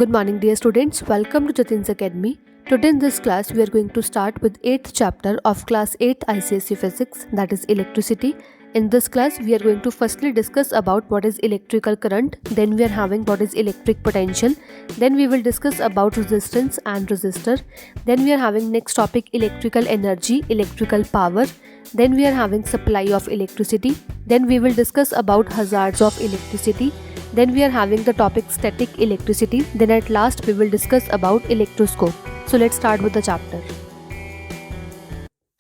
Good morning, dear students. Welcome to Jatin's Academy. Today in this class, we are going to start with 8th chapter of class 8 ICSE Physics, that is electricity. In this class, we are going to firstly discuss about what is electrical current, then we are having what is electric potential, then we will discuss about resistance and resistor, then we are having next topic electrical energy, electrical power, then we are having supply of electricity, then we will discuss about hazards of electricity, then we are having the topic static electricity, then at last we will discuss about electroscope. So let's start with the chapter.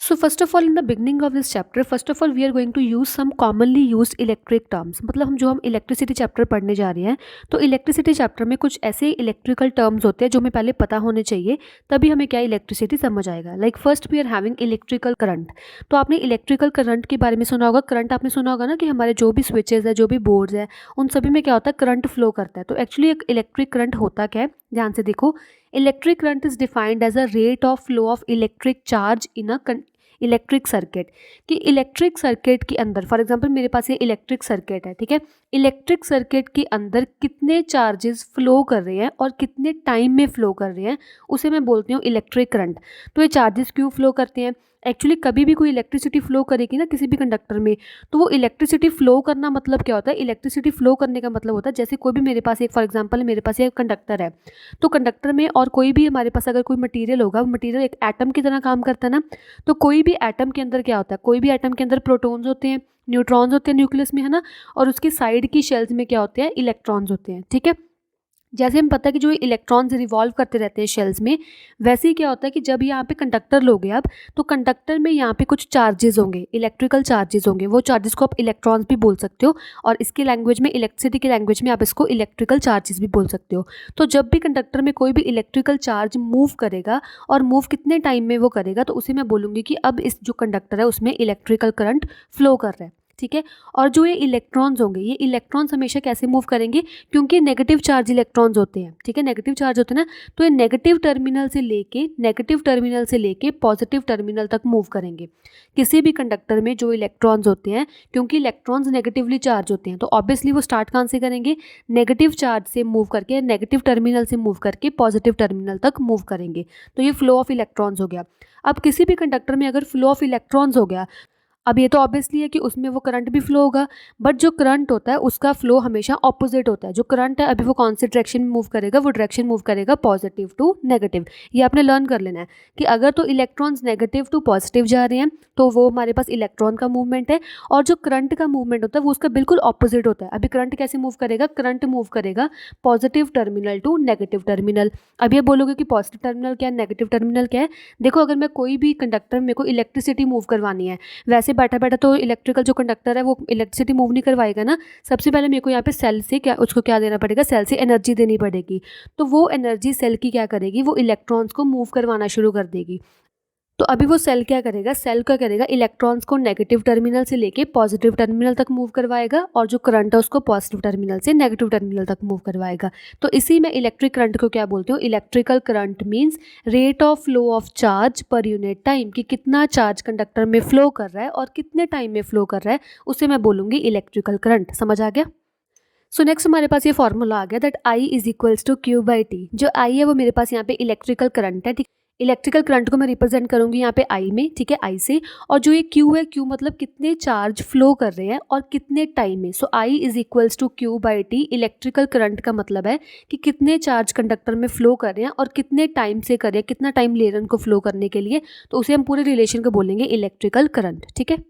So first of all, in the beginning of this chapter, first of all we are going to use some commonly used electric terms. मतलब हम electricity chapter पढ़ने जा रहे हैं तो electricity chapter में कुछ ऐसे इलेक्ट्रिकल टर्म्स होते हैं जो हमें पहले पता होने चाहिए, तभी हमें क्या इलेक्ट्रिसिटी समझ आएगा. Like first we are having electrical current. तो आपने इलेक्ट्रिकल करंट के बारे में सुना होगा. करंट आपने सुना होगा ना कि हमारे जो भी स्विचेज है, जो भी बोर्ड्स है, उन सभी में क्या होता है, करंट फ्लो करता है. तो एक्चुअली एक इलेक्ट्रिक करंट होता क्या है, ध्यान से देखो. Electric current is defined as a rate of flow of electric charge in a electric circuit. कि इलेक्ट्रिक सर्किट के अंदर, फॉर एग्जांपल मेरे पास ये इलेक्ट्रिक सर्किट है, ठीक है. इलेक्ट्रिक सर्किट के अंदर कितने चार्जेस फ्लो कर रहे हैं और कितने टाइम में फ्लो कर रहे हैं, उसे मैं बोलती हूँ इलेक्ट्रिक करंट. तो ये चार्जेस क्यों फ्लो करते हैं, एक्चुअली कभी भी कोई इलेक्ट्रिसिटी फ्लो करेगी ना किसी भी कंडक्टर में, तो वो इलेक्ट्रिसिटी फ्लो करना मतलब क्या होता है, इलेक्ट्रिसिटी फ्लो करने का मतलब होता है जैसे कोई भी मेरे पास एक, फॉर एग्जांपल मेरे पास एक कंडक्टर है, तो कंडक्टर में और कोई भी हमारे पास अगर कोई मटेरियल होगा, वो मटेरियल एक एटम की तरह काम करता है ना. तो कोई भी एटम के अंदर क्या होता है, कोई भी एटम के अंदर प्रोटॉन्स होते हैं, न्यूट्रॉन्स होते हैं न्यूक्लियस में, है ना, और उसकी साइड की शेल्स में क्या होते हैं, इलेक्ट्रॉन्स होते हैं, ठीक है. जैसे हम पता है कि जो इलेक्ट्रॉन्स रिवॉल्व करते रहते हैं शेल्स में, वैसे ही क्या होता है कि जब यहाँ पे कंडक्टर लोगे आप, तो कंडक्टर में यहाँ पे कुछ चार्जेस होंगे, इलेक्ट्रिकल चार्जेस होंगे. वो चार्जेस को आप इलेक्ट्रॉन्स भी बोल सकते हो, और इसकी लैंग्वेज में, इलेक्ट्रिसिटी की लैंग्वेज में आप इसको इलेक्ट्रिकल चार्जेस भी बोल सकते हो. तो जब भी कंडक्टर में कोई भी इलेक्ट्रिकल चार्ज मूव करेगा, और मूव कितने टाइम में वो करेगा, तो उसे मैं बोलूँगी कि अब इस जो कंडक्टर है उसमें इलेक्ट्रिकल करंट फ्लो कर रहा है, ठीक है. और जो ये इलेक्ट्रॉन्स होंगे, ये इलेक्ट्रॉन्स हमेशा कैसे मूव करेंगे, क्योंकि नेगेटिव चार्ज इलेक्ट्रॉन्स होते हैं, ठीक है, नेगेटिव चार्ज होते हैं ना, तो ये नेगेटिव टर्मिनल से लेके पॉजिटिव टर्मिनल तक मूव करेंगे. किसी भी कंडक्टर में जो इलेक्ट्रॉन्स होते हैं, क्योंकि इलेक्ट्रॉन्स नेगेटिवली चार्ज होते हैं, तो ऑब्वियसली वो स्टार्ट कहाँ से करेंगे, नेगेटिव चार्ज से मूव करके, नेगेटिव टर्मिनल से मूव करके पॉजिटिव टर्मिनल तक मूव करेंगे. तो ये फ्लो ऑफ इलेक्ट्रॉन्स हो गया. अब किसी भी कंडक्टर में अगर फ्लो ऑफ इलेक्ट्रॉन्स हो गया, अब ये तो ऑब्वियसली है कि उसमें वो करंट भी फ्लो होगा, बट जो करंट होता है उसका फ्लो हमेशा ऑपोजिट होता है. जो करंट है अभी वो कौन से डायरेक्शन में मूव करेगा, वो डायरेक्शन मूव करेगा पॉजिटिव टू नेगेटिव. ये आपने लर्न कर लेना है कि अगर तो इलेक्ट्रॉन्स नेगेटिव टू पॉजिटिव जा रहे हैं, तो वो हमारे पास इलेक्ट्रॉन का मूवमेंट है, और जो करंट का मूवमेंट होता है वो उसका बिल्कुल ऑपोजिट होता है. अभी करंट कैसे मूव करेगा, करंट मूव करेगा positive terminal to negative terminal. अब ये बोलोगे कि पॉजिटिव टर्मिनल क्या है, नेगेटिव टर्मिनल क्या है. देखो, अगर मैं कोई भी कंडक्टर में मेरे को इलेक्ट्रिसिटी मूव करवानी है, वैसे बैठा बैठा तो इलेक्ट्रिकल जो कंडक्टर है वो इलेक्ट्रिसिटी मूव नहीं करवाएगा ना. सबसे पहले मेरे को यहाँ पे सेल से क्या देना पड़ेगा, सेल से एनर्जी देनी पड़ेगी. तो वो एनर्जी सेल की क्या करेगी, वो इलेक्ट्रॉन्स को मूव करवाना शुरू कर देगी. तो अभी वो सेल क्या करेगा, इलेक्ट्रॉन्स को नेगेटिव टर्मिनल से लेके पॉजिटिव टर्मिनल तक मूव करवाएगा, और जो करंट है उसको पॉजिटिव टर्मिनल से नेगेटिव टर्मिनल तक मूव करवाएगा. तो इसी में इलेक्ट्रिक करंट को क्या बोलते हो, electrical current means rate of flow of charge पर यूनिट टाइम. कि कितना चार्ज कंडक्टर में फ्लो कर रहा है और कितने टाइम में फ्लो कर रहा है, उसे मैं बोलूँगी इलेक्ट्रिकल करंट. समझ आ गया. सो नेक्स्ट हमारे पास ये फॉर्मूला आ गया that I is equals to Q by T. जो I है वो मेरे पास यहाँ पे इलेक्ट्रिकल करंट है, ठीक. इलेक्ट्रिकल करंट को मैं रिप्रेजेंट करूँगी यहाँ पे I में, ठीक है, I से. और जो ये Q है, Q मतलब कितने चार्ज फ्लो कर रहे हैं और कितने टाइम में. So I is equals to Q by T. Electrical current का मतलब है कि कितने चार्ज कंडक्टर में फ्लो कर रहे हैं और कितने टाइम से कर रहे हैं, कितना टाइम ले रहे हैं उनको फ्लो करने के लिए. तो उसे हम पूरे रिलेशन को बोलेंगे इलेक्ट्रिकल करंट, ठीक है.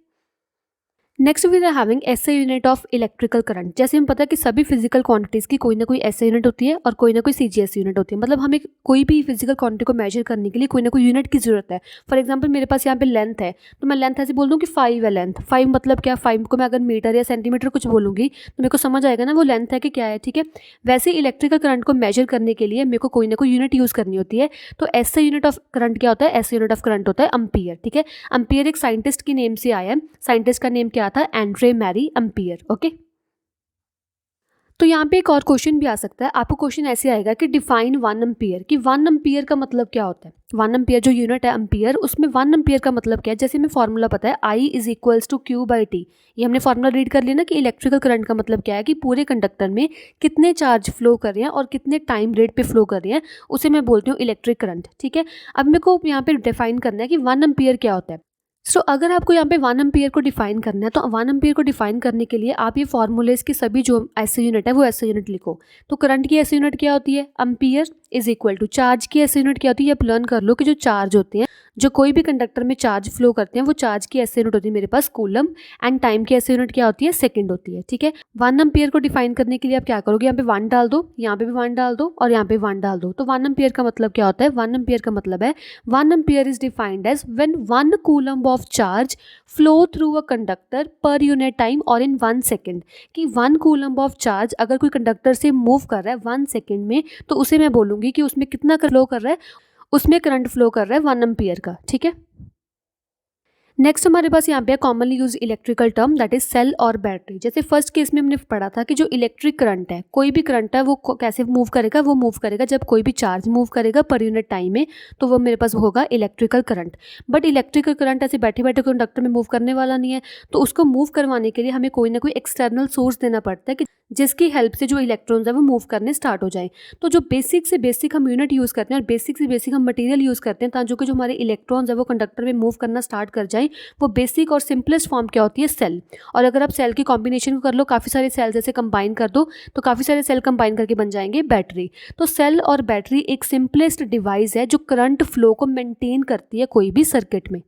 Next we are having SI unit of electrical current. जैसे हम पता है कि सभी फिजिकल क्वांटिटीज़ की कोई ना कोई एसआई यूनिट होती है और कोई ना कोई सीजीएस यूनिट होती है. मतलब हमें कोई भी फिजिकल क्वांटिटी को मेजर करने के लिए कोई ना कोई यूनिट की जरूरत है. फॉर एग्जांपल मेरे पास यहाँ पे लेंथ है, तो मैं लेंथ ऐसे बोल दूँ कि 5 है लेंथ. 5 मतलब क्या, 5 को मैं अगर मीटर या सेंटीमीटर कुछ बोलूँगी तो मेरे को समझ आएगा ना वो लेंथ है कि क्या है, ठीक है. वैसे इलेक्ट्रिकल करंट को मेजर करने के लिए मेरे को कोई ना कोई यूनिट यूज़ करनी होती है. तो एसआई यूनिट ऑफ करंट क्या होता है, एसआई यूनिट ऑफ करंट होता है एम्पियर, ठीक है. एम्पियर एक साइंटिस्ट की नेम से आया है. साइंटिस्ट का नेम क्या था, एंड्रे मैरी एम्पियर, ओके. तो यहाँ पे एक और क्वेश्चन भी आ सकता है। आपको क्वेश्चन ऐसे आएगा कि डिफाइन 1 एम्पीयर, कि 1 एम्पीयर का मतलब क्या होता है। 1 एम्पीयर जो यूनिट है एम्पीयर, उसमें 1 एम्पीयर का मतलब क्या है। जैसे हमें फॉर्मूला पता है I is equals to Q by T. ये हमने फॉर्मूला रीड कर लिया ना कि इलेक्ट्रिकल करंट का मतलब क्या है कि पूरे कंडक्टर में कितने चार्ज फ्लो कर रहे हैं और कितने टाइम रेट पे फ्लो कर रहे हैं, उसे मैं बोलती हूँ इलेक्ट्रिक करंट। ठीक है, अब मेरे को यहाँ पे डिफाइन करना है कि 1 एम्पीयर क्या होता है। अगर आपको यहाँ पे 1 एम्पीयर को डिफाइन करना है, तो 1 एम्पीयर को डिफाइन करने के लिए आप ये फॉर्मूलेस की सभी जो ऐसे यूनिट है वो ऐसे यूनिट लिखो। तो करंट की ऐसे यूनिट क्या होती है, ampere is equal to charge की ऐसे यूनिट क्या होती है। आप लर्न कर लो कि जो चार्ज होते हैं, जो कोई भी कंडक्टर में चार्ज फ्लो करते हैं, वो चार्ज की ऐसे यूनिट होती है मेरे पास कूलम, एंड टाइम की ऐसे यूनिट क्या होती है, सेकंड होती है। ठीक है, 1 एम्पीयर को डिफाइन करने के लिए आप क्या करोगे, यहाँ पे 1 डाल दो, यहाँ पे भी 1 डाल दो और यहाँ पे 1 डाल दो। तो 1 एम्पीयर का मतलब क्या होता है, 1 एम्पीयर का मतलब है 1 ampere is defined as when 1 coulomb of charge flow through a conductor per unit time और इन 1 सेकेंड। कि 1 कूलम ऑफ चार्ज अगर कोई कंडक्टर से मूव कर रहा है 1 सेकेंड में, तो उसे मैं बोलूँगी कि उसमें कितना फ्लो कर रहा है, उसमें करंट फ्लो कर रहा है 1 एम्पीयर का। ठीक है, नेक्स्ट हमारे पास यहाँ पे commonly use electrical term that is cell और बैटरी। जैसे फर्स्ट केस में हमने पढ़ा था कि जो इलेक्ट्रिक करंट है, कोई भी करंट है, वो कैसे मूव करेगा, वो मूव करेगा जब कोई भी चार्ज मूव करेगा पर यूनिट टाइम में, तो वो मेरे पास होगा electrical current. But electrical current ऐसे बैठे बैठे कंडक्टर में मूव करने वाला नहीं है, तो उसको मूव करवाने के लिए हमें कोई ना कोई एक्सटर्नल सोर्स देना पड़ता है कि जिसकी हेल्प से जो इलेक्ट्रॉन्स है वो मूव करने स्टार्ट हो जाए। तो जो बेसिक से बेसिक हम यूनिट यूज़ करते हैं और बेसिक से बेसिक हम मटेरियल यूज़ करते हैं ताकि जो हमारे इलेक्ट्रॉन्स है वो कंडक्टर में मूव करना स्टार्ट कर जाए, वो बेसिक और सिंपलेस्ट फॉर्म क्या होती है, सेल। और अगर आप सेल की कॉम्बिनेशन को कर लो, काफ़ी सारे सेल्स ऐसे कंबाइन कर दो, तो काफ़ी सारे सेल कंबाइन करके बन जाएंगे बैटरी। तो सेल और बैटरी एक सिंपलेस्ट डिवाइस है जो करंट फ्लो को मेंटेन करती है कोई भी सर्किट में।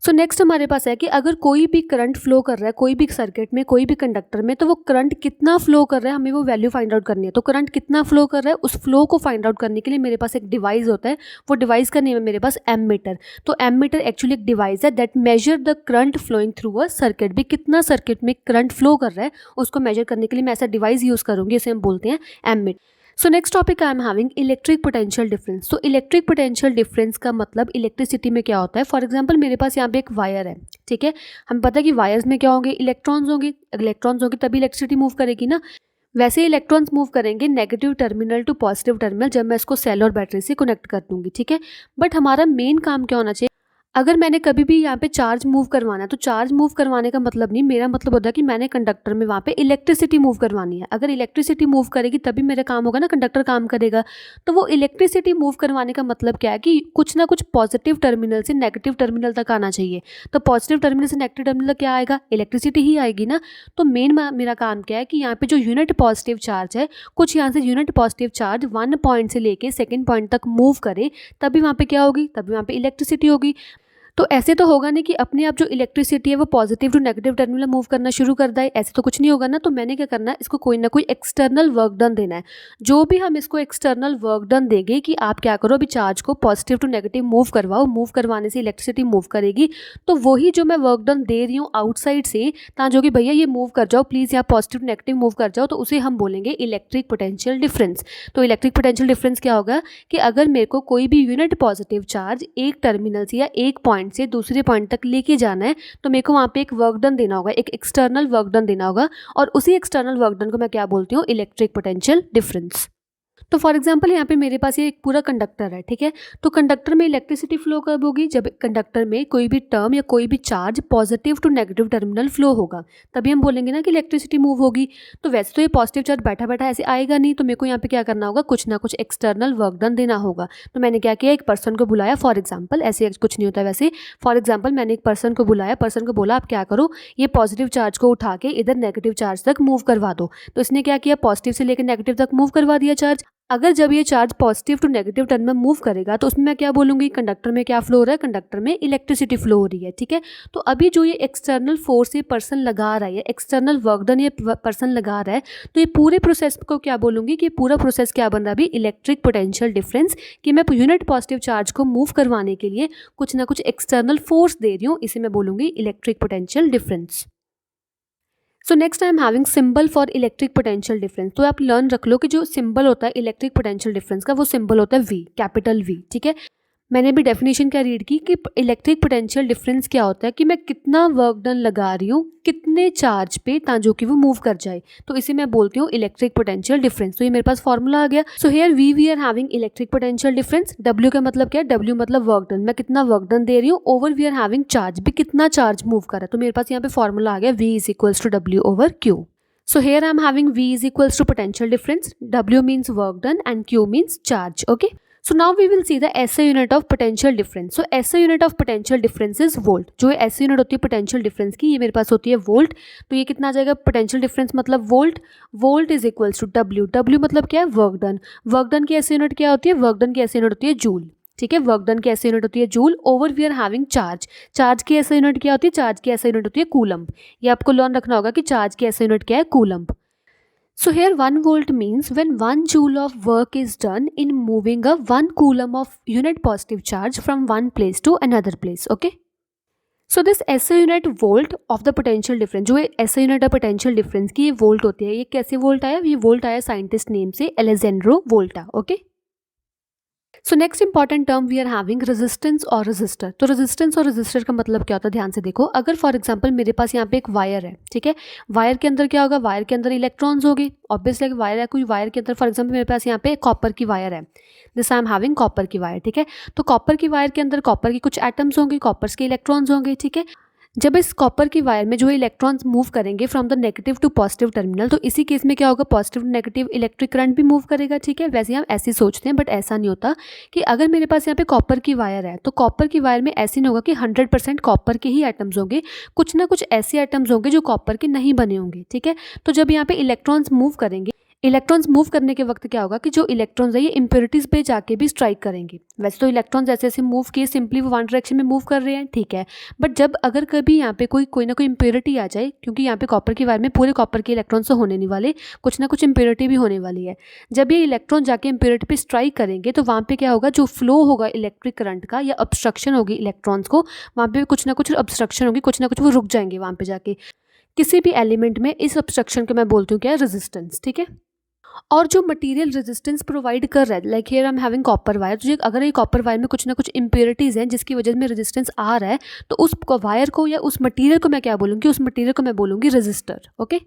नेक्स्ट हमारे पास है कि अगर कोई भी करंट फ्लो कर रहा है कोई भी सर्किट में, कोई भी कंडक्टर में, तो वो करंट कितना फ्लो कर रहा है, हमें वो वैल्यू फाइंड आउट करनी है। तो करंट कितना फ्लो कर रहा है, उस फ्लो को फाइंड आउट करने के लिए मेरे पास एक डिवाइस होता है। वो डिवाइस का नेम है मेरे पास एमीटर। तो एमीटर एक्चुअली एक डिवाइस है that measure the current flowing through a circuit. भी कितना सर्किट में करंट फ्लो कर रहा है उसको मेजर करने के लिए मैं ऐसा डिवाइस यूज़ करूँगी, इसे हम बोलते हैं ammeter. Next topic I am having electric potential difference. तो इलेक्ट्रिक पोटेंशियल डिफरेंस का मतलब इलेक्ट्रिसिटी में क्या होता है। फॉर एग्जांपल मेरे पास यहाँ पे एक वायर है, ठीक है, हमें पता है कि वायर्स में क्या होंगे, इलेक्ट्रॉन्स होंगे। इलेक्ट्रॉन्स होंगे तभी इलेक्ट्रिसिटी मूव करेगी ना। वैसे इलेक्ट्रॉन्स मूव करेंगे negative terminal to positive terminal जब मैं इसको सेल और बैटरी से कनेक्ट कर दूंगी। ठीक है, बट हमारा मेन काम क्या होना चाहिए, अगर मैंने कभी भी यहाँ पे चार्ज मूव करवाना है, तो चार्ज मूव करवाने का मतलब नहीं, मेरा मतलब होता है कि मैंने कंडक्टर में वहाँ पे इलेक्ट्रिसिटी मूव करवानी है। अगर इलेक्ट्रिसिटी मूव करेगी तभी मेरा काम होगा ना, कंडक्टर काम करेगा। तो वो इलेक्ट्रिसिटी मूव करवाने का मतलब क्या है कि कुछ ना कुछ पॉजिटिव टर्मिनल से नेगेटिव टर्मिनल तक आना चाहिए। तो पॉजिटिव टर्मिनल से नेगेटिव टर्मिनल क्या आएगा, इलेक्ट्रिसिटी ही आएगी ना। तो मेन मेरा काम क्या है कि यहाँ पे जो यूनिट पॉजिटिव चार्ज है, कुछ यहाँ से यूनिट पॉजिटिव चार्ज 1 पॉइंट से लेके सेकेंड पॉइंट तक मूव करे, तभी वहाँ पे क्या होगी, तभी वहाँ पे इलेक्ट्रिसिटी होगी। तो ऐसे तो होगा नहीं कि अपने आप जो इलेक्ट्रिसिटी है वो positive to negative terminal move करना शुरू कर दे, ऐसे तो कुछ नहीं होगा ना। तो मैंने क्या करना है, इसको कोई ना कोई एक्सटर्नल वर्क डन देना है। जो भी हम इसको एक्सटर्नल वर्क डन देंगे कि आप क्या करो, अभी चार्ज को पॉजिटिव टू नेगेटिव मूव करवाओ, मूव करवाने से इलेक्ट्रिसिटी मूव करेगी। तो वही जो मैं वर्क डन दे रही हूँ आउटसाइड से, जो कि भैया ये मूव कर जाओ प्लीज़, यहाँ पॉजिटिव टू नेगेटिव मूव कर जाओ, तो उसे हम बोलेंगे इलेक्ट्रिक पोटेंशियल डिफरेंस। तो इलेक्ट्रिक पोटेंशियल डिफरेंस क्या होगा कि अगर मेरे को कोई भी यूनिट पॉजिटिव चार्ज एक टर्मिनल से या एक पॉइंट से दूसरे पॉइंट तक लेके जाना है, तो मेरे को वहाँ पे एक वर्क डन देना होगा, एक एक्सटर्नल वर्क डन देना होगा, और उसी एक्सटर्नल वर्क डन को मैं क्या बोलती हूँ, इलेक्ट्रिक पोटेंशियल डिफरेंस। तो फॉर एग्जांपल यहाँ पे मेरे पास ये एक पूरा कंडक्टर है, ठीक है। तो कंडक्टर में इलेक्ट्रिसिटी फ्लो कब होगी, जब कंडक्टर में कोई भी टर्म या कोई भी charge positive to negative terminal flow होगा, तभी हम बोलेंगे ना कि इलेक्ट्रिसिटी मूव होगी। तो वैसे तो ये पॉजिटिव चार्ज बैठा बैठा ऐसे आएगा नहीं, तो मेरे को यहाँ पे क्या करना होगा, कुछ ना कुछ एक्सटर्नल वर्क डन देना होगा। तो मैंने क्या किया, एक पर्सन को बुलाया। फॉर एग्जाम्पल ऐसे कुछ नहीं होता वैसे, फॉर एग्जाम्पल मैंने एक पर्सन को बुलाया, पर्सन को बोला आप क्या करो, ये पॉजिटिव चार्ज को उठा के इधर नेगेटिव चार्ज तक मूव करवा दो। तो इसने क्या किया, पॉजिटिव से लेकर नेगेटिव तक मूव करवा दिया चार्ज। अगर जब ये charge positive to negative turn में मूव करेगा, तो उसमें मैं क्या बोलूँगी, कंडक्टर में क्या फ्लो हो रहा है, कंडक्टर में इलेक्ट्रिसिटी फ्लो हो रही है, ठीक है। तो अभी जो ये एक्सटर्नल फोर्स ये पर्सन लगा रहा है, एक्सटर्नल वर्क डन ये पर्सन लगा रहा है, तो ये पूरे प्रोसेस को क्या बोलूँगी कि पूरा प्रोसेस क्या बन रहा है अभी, इलेक्ट्रिक पोटेंशियल डिफरेंस। कि मैं यूनिट पॉजिटिव चार्ज को मूव करवाने के लिए कुछ ना कुछ एक्सटर्नल फोर्स दे रही हूँ, इसे मैं बोलूँगी electric potential difference. Next I am having symbol for electric potential difference. तो आप लर्न रख लो कि जो सिंबल होता है इलेक्ट्रिक पोटेंशियल डिफरेंस का, वो सिंबल होता है V, कैपिटल V, ठीक है। मैंने भी डेफिनेशन क्या रीड की कि इलेक्ट्रिक पोटेंशियल डिफरेंस क्या होता है कि मैं कितना वर्क डन लगा रही हूँ कितने चार्ज पे ताकि कि वो मूव कर जाए, तो इसे मैं बोलती हूँ इलेक्ट्रिक पोटेंशियल डिफरेंस। तो ये मेरे पास फॉर्मूला आ गया। So here we are having electric potential difference. W का मतलब क्या है? डब्ल्यू मतलब वर्क डन, मैं कितना वर्क डन दे रही हूँ, over we are having charge, भी कितना चार्ज मूव कर रहा है। तो मेरे पास यहाँ पे फॉर्मूला आ गया V is equals to W over Q. So here I am having V is equals to potential difference, W means work done and Q means charge. Okay. So now we will see the SI unit of potential difference. So SI unit of potential difference is volt. जो SI unit होती है potential difference की, ये मेरे पास होती है volt. तो ये कितना आ जाएगा? potential difference मतलब volt. Volt is equals to W. W मतलब क्या है? work done. work done की SI unit क्या होती है? work done की SI unit होती है joule. ठीक है, वर्क डन की ऐसी यूनिट होती है joule. Over we are having charge, charge की ऐसी यूनिट क्या होती है? चार्ज की ऐसी यूनिट होती है कूलम्ब। ये आपको लर्न रखना होगा कि चार्ज की ऐसी यूनिट क्या है? Coulomb. So here 1 volt means when 1 joule of work is done in moving a 1 coulomb of unit positive charge from one place to another place. Okay. So this SI unit volt of the potential difference, जो SI unit of potential difference की ये volt होती है, ये कैसे volt आया? ये volt आया साइंटिस्ट नेम से Alessandro Volta. Okay. So next important term we are having resistance और रेजिस्टर। तो रेजिस्टेंस और रेजिस्टर का मतलब क्या होता है? ध्यान से देखो। अगर फॉर एग्जांपल मेरे पास यहाँ पे एक वायर है, ठीक है, वायर के अंदर क्या होगा? वायर के अंदर इलेक्ट्रॉन्स होंगे। ऑब्वियसली वायर है, कोई वायर के अंदर फॉर एग्जांपल मेरे पास यहाँ पे कॉपर की वायर है, this I am having copper की वायर, ठीक है। तो कॉपर की वायर के अंदर कॉपर के कुछ एटम्स होंगे, कॉपर्स के इलेक्ट्रॉन्स होंगे, ठीक है। जब इस कॉपर की वायर में जो इलेक्ट्रॉन्स मूव करेंगे from the negative to positive terminal, तो इसी केस में क्या होगा? पॉजिटिव नेगेटिव इलेक्ट्रिक करंट भी मूव करेगा, ठीक है। वैसे हम ऐसे सोचते हैं, बट ऐसा नहीं होता कि अगर मेरे पास यहाँ पे कॉपर की वायर है तो कॉपर की वायर में ऐसे नहीं होगा कि 100% कॉपर के ही एटम्स होंगे, कुछ ना कुछ ऐसे एटम्स होंगे जो कॉपर के नहीं बने होंगे, ठीक है। तो जब यहाँ पे इलेक्ट्रॉन्स मूव करेंगे, इलेक्ट्रॉन्स मूव करने के वक्त क्या होगा कि जो इलेक्ट्रॉन्स है ये इम्प्योरिटीज पे जाके भी स्ट्राइक करेंगे। वैसे तो इलेक्ट्रॉन्स ऐसे ऐसे मूव किए, सिंपली वो वन डायरेक्शन में मूव कर रहे हैं, ठीक है। बट जब अगर कभी यहाँ पे कोई ना कोई इम्प्योरिटी आ जाए, क्योंकि यहाँ पे कॉपर की वायर में पूरे कॉपर के इलेक्ट्रॉन्स तो होने नहीं वाले, कुछ ना कुछ इम्प्योरिटी भी होने वाली है। जब ये इलेक्ट्रॉन जाके इम्प्योरिटी पे स्ट्राइक करेंगे तो वहाँ पे क्या होगा? जो फ्लो होगा इलेक्ट्रिक करंट का या ऑब्स्ट्रक्शन होगी इलेक्ट्रॉन्स को, वहाँ पे कुछ ना कुछ ऑब्स्ट्रक्शन होगी, कुछ ना कुछ वो रुक जाएंगे वहाँ पे जाके किसी भी एलिमेंट में। इस ऑब्स्ट्रक्शन को मैं बोलती हूँ क्या? रेजिस्टेंस, ठीक है। और जो मटेरियल रेजिस्टेंस प्रोवाइड कर रहा है, like here I am having copper wire, तो अगर ये कॉपर वायर में कुछ ना कुछ इम्प्योरिटीज़ हैं जिसकी वजह से रेजिस्टेंस आ रहा है, तो उस वायर को या उस मटेरियल को मैं क्या बोलूँगी? उस मटेरियल को मैं बोलूँगी रेजिस्टर। ओके।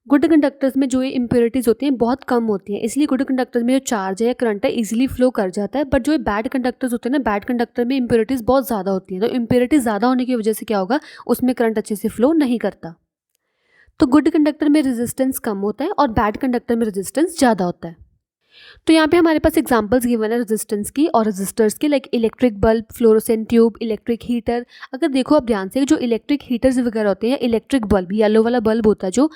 गुड कंडक्टर्स में जो ये इम्प्योरिटीज़ होती हैं बहुत कम होती हैं, इसलिए गुड कंडक्टर्स में जो चार्ज है या करंट है इजीली फ्लो कर जाता है। बट जो बैड कंडक्टर्स होते हैं ना, बैड कंडक्टर में इम्प्योरिटीज़ बहुत ज़्यादा होती हैं, तो इम्प्योरिटीज़ ज़्यादा होने की वजह से क्या होगा? उसमें करंट अच्छे से फ्लो नहीं करता। तो गुड कंडक्टर में रेजिस्टेंस कम होता है और बैड कंडक्टर में रेजिस्टेंस ज़्यादा होता है। तो यहाँ पे हमारे पास एग्जांपल्स गिवन है रेजिस्टेंस की और रेजिस्टर्स की, like electric bulb, fluorescent tube, electric heater. अगर देखो आप ध्यान से, जो इलेक्ट्रिक हीटर्स वगैरह होते हैं, इलेक्ट्रिक बल्ब, येलो वाला बल्ब होता है जो,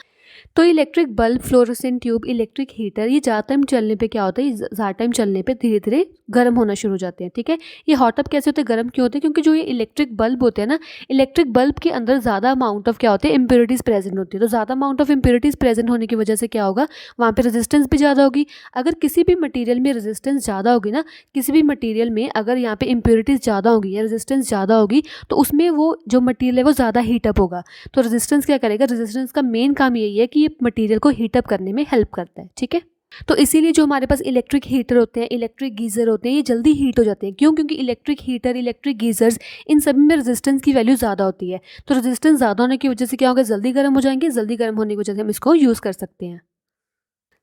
तो electric bulb, fluorescent tube, electric heater, ये ज़्यादा टाइम चलने पे क्या होता है? ज़्यादा टाइम चलने पे धीरे धीरे गर्म होना शुरू हो जाते हैं, ठीक है। ये हॉट अप कैसे होते हैं, गर्म क्यों होते हैं? क्योंकि जो ये इलेक्ट्रिक बल्ब होते हैं ना, इलेक्ट्रिक बल्ब के अंदर ज़्यादा अमाउंट ऑफ क्या होते हैं? इम्प्योरिटीज़ प्रेजेंट होती है। तो ज़्यादा अमाउंट ऑफ इम्प्योरिटीज़ प्रेजेंट होने की वजह से क्या होगा? वहाँ पर रेजिस्टेंस भी ज़्यादा होगी। अगर किसी भी मटीरियल में रेजिस्टेंस ज़्यादा होगी ना, किसी भी मटीरियल में अगर यहाँ पे इम्प्योरिटीज़ ज़्यादा होगी या रेजिस्टेंस ज़्यादा होगी, तो उसमें वो जो मटीरियल है वो ज़्यादा हीटअप होगा। तो रेजिस्टेंस क्या करेगा? रेजिस्टेंस का मेन काम यही है कि ये मटीरियल को हीटअप करने में हेल्प करता है, ठीक है। तो इसीलिए जो हमारे पास इलेक्ट्रिक हीटर होते हैं, इलेक्ट्रिक गीज़र होते हैं, ये जल्दी हीट हो जाते हैं। क्यों? क्योंकि इलेक्ट्रिक हीटर, इलेक्ट्रिक गीज़र्स, इन सभी में रेजिस्टेंस की वैल्यू ज़्यादा होती है। तो रेजिस्टेंस ज़्यादा होने की वजह से क्या होगा? जल्दी गर्म हो जाएंगे, जल्दी गर्म होने की वजह से हम इसको यूज़ कर सकते हैं।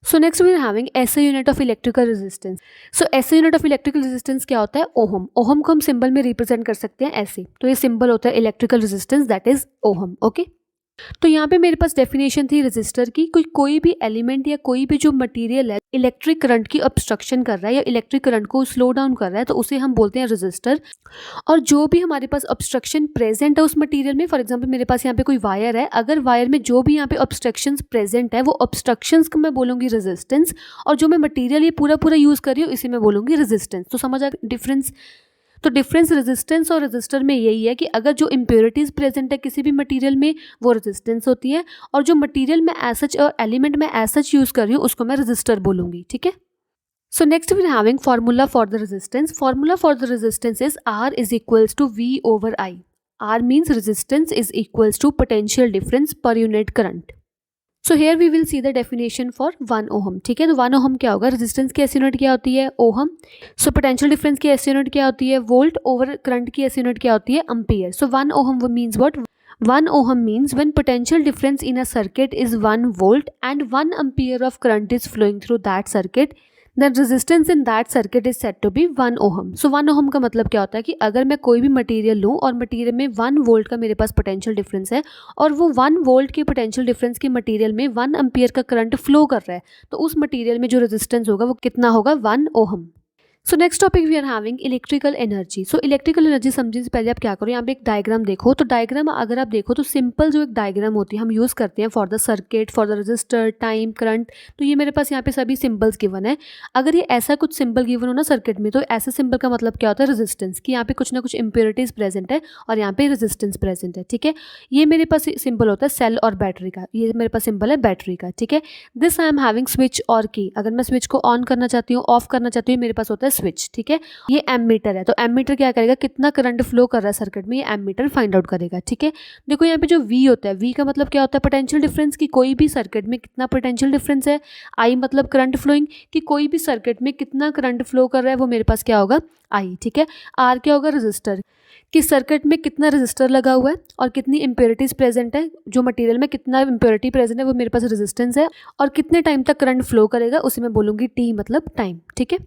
So next we are having SI unit of electrical resistance. So SI unit of electrical resistance क्या होता है? ओहम। ओहम को हम सिंबल में रिप्रेजेंट कर सकते हैं ऐसे, तो ये सिंबल होता है electrical resistance, that is ohm. Okay. तो यहाँ पे मेरे पास डेफिनेशन थी रेजिस्टर की, कोई भी एलिमेंट या कोई भी जो मटेरियल है इलेक्ट्रिक करंट की ऑब्स्ट्रक्शन कर रहा है या इलेक्ट्रिक करंट को स्लो डाउन कर रहा है, तो उसे हम बोलते हैं रेजिस्टर। और जो भी हमारे पास ऑब्स्ट्रक्शन प्रेजेंट है उस मटेरियल में, फॉर एग्जांपल मेरे पास यहाँ पे कोई वायर है, अगर वायर में जो भी यहाँ पे ऑब्स्ट्रक्शंस प्रेजेंट है वो ऑब्स्ट्रक्शंस को मैं बोलूँगी रेजिस्टेंस, और जो मैं मटेरियल ये पूरा यूज़ कर रही हूँ इसे मैं बोलूँगी रेजिस्टेंस। तो समझ आ डिफरेंस? तो डिफरेंस रेजिस्टेंस और रेजिस्टर में यही है कि अगर जो इम्प्योरिटीज़ प्रेजेंट है किसी भी मटेरियल में वो रेजिस्टेंस होती है, और जो मटेरियल में एज सच और एलिमेंट में एज सच यूज़ कर रही हूँ उसको मैं रेजिस्टर बोलूँगी, ठीक है। So next we are having formula for the resistance. Formula for the resistance is R is equals to V over I। R means resistance is equals to potential difference per unit current. So here we will see the definition for 1 ohm. ठीक है, तो 1 ohm क्या होगा, resistance की SI unit क्या होती है, ohm. So potential difference की एसई यूनिट क्या होती है, वोल्ट, ओवर करंट की एसई यूनिट क्या होती है, ampere. So 1 ohm means what, 1 ohm means when potential difference in a circuit is 1 volt and 1 ampere of current is flowing through that circuit, then resistance in that circuit is said to be 1 ohm. So 1 ohm का मतलब क्या होता है कि अगर मैं कोई भी मटेरियल लूँ और मटेरियल में 1 वोल्ट का मेरे पास पोटेंशियल डिफरेंस है और वो 1 वोल्ट के पोटेंशियल डिफरेंस के मटेरियल में 1 एम्पियर का करंट फ्लो कर रहा है, तो उस मटेरियल में जो रेजिस्टेंस होगा वो कितना होगा, 1 ohm. So next topic we are having electrical energy. So electrical energy समझने से पहले आप क्या करो, यहाँ पे एक डायग्राम देखो। तो डायग्राम अगर आप देखो तो सिंपल जो एक डायग्राम होती है हम यूज़ करते हैं for the circuit, for the register, time, current. तो ये मेरे पास यहाँ पे सभी सिंबल्स गिवन है। अगर ये ऐसा कुछ सिंबल गिवन हो ना सर्किट में, तो ऐसे सिंबल का मतलब क्या होता है, रेजिस्टेंस, कि यहाँ पे कुछ ना कुछ इम्प्योरिटीज प्रेजेंट है और यहाँ पे रेजिस्टेंस प्रेजेंट है। ठीक है, ये मेरे पास सिंबल होता है सेल और बैटरी का, ये मेरे पास सिंबल है बैटरी का। ठीक है, this I am having switch और की, अगर मैं स्विच को ऑन करना चाहती हूँ, ऑफ करना चाहती हूँ, मेरे पास होता है स्विच। ठीक है, ये एमीटर है, तो एमीटर क्या करेगा, कितना करंट फ्लो कर रहा है सर्किट में, ये एमीटर फाइंड आउट करेगा। ठीक है, देखो यहाँ पे जो V होता है, V का मतलब क्या होता है, पोटेंशियल डिफरेंस, की कोई भी सर्किट में कितना पोटेंशियल डिफरेंस है। I मतलब करंट फ्लोइंग, कि कोई भी सर्किट में कितना करंट फ्लो कर रहा है, वो मेरे पास क्या होगा, I। ठीक है, R क्या होगा, रजिस्टर, कि सर्किट में कितना रजिस्टर लगा हुआ है और कितनी इम्प्योरिटीज प्रेजेंट है, जो मटेरियल में कितना इम्प्योरिटी प्रेजेंट है वो मेरे पास रेजिस्टेंस है, और कितने टाइम तक करंट फ्लो करेगा उसे मैं बोलूँगी T मतलब टाइम। ठीक है,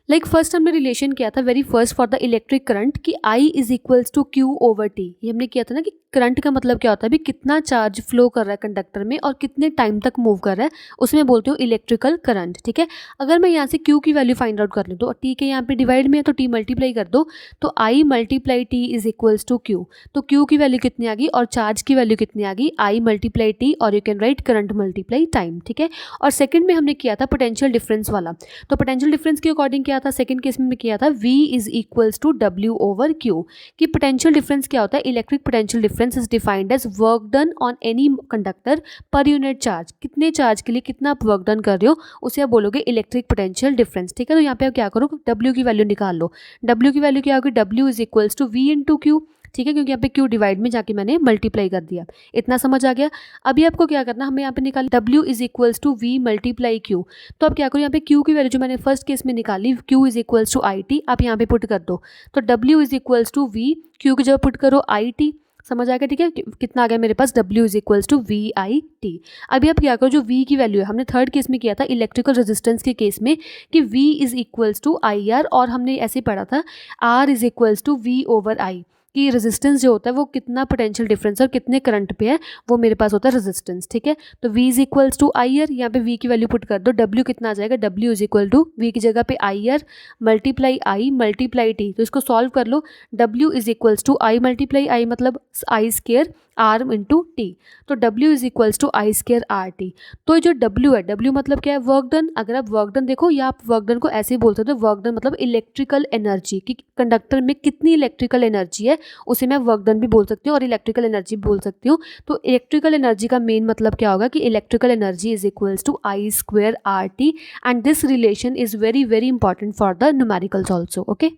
लाइक फर्स्ट हमने रिलेशन किया था very first for the electric current, कि I is equals to Q over T। ये हमने किया था ना कि करंट का मतलब क्या होता है, भी कितना चार्ज फ्लो कर रहा है कंडक्टर में और कितने टाइम तक मूव कर रहा है, उसे मैं बोलती हूँ इलेक्ट्रिकल करंट। ठीक है, अगर मैं यहाँ से Q की वैल्यू फाइंड आउट कर लूँ, तो T के यहाँ पे डिवाइड में है तो T मल्टीप्लाई कर दो, तो I multiply T is equals to Q। तो Q की वैल्यू कितनी आ गई और चार्ज की वैल्यू कितनी आ गई, I मल्टीप्लाई T, और you can right current multiply time. ठीक है, और सेकंड में हमने किया था पोटेंशियल डिफरेंस वाला, तो पोटेंशियल डिफरेंस के अकॉर्डिंग क्या था, सेकंड केस में किया था V is equals to W over Q, कि पोटेंशियल डिफरेंस क्या होता है, electric potential difference is defined as work done on any conductor per unit charge, कितने चार्ज के लिए कितना आप वर्क डन कर रहे हो उसे आप बोलोगे इलेक्ट्रिक पोटेंशियल डिफरेंस। ठीक है, तो यहाँ पे आप क्या करो, W की वैल्यू निकाल लो। W की वैल्यू क्या होगी, W is equals to V into Q। ठीक है, क्योंकि यहाँ पे Q डिवाइड में जाके मैंने मल्टीप्लाई कर दिया, इतना समझ आ गया। अभी आपको क्या करना, हमें यहाँ पे निकाल W is equals to V multiply Q। तो आप क्या करो, यहाँ पे Q की वैल्यू जो मैंने फर्स्ट केस में निकाली, Q is equals to IT, आप यहाँ पे पुट कर दो, तो W is equals to V, Q की जगह पुट करो IT, समझ आ गया। ठीक है, कितना आ गया मेरे पास, W is equals to VIT। अभी आप क्या करो, जो V की वैल्यू है हमने थर्ड केस में किया था इलेक्ट्रिकल रेजिस्टेंस के केस में, कि V is equals to IR, और हमने ऐसे पढ़ा था R is equals to V over I, कि रेजिस्टेंस जो होता है वो कितना पोटेंशियल डिफरेंस है और कितने करंट पे है, वो मेरे पास होता है रेजिस्टेंस। ठीक है, तो V is equals to IR, यहाँ पे V की वैल्यू पुट कर दो, W कितना आ जाएगा, W is equal to V की जगह पे IR multiply I multiply T, तो इसको सॉल्व कर लो। W is equals to I multiply I मतलब I square R into T, तो W is equals to I square RT। तो ये जो W है, W मतलब क्या है, वर्क डन। अगर आप वर्क डन देखो, या आप वर्क डन को ऐसे ही बोल सकते हो, वर्क डन मतलब इलेक्ट्रिकल एनर्जी, कि कंडक्टर में कितनी इलेक्ट्रिकल एनर्जी है उसे मैं वर्क डन भी बोल सकती हूँ और इलेक्ट्रिकल एनर्जी भी बोल सकती हूँ। तो इलेक्ट्रिकल एनर्जी का मेन मतलब क्या होगा, कि electrical energy is equals to I square RT, and this relation is very very important for the numericals also. Okay,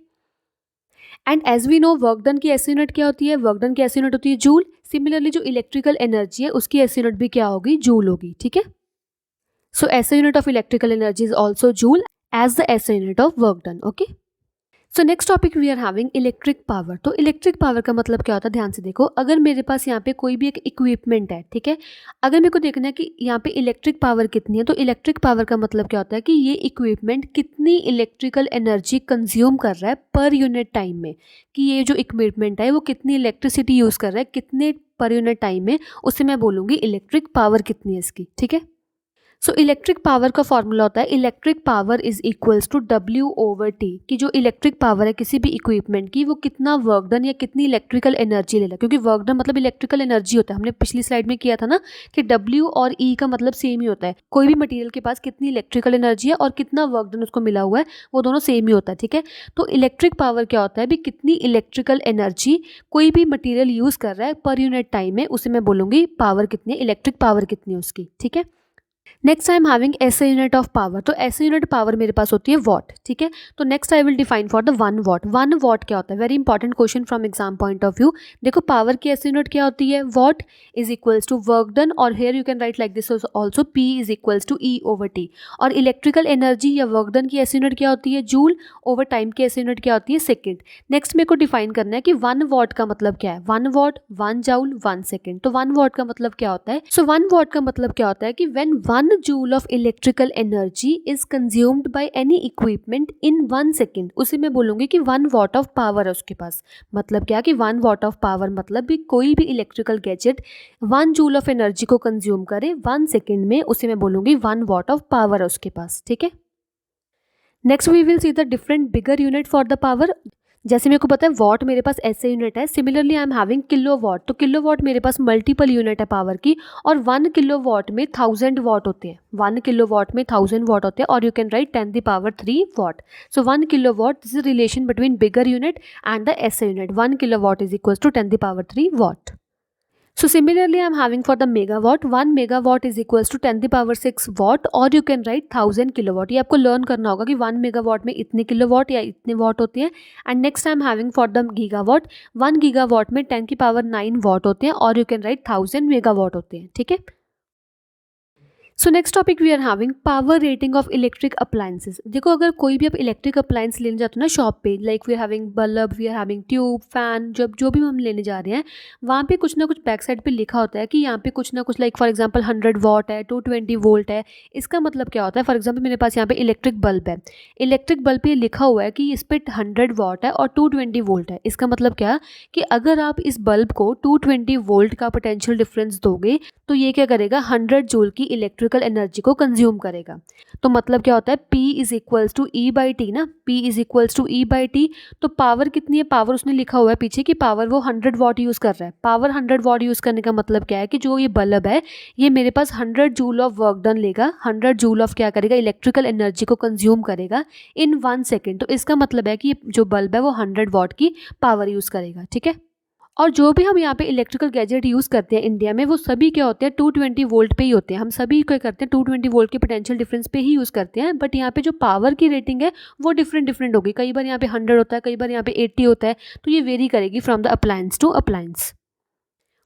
and as we know work done की एसई यूनिट क्या होती है, work done की SI unit होती है joule. Similarly जो electrical energy है उसकी एसई यूनिट भी क्या होगी, जूल होगी। ठीक है, so SE unit of electrical energy is also joule as the SE unit of work done. Okay, so next topic we are having electric power. तो इलेक्ट्रिक पावर का मतलब क्या होता है, ध्यान से देखो। अगर मेरे पास यहाँ पे कोई भी एक इक्विपमेंट है, ठीक है, अगर मेरे को देखना है कि यहाँ पे इलेक्ट्रिक पावर कितनी है, तो इलेक्ट्रिक पावर का मतलब क्या होता है, कि ये इक्विपमेंट कितनी इलेक्ट्रिकल एनर्जी कंज्यूम कर रहा है पर यूनिट टाइम में, कि ये जो इक्विपमेंट है वो कितनी इलेक्ट्रिसिटी यूज़ कर रहा है कितने पर यूनिट टाइम में, उसे मैं बोलूँगी इलेक्ट्रिक पावर कितनी है इसकी। ठीक है, सो इलेक्ट्रिक पावर का फॉर्मूला होता है electric power is equals to W over T, कि जो इलेक्ट्रिक पावर है किसी भी इक्विपमेंट की, वो कितना वर्क डन या कितनी इलेक्ट्रिकल एनर्जी ले ला, क्योंकि वर्क डन मतलब इलेक्ट्रिकल एनर्जी होता है। हमने पिछली स्लाइड में किया था ना कि W और E का मतलब सेम ही होता है, कोई भी मटेरियल के पास कितनी इलेक्ट्रिकल एनर्जी है और कितना वर्क डन उसको मिला हुआ है, वो दोनों सेम ही होता है। ठीक है, तो इलेक्ट्रिक पावर क्या होता है, भी कितनी इलेक्ट्रिकल एनर्जी कोई भी मटीरियल यूज़ कर रहा है पर यूनिट टाइम में, उसे मैं बोलूँगी पावर कितनी है, इलेक्ट्रिक पावर कितनी है उसकी। ठीक है, next I am having SI unit of power, तो एसआई यूनिट पावर मेरे पास होती है वॉट, ठीक है। तो next I will define for the 1 watt. 1 watt क्या होता है, very important question from exam point of view. देखो पावर की एसआई यूनिट क्या होती है, watt is equals to work done, और here you can write like this also, P is equals to E over T. और electrical energy या work done की SI unit क्या होती है, जूल, ओवर टाइम की एसआई यूनिट क्या होती है, सेकेंड। नेक्स्ट मेरे को डिफाइन करना है कि 1 वॉट का मतलब क्या है, 1 वॉट 1 जूल 1 सेकेंड। तो 1 वॉट का मतलब क्या होता है, सो 1 वॉट का मतलब क्या होता है कि when 1 joule of electrical energy is consumed by any equipment in 1 second, उसे मैं बोलूँगी कि 1 वॉट ऑफ पावर है उसके पास। मतलब क्या कि 1 वॉट ऑफ पावर मतलब भी कोई भी electrical gadget 1 joule of energy को कंज्यूम करे 1 सेकेंड में, उसे मैं बोलूँगी 1 वॉट ऑफ पावर है उसके पास, ठीक है। Next we will see the different bigger unit for the power. जैसे मेरे को पता है वॉट मेरे पास ऐसे यूनिट है, similarly I am having kilo watt, तो किलो वॉट मेरे पास मल्टीपल यूनिट है पावर की, और 1 किलो वॉट में 1000 वॉट होते हैं, 1 किलो वॉट में 1000 वॉट होते हैं, और you can write 10⁻³ watt. So 1 kilo watt, this is relation between bigger unit and the SI unit, 1 kilo watt is equals to 10⁻³ watt. So similarly, I am having for the megawatt, 1 megawatt is equals to 10⁻⁶ watt, और you can write 1000 kilowatt। ये आपको learn करना होगा कि 1 megawatt में इतने kilowatt या इतने वाट होते हैं। And next I am having for the gigawatt, 1 gigawatt में 10⁹ वाट होते हैं, और यू कैन राइट 1000 मेगावाट होते हैं, ठीक है। So next topic we are having power rating of electric appliances. देखो अगर कोई भी आप इलेक्ट्रिक अप्लायंस लेने जाते हो ना शॉप पे, like we are having bulb, we are having tube, fan, जब जो भी हम लेने जा रहे हैं, वहाँ पे कुछ ना कुछ बैक साइड पे लिखा होता है कि यहाँ पे कुछ ना कुछ, लाइक फॉर एग्जांपल 100 वॉट है, 220 वोल्ट है। इसका मतलब क्या होता है, फॉर एग्जांपल मेरे पास यहाँ पे इलेक्ट्रिक बल्ब है, इलेक्ट्रिक बल्ब पे लिखा हुआ है कि इस पे 100 वॉट है और 220 वोल्ट है। इसका मतलब क्या कि अगर आप इस बल्ब को 220 वोल्ट का पोटेंशियल डिफरेंस दोगे तो ये क्या करेगा, 100 जूल की इलेक्ट्रिकल एनर्जी को कंज्यूम करेगा। तो मतलब क्या होता है, P is equals to E by T ना, P is equals to E by T. तो पावर कितनी है, पावर उसने लिखा हुआ है पीछे कि पावर वो 100 वॉट यूज़ कर रहा है। पावर 100 वॉट यूज़ करने का मतलब क्या है कि जो ये बल्ब है ये मेरे पास 100 जूल ऑफ वर्क डन लेगा, 100 जूल ऑफ क्या करेगा, इलेक्ट्रिकल एनर्जी को कंज्यूम करेगा इन 1 सेकेंड। तो इसका मतलब है कि ये जो बल्ब है वो 100 वॉट की पावर यूज़ करेगा, ठीक है। और जो भी हम यहाँ पे इलेक्ट्रिकल गैजेट यूज़ करते हैं इंडिया में, वो सभी क्या होते हैं, 220 वोल्ट पे ही होते हैं। हम सभी क्या करते हैं, 220 वोल्ट के पोटेंशियल डिफरेंस पे ही यूज़ करते हैं। बट यहाँ पे जो पावर की रेटिंग है वो डिफरेंट डिफरेंट होगी, कई बार यहाँ पे 100 होता है, कई बार यहाँ पे 80 होता है। तो ये वेरी करेगी from the appliance to appliance.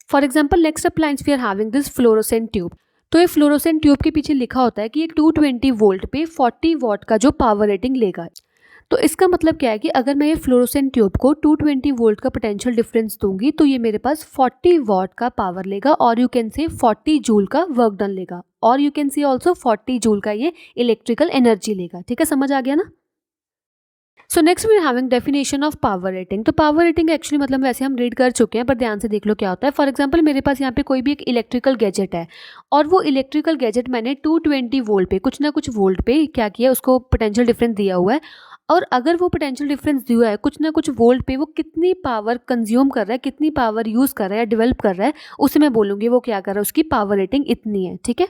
For example next appliance we are having this fluorescent tube. तो ये फ्लोरोसेंट ट्यूब के पीछे लिखा होता है कि ये 220 वोल्ट पे 40 वॉट का जो पावर रेटिंग लेगा। तो इसका मतलब क्या है कि अगर मैं ये फ्लोरोसेंट ट्यूब को 220 वोल्ट का पोटेंशियल डिफरेंस दूंगी तो ये मेरे पास 40 वॉट का पावर लेगा, और यू कैन से 40 जूल का वर्क डन लेगा, और you can see also 40 joule का ये इलेक्ट्रिकल एनर्जी लेगा, ठीक है, समझ आ गया ना। So next we are having definition of power rating. तो पावर रेटिंग एक्चुअली मतलब वैसे हम रीड कर चुके हैं, पर ध्यान से देख लो क्या होता है। फॉर एग्जांपल मेरे पास यहाँ पे कोई भी एक इलेक्ट्रिकल गैजेट है, और वो इलेक्ट्रिकल गैजेट मैंने 220 वोल्ट पे, कुछ ना कुछ वोल्ट पे क्या किया, उसको पोटेंशियल डिफरेंस दिया हुआ है। और अगर वो पोटेंशियल डिफरेंस दिया है कुछ ना कुछ वोल्ट पे, वो कितनी पावर कंज्यूम कर रहा है, कितनी पावर यूज़ कर रहा है या डेवलप कर रहा है, उसे मैं बोलूँगी वो क्या कर रहा है, उसकी पावर रेटिंग इतनी है, ठीक है।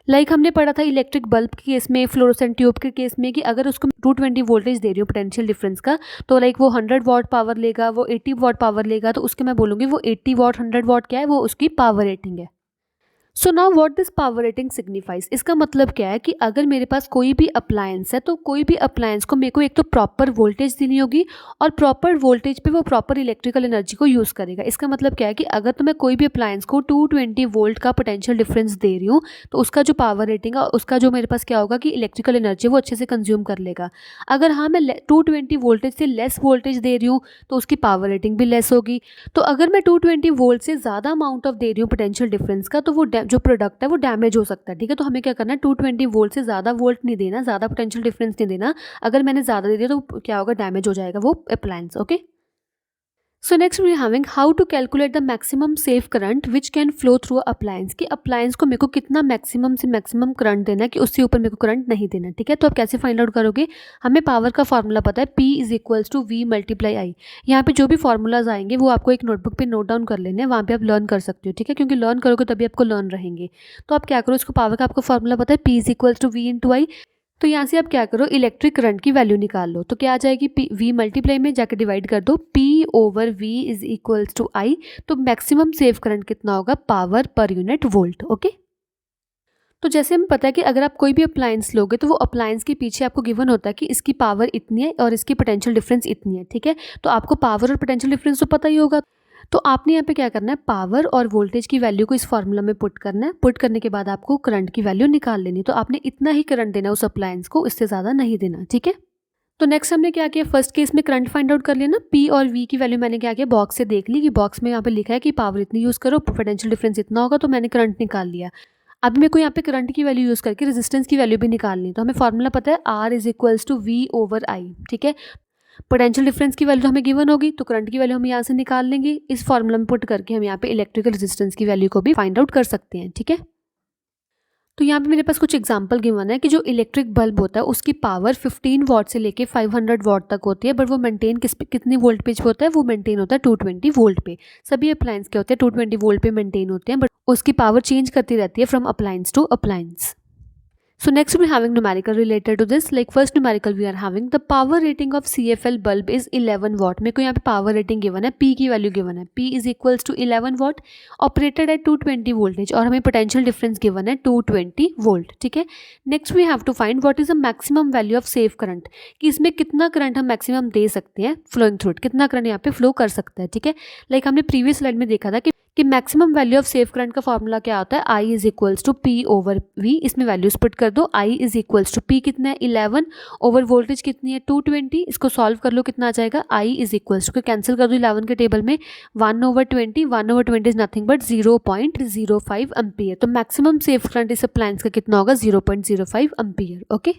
लाइक हमने पढ़ा था इलेक्ट्रिक बल्ब के केस में, फ्लोरोसेंट ट्यूब के केस में, कि अगर उसको 220 वोल्टेज दे रही हूँ पोटेंशियल डिफरेंस का, तो लाइक वो 100 वॉट पावर लेगा, वो 80 वॉट पावर लेगा, तो उसके मैं बोलूँगी वो 80 वॉट 100 वॉट क्या है, वो उसकी पावर रेटिंग है। सो now what this power rating signifies, इसका मतलब क्या है कि अगर मेरे पास कोई भी अप्लायंस है, तो कोई भी अप्लायंस को मेरे को एक तो प्रॉपर वोल्टेज देनी होगी, और प्रॉपर वोल्टेज पे वो प्रॉपर इलेक्ट्रिकल एनर्जी को यूज़ करेगा। इसका मतलब क्या है कि अगर तो मैं कोई भी अप्लायंस को 220 वोल्ट का पोटेंशियल डिफरेंस दे रही हूँ, तो उसका जो पावर रेटिंग है, उसका जो मेरे पास क्या होगा कि इलेक्ट्रिकल एनर्जी वो अच्छे से कंज्यूम कर लेगा। अगर हाँ मैं 220 वोल्टेज से लेस वोल्टेज दे रही हूँ तो उसकी पावर रेटिंग भी लेस होगी। तो अगर मैं 220 वोल्ट से ज़्यादा अमाउंट ऑफ दे रही हूँ पोटेंशियल डिफरेंस का, तो वो जो प्रोडक्ट है वो डैमेज हो सकता है, ठीक है। तो हमें क्या करना है, 220 वोल्ट से ज़्यादा वोल्ट नहीं देना, ज़्यादा पोटेंशियल डिफरेंस नहीं देना। अगर मैंने ज़्यादा दे दिया तो क्या होगा, डैमेज हो जाएगा वो appliance, okay. So next we having how to calculate the maximum safe current which can flow through appliance, कि अप्लायंस को मेरे को कितना मैक्सिमम से मैक्सिमम करंट देना है कि उससे ऊपर मेरे को करंट नहीं देना, ठीक है। तो आप कैसे फाइंड आउट करोगे, हमें पावर का फॉर्मूला पता है, P is equals to V multiply I. यहाँ पे जो भी फॉर्मूलाज आएंगे वो आपको एक नोटबुक पे नोट डाउन कर लेने हैं, वहाँ पे आप लर्न कर सकते हो, ठीक है, क्योंकि लर्न करोगे तभी आपको लर्न रहेंगे। तो आप क्या करो, इसको पावर का आपको फॉर्मूला पता है, P is equals to V into I. तो यहाँ से आप क्या करो, इलेक्ट्रिक करंट की वैल्यू निकाल लो। तो क्या आ जाएगी, V मल्टीप्लाई में जाकर डिवाइड कर दो, P over V is equals to I। तो मैक्सिमम सेव करंट कितना होगा, power per unit volt, okay. तो जैसे हमें पता है कि अगर आप कोई भी अप्लायंस लोगे तो वो अप्लायंस के पीछे आपको गिवन होता है कि इसकी पावर इतनी है और इसकी पोटेंशियल डिफरेंस इतनी है, ठीक है। तो आपको पावर और पोटेंशियल डिफरेंस तो पता ही होगा। तो आपने यहाँ पे क्या करना है, पावर और वोल्टेज की वैल्यू को इस फार्मूला में पुट करना है। पुट करने के बाद आपको करंट की वैल्यू निकाल लेनी है। तो आपने इतना ही करंट देना उस अप्लायंस को, इससे ज़्यादा नहीं देना, ठीक है। तो नेक्स्ट हमने क्या किया, फर्स्ट केस में करंट फाइंड आउट कर लिया ना। पी और वी की वैल्यू मैंने क्या किया, बॉक्स से देख ली कि बॉक्स में यहाँ पे लिखा है कि पावर इतनी यूज़ करो, पोटेंशियल डिफरेंस इतना होगा, तो मैंने करंट निकाल लिया। अब मेरे को यहाँ पे करंट की वैल्यू यूज़ करके रेजिस्टेंस की वैल्यू भी निकालनी है। तो हमें फार्मूला पता है R is equals to V over I, ठीक है। पोटेंशियल डिफरेंस की वैल्यू हमें गिवन होगी, तो करंट की वैल्यू हम यहाँ से निकाल लेंगे। इस फार्मूला में पुट करके हम यहाँ पे इलेक्ट्रिकल रेजिस्टेंस की वैल्यू को भी फाइंड आउट कर सकते हैं, ठीक है। तो यहाँ पे मेरे पास कुछ एग्जांपल गिवन है कि जो इलेक्ट्रिक बल्ब होता है उसकी पावर 15 वॉट से लेके 500 वॉट तक होती है, बट वो मेंटेन कितनी वोल्ट पे होता है, वो मेंटेन होता है 220 वोल्ट पे। सभी अप्लायंस के होते हैं 220 वोल्ट पे मेंटेन होते हैं, बट उसकी पावर चेंज करती रहती है from appliance to appliance. So next we're having numerical related to this. Like first numerical we are having the power rating of CFL bulb is 11 watt. मेरे को यहाँ पे power rating given है, P की value given है, P is equals to 11 watt, operated at 220 voltage, और हमें potential difference given है 220 volt, ठीक है। Next we have to find what is the maximum value of safe current, कि इसमें कितना करंट हम मैक्सिमम दे सकते हैं फ्लोइंग थ्रू, कितना करंट यहाँ पे फ्लो कर सकता है, ठीक है। लाइक हमने प्रीवियस स्लाइड में देखा था कि maximum value of safe current का फॉर्मूला क्या होता है, I is equals to P over V। इसमें वैल्यूज पुट कर दो, I is equals to P कितना है 11 ओवर वोल्टेज कितनी है 220। इसको सॉल्व कर लो, कितना आ जाएगा, I is equals to, cancel कर दो 11 के टेबल में, 1 over 20, 1 over 20 is nothing but 0.05 ampere. तो मैक्सिमम सेफ करंट इस अप्लायंस का कितना होगा, 0.05 ampere, okay.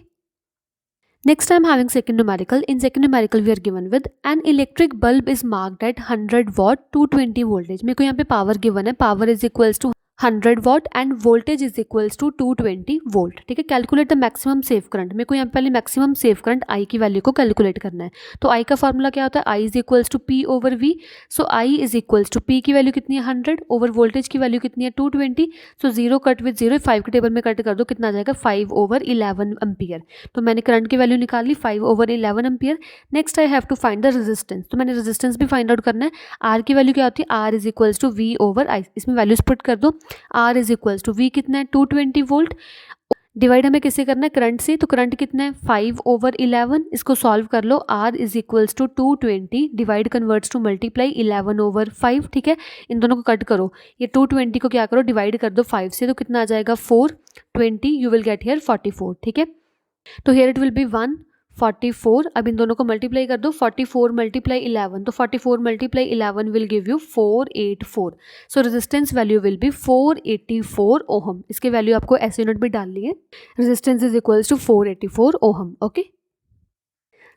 Next I am having second numerical. In second numerical we are given with an electric bulb is marked at 100 watt 220 voltage. मेरे को यहाँ पे power given है, power is equals to 100 watt and voltage is equals to 220 volt, ठीक है। Calculate the maximum safe current, मेरे को यहाँ पे पहले मैक्सिमम सेफ करंट I की वैल्यू को कैलकुलेट करना है। तो I का फॉर्मूला क्या होता है, I is equals to P over V। So I is equals to P की वैल्यू कितनी है 100 ओवर वोल्टेज की वैल्यू कितनी है 220। सो 0 कट विद 0, 5 के टेबल में कट कर दो, कितना आ जाएगा 5 ओवर 11 एम्पियर। तो मैंने करंट की वैल्यू निकाल ली 5 over 11 ampere. Next I have to find the resistance, तो मैंने रेजिस्टेंस भी फाइंड आउट करना है। R की वैल्यू क्या होती है, R is equals to V over I। इसमें वैल्यूज पुट कर दो, R is equals to V कितना है 220 वोल्ट, डिवाइड हमें किससे करना है, करंट से। तो करंट कितना है 5 ओवर 11, इसको सॉल्व कर लो, R is equals to 220 divide converts to multiply 11 over 5, ठीक है। इन दोनों को कट करो, ये 220 को क्या करो, डिवाइड कर दो 5 से, तो कितना आ जाएगा 420, यू विल गेट हियर 44, ठीक है। तो हियर इट विल बी 144। अब इन दोनों को मल्टीप्लाई कर दो, 44 मल्टीप्लाई 11, तो 44 multiply 11 will give you 484। So resistance value will be 484 ohm. इसके वैल्यू आपको ऐसे यूनिट भी डालनी है, resistance is equals to 484 ohm, okay.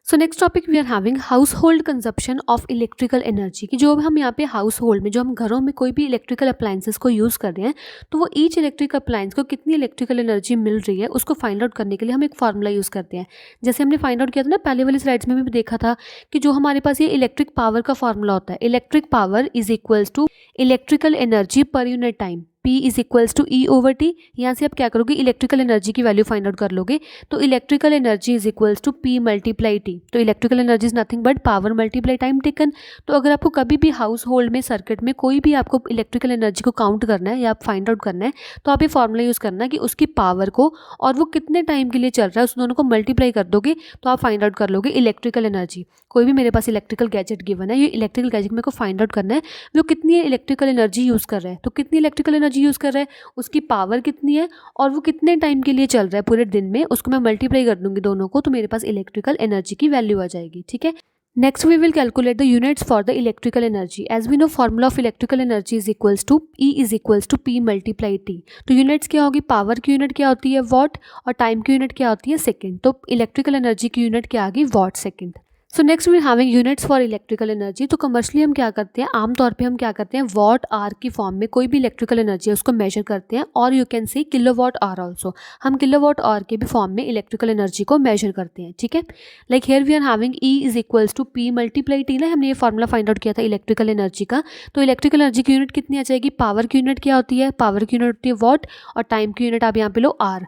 So next topic we are having household consumption of electrical energy, कि जो हम यहाँ पे हाउस होल्ड में, जो हम घरों में कोई भी इलेक्ट्रिकल अप्लायंसेस को यूज़ कर रहे हैं, तो वो ईच इलेक्ट्रिक अप्लायंस को कितनी इलेक्ट्रिकल एनर्जी मिल रही है उसको फाइंड आउट करने के लिए हम एक फार्मूला यूज़ करते हैं। जैसे हमने फाइंड आउट किया था ना पहले वाली स्लाइड्स में भी देखा था कि जो हमारे पास ये इलेक्ट्रिक पावर का फार्मूला होता है, electric power is equals to electrical energy per unit time, P is equals to E over T। यहाँ से आप क्या करोगे, इलेक्ट्रिकल एनर्जी की वैल्यू फाइंड आउट कर लोगे, तो electrical energy is equals to P multiply T। तो electrical energy is nothing but power multiply time taken. तो अगर आपको कभी भी हाउस होल्ड में, सर्किट में कोई भी आपको इलेक्ट्रिकल एनर्जी को काउंट करना है या आप फाइंड आउट करना है, तो आप ये फॉर्मूला यूज़ करना है कि उसकी पावर को और वो कितने टाइम के लिए चल रहा है, उस दोनों को मल्टीप्लाई कर दोगे तो आप फाइंड आउट कर लोगे इलेक्ट्रिकल एनर्जी। कोई भी मेरे पास इलेक्ट्रिकल गैजेट गिवन है, ये इलेक्ट्रिकल गैजेट मेरे को फाइंड आउट करना है वो कितनी इलेक्ट्रिकल एनर्जी यूज़ कर रहा है। तो कितनी इलेक्ट्रिकल एनर्जी यूज़ कर रहा है, उसकी पावर कितनी है और वो कितने टाइम के लिए चल रहा है पूरे दिन में, उसको मैं मल्टीप्लाई कर दूंगी दोनों को, तो मेरे पास इलेक्ट्रिकल एनर्जी की वैल्यू आ जाएगी, ठीक है। Next we will calculate the units for the electrical energy. As we know formula of electrical energy is equals to E is equals to P multiply T। तो यूनिट्स क्या होगी, power की unit क्या होती है वॉट, और time की unit क्या होती है सेकेंड। तो इलेक्ट्रिकल एनर्जी की यूनिट क्या आ गई, watt second. So next we having units for electrical energy. तो कमर्शियली हम क्या करते हैं, आमतौर पे हम क्या करते हैं, वॉट आर की फॉर्म में कोई भी इलेक्ट्रिकल एनर्जी है उसको मेजर करते हैं, और यू कैन से किलोवाट आर ऑल्सो, हम किलोवाट आर के भी फॉर्म में इलेक्ट्रिकल एनर्जी को मेजर करते हैं, ठीक है। Like here we are having E is equals to P multiply T ना, हमने ये फॉर्मूला फाइंड आउट किया था इलेक्ट्रिकल एनर्जी का। तो इलेक्ट्रिकल एनर्जी की यूनिट कितनी आ जाएगी, पावर की यूनिट क्या होती है, पावर की यूनिट होती है वॉट, और टाइम की यूनिट आप यहाँ पे लो आर।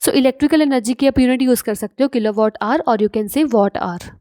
सो इलेक्ट्रिकल एनर्जी की आप यूनिट यूज़ कर सकते हो किलोवाट आर, और you can say watt hour.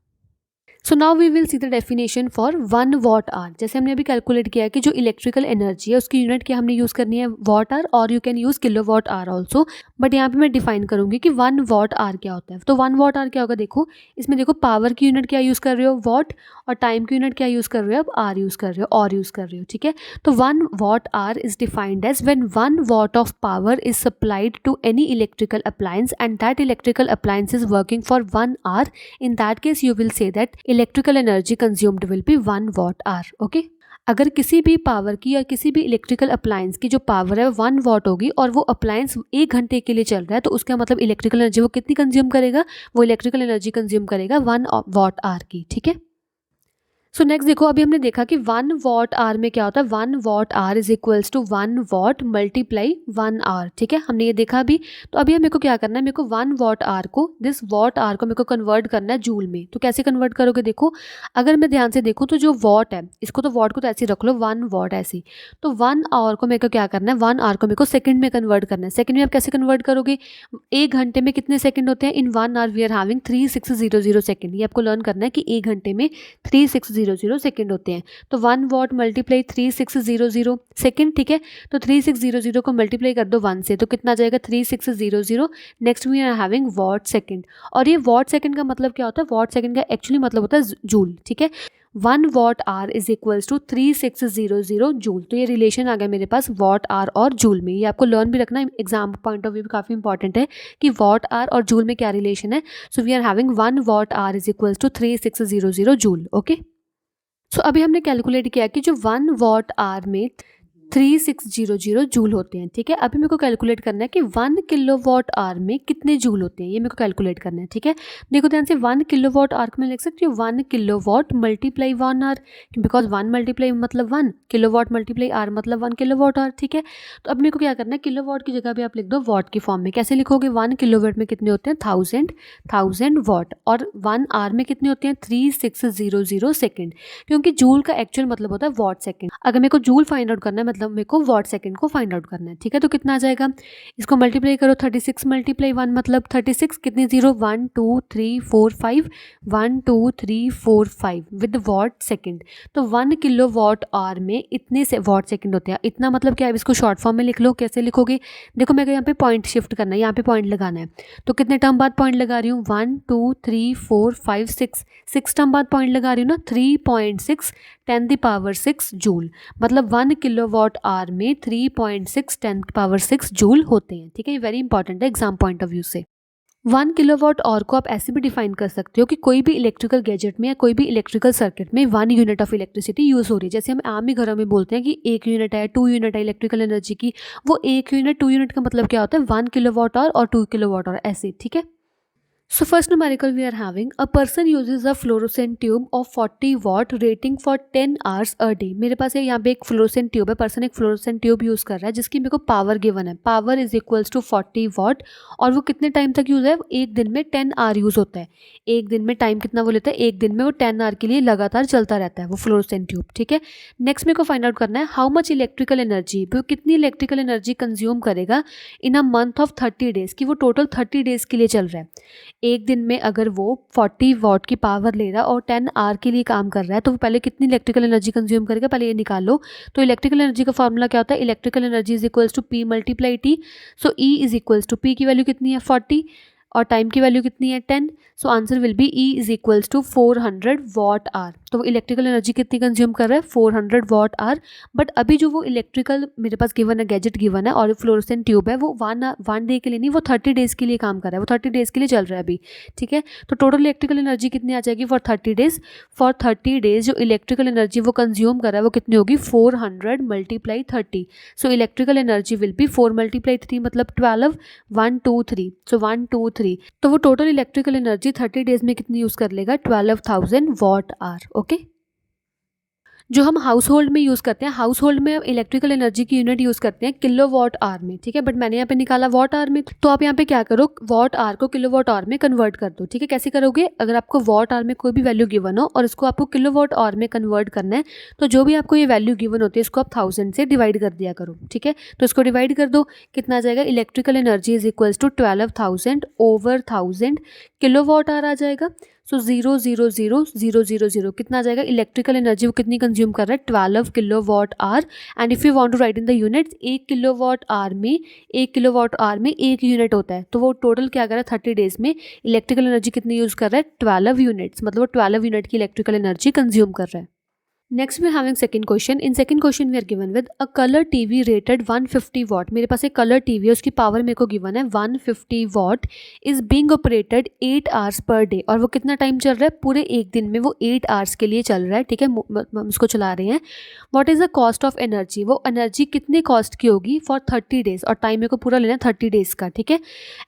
So now we will see the definition for 1 watt hour. जैसे हमने अभी कैलकुलेट किया है कि जो इलेक्ट्रिकल एनर्जी है उसकी यूनिट क्या हमने यूज़ करनी है, वॉट आर, और you can use kilo watt hour also. But यहाँ पे मैं डिफाइन करूँगी कि 1 वॉट आर क्या होता है। तो 1 वॉट आर क्या होगा, देखो इसमें देखो पावर की यूनिट क्या यूज़ कर रहे हो, वॉट, और टाइम की यूनिट क्या यूज़ कर रहे हो, अब आर यूज़ कर रहे हो, और यूज़ कर रहे हो, ठीक है। तो 1 watt hour is defined as when 1 watt of power is supplied to any electrical appliance and that electrical appliance is working for 1 hour. In that case you will say that electrical energy consumed will be 1 watt hour. Okay, अगर किसी भी power की या किसी भी electrical appliance की जो power है 1 वॉट होगी और वो अप्लायंस 1 घंटे के लिए चल रहा है, तो उसका मतलब इलेक्ट्रिकल एनर्जी वो कितनी कंज्यूम करेगा, वो इलेक्ट्रिकल एनर्जी कंज्यूम करेगा 1 वॉट आवर की, ठीक है। सो नेक्स्ट देखो, अभी हमने देखा कि 1 वॉट आवर में क्या होता है, 1 watt hour is equals to 1 watt multiply 1 hour, ठीक है, हमने ये देखा अभी। तो अभी मेरे को क्या करना है, मेरे को 1 वॉट आवर को, दिस वॉट आवर को मेरे को कन्वर्ट करना है जूल में। तो कैसे कन्वर्ट करोगे, देखो अगर मैं ध्यान से देखूँ तो जो वॉट है, इसको तो वॉट को तो ऐसे ही रख लो, 1 वॉट ऐसी। तो 1 आवर को मेरे को क्या करना है, 1 आवर को मेरे को सेकंड में कन्वर्ट करना है। सेकंड में आप कैसे कन्वर्ट करोगे, 1 घंटे में कितने सेकंड होते हैं, in 1 hour we are having 3600 second. ये आपको लर्न करना है कि 1 घंटे में 3600 सेकंड होते हैं। तो 1 वॉट मल्टीप्लाई 3600 सेकंड, ठीक है। तो 3600 को मल्टीप्लाई कर दो 1 से, तो कितना आ जाएगा 3600। Next we are having watt second, और ये वॉट सेकंड का मतलब क्या होता है, वॉट सेकंड का एक्चुअली मतलब होता है जूल, ठीक है। 1 watt hour is equals to 3600 joule. तो ये रिलेशन आ गया मेरे पास वॉट आवर और जूल में। ये आपको लर्न भी रखना, एग्जाम पॉइंट ऑफ व्यू भी काफ़ी इंपॉर्टेंट है कि वॉट आवर और जूल में क्या रिलेशन है। So we are having 1 watt hour is equals to 3600 joule, okay. So अभी हमने कैलकुलेट किया कि जो 1 वॉट आवर में 3600 जूल होते हैं, ठीक है। अभी मेरे को कैलकुलेट करना है कि 1 किलो वॉट आवर में कितने जूल होते हैं, ये मेरे को कैलकुलेट करना है, ठीक है। देखो ध्यान से, 1 किलो वॉट आवर को मैं लिख सकती हूँ 1 kilo watt multiply 1 hour, because 1 multiply मतलब 1 किलो वॉट मल्टीप्लाई आर मतलब 1 किलो वॉट आवर, ठीक है। तो अब मेरे को क्या करना है, किलो वॉट की जगह भी आप लिख दो वॉट की फॉर्म में। कैसे लिखोगे, 1 किलो वॉट में कितने होते हैं 1000 वॉट, और 1 आवर में कितने होते हैं 3600 सेकेंड, क्योंकि जूल का एक्चुअल मतलब होता है वॉट सेकेंड। अगर मेरे को जूल फाइंड आउट करना है मतलब मेरे को वॉट सेकंड को फाइंड आउट करना है, ठीक है। तो कितना आ जाएगा, इसको मल्टीप्लाई करो, 36 मल्टीप्लाई 1 मतलब 36, कितनी जीरो, 1 2 3 4 5, 1 2 3 4 5 विद वॉट सेकंड। तो 1 किलो वॉट आवर में इतने से वॉट सेकंड होते हैं। इतना मतलब क्या है, इसको शॉर्ट फॉर्म में लिख लो। कैसे लिखोगे, देखो मेरे को यहाँ पे पॉइंट शिफ्ट करना है, यहाँ पे पॉइंट लगाना है। तो कितने टर्म बाद पॉइंट लगा रही हूँ, 1 2 3 4 5 6 टर्म बाद पॉइंट लगा रही हूँ ना, 3.6 10⁶ जूल। मतलब 1 किलो वॉट आवर में 3.6 10⁶ जूल होते हैं, ठीक है। ये वेरी इंपॉर्टेंट है एग्जाम पॉइंट ऑफ व्यू से। 1 किलो वॉट आवर को आप ऐसे भी डिफाइन कर सकते हो कि कोई भी इलेक्ट्रिकल गैजेट में या कोई भी इलेक्ट्रिकल सर्किट में 1 यूनिट ऑफ इलेक्ट्रिसिटी यूज़ हो रही है। जैसे हम आम ही घरों में बोलते हैं कि 1 यूनिट है, 2 यूनिट है इलेक्ट्रिकल एनर्जी की। वो 1 यूनिट 2 यूनिट का मतलब क्या होता है, 1 किलो वॉट आवर और 2 किलो वॉट आवर, ऐसे, ठीक है। So first numerical we are having a person uses a fluorescent tube of 40 watt rating for 10 hours a day। मेरे पास है यहाँ पे एक फ्लोरोसेंट ट्यूब है, पर्सन एक फ्लोरोसेंट ट्यूब यूज़ कर रहा है जिसकी मेरे को पावर गिवन है, पावर इज इक्वल्स टू 40 वाट, और वो कितने टाइम तक यूज़ है, एक दिन में 10 आवर यूज़ होता है। एक दिन में टाइम कितना वो लेता है, एक दिन में वो 10 आवर के लिए लगातार चलता रहता है वो फ्लोरोसेंट ट्यूब, ठीक है। नेक्स्ट मेरे को फाइंड आउट करना है हाउ मच इलेक्ट्रिकल एनर्जी, वो कितनी इलेक्ट्रिकल एनर्जी कंज्यूम करेगा इन अ मंथ ऑफ 30 डेज, कि वो टोटल 30 डेज के लिए चल रहा है। एक दिन में अगर वो 40 वाट की पावर ले रहा है और 10 आवर के लिए काम कर रहा है, तो वो पहले कितनी इलेक्ट्रिकल एनर्जी कंज्यूम करेगा, पहले ये निकालो। तो इलेक्ट्रिकल एनर्जी का फॉर्मूला क्या होता है, electrical energy is equals to P multiply T. So E is equals to, P की वैल्यू कितनी है 40 और टाइम की वैल्यू कितनी है 10। So answer will be E is equals to 400 watt hour. तो वो इलेक्ट्रिकल एनर्जी कितनी कंज्यूम कर रहा है, 400 वाट आवर। बट अभी जो वो इलेक्ट्रिकल मेरे पास गिवन है, गैजेट गिवन है और फ्लोरोसेंट ट्यूब है, वो वन डे के लिए नहीं, वो 30 डेज के लिए काम कर रहा है, वो 30 डेज के लिए चल रहा है अभी, ठीक है। तो टोटल इलेक्ट्रिकल एनर्जी कितनी आ जाएगी फॉर 30 डेज, फॉर 30 डेज जो इलेक्ट्रिकल एनर्जी वो कंज्यूम कर रहा है वो कितनी होगी, 400 multiply 30। So electrical energy will B 4 multiply 3 मतलब 12, 1 2 3, सो 1 2 3। तो वो टोटल इलेक्ट्रिकल एनर्जी 30 डेज में कितनी यूज़ कर लेगा, 12,000 वाट आवर, ओके। जो हम हाउस होल्ड में यूज़ करते हैं, हाउस होल्ड में इलेक्ट्रिकल एनर्जी की यूनिट यूज़ करते हैं किलो वॉट आवर में, ठीक है। बट मैंने यहाँ पे निकाला वॉट आवर में, तो आप यहाँ पे क्या करो, वॉट आवर को किलो वॉट आवर में कन्वर्ट कर दो, ठीक है। कैसे करोगे, अगर आपको वॉट आवर में कोई भी वैल्यू गिवन हो और इसको आपको किलो वॉट आवर में कन्वर्ट करना है, तो जो भी आपको ये वैल्यू गिवन होती है इसको आप 1000 से डिवाइड कर दिया करो, ठीक है। तो इसको डिवाइड कर दो, कितना आ जाएगा, electrical energy is equals to 12,000 over 1000 kilo watt hour आ जाएगा। सो 0 0 0 0 0 0 कितना आ जाएगा, इलेक्ट्रिकल एनर्जी वो कितनी कंज्यूम कर रहा है, 12 kilo watt hour. And if you want to write in the units, 1 kilo watt hour में 1 यूनिट होता है, तो वो टोटल क्या कर रहा है 30 डेज में इलेक्ट्रिकल एनर्जी कितनी यूज़ कर रहा है, 12 यूनिट्स, मतलब वो 12 यूनिट की इलेक्ट्रिकल एनर्जी कंज्यूम कर रहा है। Next we having second question. In second question we are given with a colour TV rated 150 watt. मेरे पास एक कलर टीवी है, उसकी पावर मेरे को गिवन है 150 what, is being operated 8 hours per day. और वो कितना टाइम चल रहा है, पूरे एक दिन में वो 8 आवर्स के लिए चल रहा है, ठीक है, हम उसको चला रहे हैं। What is the cost of energy, वो एनर्जी कितने कॉस्ट की होगी फॉर 30 डेज, और टाइम मेरे को पूरा लेना है 30 डेज का, ठीक है।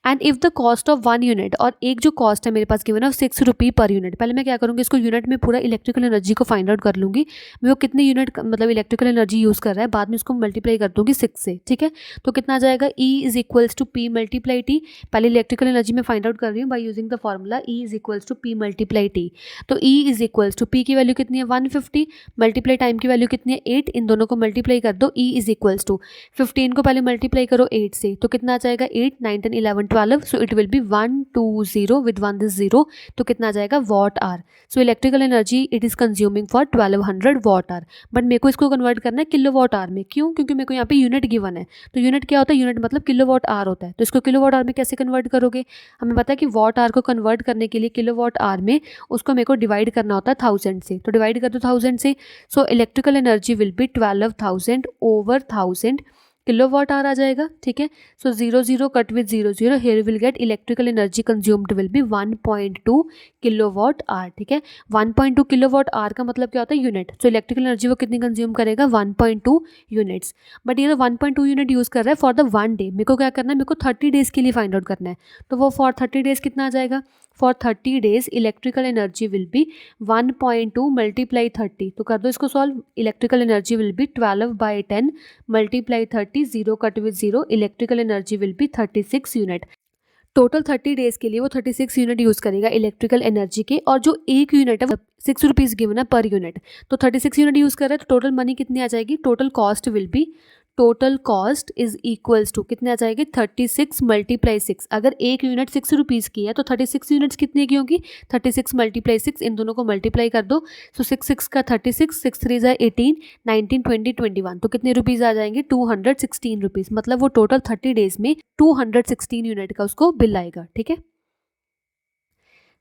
And if the cost of 1 unit, और एक जो कॉस्ट है मेरे पास गिवन है 6 रुपी पर यूनिट। पहले मैं क्या करूँगी, इसको यूनिट में पूरा इलेक्ट्रिकल एनर्जी को फाइंड आउट कर लूँगी, मैं वो कितने यूनिट मतलब इलेक्ट्रिकल एनर्जी यूज़ कर रहा है, बाद में इसको मल्टीप्लाई कर दूंगी 6 से, ठीक है। तो कितना आ जाएगा, E is equals to P multiply T. पहले इलेक्ट्रिकल एनर्जी में फाइंड आउट कर रही हूँ by using the formula E is equals to P multiply T. तो E is equals to P की वैल्यू कितनी है 150, मल्टीप्लाई टाइम की वैल्यू कितनी है 8, इन दोनों को मल्टीप्लाई कर दो। E इज इक्वल्स टू 15 को पहले मल्टीप्लाई करो 8 से, तो कितना आ जाएगा 8 9 10 11 12, so it will be 120 with 1 this 0, तो कितना आ जाएगा watt hour. So electrical energy it is consuming for 1200 watt hour. But मेरे को इसको कन्वर्ट करना है किलो वॉट आवर में, क्यों, क्योंकि मेरे को यहाँ पे यूनिट गिवन है। तो यूनिट क्या होता है, यूनिट मतलब किलो वॉट आवर होता है, तो इसको किलो वॉट आवर में कैसे कन्वर्ट करोगे, हमें पता है कि वॉट आवर को कन्वर्ट करने के लिए किलो वॉट आवर में उसको मेरे को डिवाइड करना होता है 1000 से, तो डिवाइड कर दो 1000 से। So electrical energy will be 12,000 over 1000 kilo watt hour आ जाएगा, ठीक है। So 0 0 cut with 0 0, here will get electrical energy consumed will be 1.2 kilo watt hour, ठीक है। 1.2 किलो वॉट आवर का मतलब क्या होता है, यूनिट। तो इलेक्ट्रिकल एनर्जी वो कितनी कंज्यूम करेगा 1.2 यूनिट्स। बट ये तो 1.2 यूनिट यूज़ कर रहा है फॉर द 1 डे। मेरे को क्या करना है, मेरे को 30 डेज़ के लिए फाइंड आउट करना है, तो वो फॉर 30 डेज़ कितना आ जाएगा, for 30 days electrical energy will be 1.2 multiply 30, तो कर दो इसको solve. Electrical energy will B 12/10 multiply 30, 0 cut with 0, electrical energy will B 36 unit. Total 30 days के लिए वो 36 यूनिट यूज़ करेगा इलेक्ट्रिकल एनर्जी के, और जो एक यूनिट है वो 6 रुपीज़ गिवन है पर यूनिट, तो 36 यूनिट यूज़ कर रहा है, तो टोटल मनी कितनी आ जाएगी, total cost will be, total cost is equals to कितने आ जाएगी 36 मल्टीप्लाई 6। अगर एक यूनिट 6 रुपीज़ की है तो 36 यूनिट्स कितने की होगी, 36 मल्टीप्लाई 6, इन दोनों को मल्टीप्लाई कर दो। सो 6 6 का 36, 6 3 ज़ा 18, 19 20 21, तो कितने रुपीज़ आ जाएंगे 216 रुपीज़, मतलब वो टोटल 30 डेज़ में 216 यूनिट का उसको बिल आएगा, ठीक है।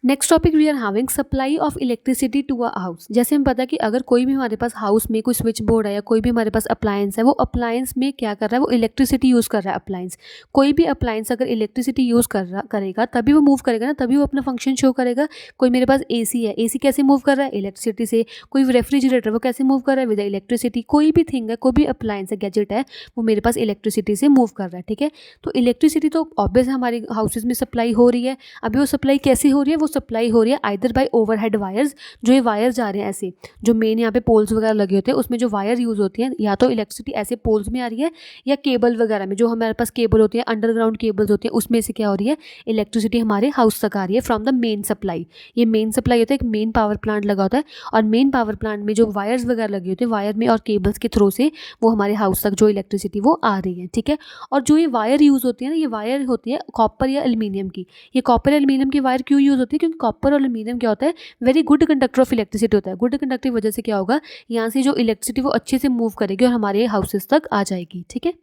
Next topic we are having supply of electricity to a house. जैसे हम पता है कि अगर कोई भी हमारे पास हाउस में कोई स्विच बोर्ड है या कोई भी हमारे पास अप्लायंस है, वो अप्लायंस में क्या कर रहा है, वो इलेक्ट्रिसिटी यूज़ कर रहा है अप्लायंस। कोई भी अप्लायंस अगर इलेक्ट्रिसिटी यूज़ करेगा तभी वो मूव करेगा ना, तभी वो अपना फंक्शन शो करेगा। कोई मेरे पास एसी है, एसी कैसे मूव कर रहा है, इलेक्ट्रिसिटी से। कोई रेफ्रिजरेटर वो कैसे मूव कर रहा है, विद इलेक्ट्रिसिटी। कोई भी थिंग है, कोई भी अप्लायंस है, गैजेट है, वो मेरे पास इलेक्ट्रिसिटी से मूव कर रहा है, ठीक है। तो इलेक्ट्रिसिटी तो ऑब्वियस हमारे हाउसेज में सप्लाई हो रही है। अभी वो सप्लाई कैसे हो रही है, वो सप्लाई हो रही है आइदर बाय ओवरहेड वायर्स, जो ये वायर्स जा रहे हैं ऐसे, जो मेन यहाँ पे पोल्स वगैरह लगे होते हैं उसमें जो वायर यूज़ होती हैं, या तो इलेक्ट्रिसिटी ऐसे पोल्स में आ रही है, या केबल वगैरह में, जो हमारे पास केबल होती है अंडरग्राउंड केबल्स होती हैं, उसमें से क्या हो रही है, इलेक्ट्रिसिटी हमारे हाउस तक आ रही है फ्रॉम द मेन सप्लाई। ये मेन सप्लाई होता है, एक मेन पावर प्लांट लगा होता है, और मेन पावर प्लांट में जो वायर्स वगैरह लगे होते हैं, वायर में और केबल्स के थ्रू से वो हमारे हाउस तक जो इलेक्ट्रिसिटी वो आ रही है, ठीक है। और जो ये वायर यूज़ होती है ना, ये वायर होती है कॉपर या एल्यूमिनियम की। ये कॉपर या एल्यूमिनियम की वायर क्यों यूज़ होती है, क्योंकि कॉपर और एल्यूमिनियम क्या होता है, very good conductor of electricity होता है। गुड कंडक्टर की वजह से क्या होगा, यहाँ से जो इलेक्ट्रिसिटी वो अच्छे से मूव करेगी और हमारे हाउसेस तक आ जाएगी, ठीक है।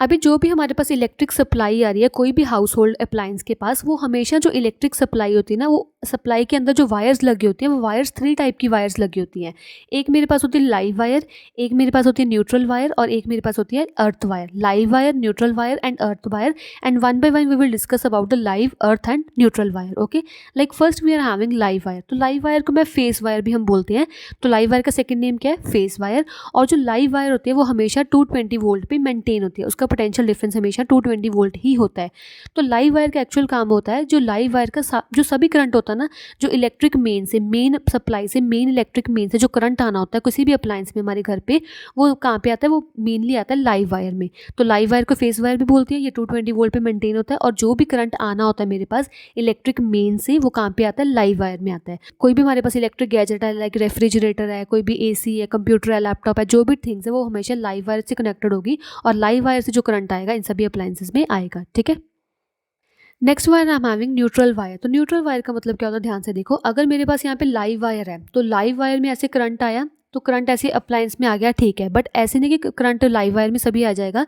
अभी जो भी हमारे पास इलेक्ट्रिक सप्लाई आ रही है कोई भी हाउस होल्ड अप्लायंस के पास, वो हमेशा जो इलेक्ट्रिक सप्लाई होती है ना, वो सप्लाई के अंदर जो वायर्स लगी होती हैं, वो वायर्स 3 टाइप की वायर्स लगी होती हैं। एक मेरे पास होती है लाइव वायर, एक मेरे पास होती है न्यूट्रल वायर, और एक मेरे पास होती है earth wire. Live wire, neutral wire and earth wire, and one by one we will discuss about the live, earth and neutral wire, okay. Like first we are having live wire. तो live wire को मैं phase wire भी हम बोलते हैं। तो live wire का second name क्या है, फेस वायर। और जो लाइव वायर होती है वो हमेशा 220 वोल्ट पे मेंटेन होती है, उसका पोटेंशियल डिफरेंस हमेशा 220 वोल्ट ही होता है। तो लाइव वायर का एक्चुअल काम होता है, जो लाइव वायर का जो सभी करंट होता है ना, जो इलेक्ट्रिक मेन से, मेन सप्लाई से, मेन इलेक्ट्रिक मेन से जो करंट आना होता है किसी भी अप्लायंस में हमारे घर पे, वो कहाँ पे आता है, वो मेनली आता है लाइव वायर में। तो लाइव वायर को फेस वायर भी बोलती है। ये 220 वोल्ट पे मेंटेन होता है, और जो भी करंट आना होता है मेरे पास इलेक्ट्रिक मेन से, वो कहाँ पे आता है, लाइव वायर में आता है। कोई भी हमारे पास इलेक्ट्रिक गैजेट है, लाइक रेफ्रिजरेटर है, कोई भी एसी है, कंप्यूटर है, लैपटॉप है, जो भी थिंग्स है वो हमेशा लाइव वायर से कनेक्टेड होगी, और लाइव वायर से जो करंट आएगा इन सभी अप्लायंसेस में आएगा, ठीक है। Next wire I am having neutral wire. तो न्यूट्रल वायर का मतलब क्या होता है, ध्यान से देखो। अगर मेरे पास यहाँ पे लाइव वायर है तो लाइव वायर में ऐसे करंट आया तो करंट ऐसे अप्लायंस में आ गया, ठीक है। बट ऐसे नहीं कि करंट लाइव वायर में सभी आ जाएगा।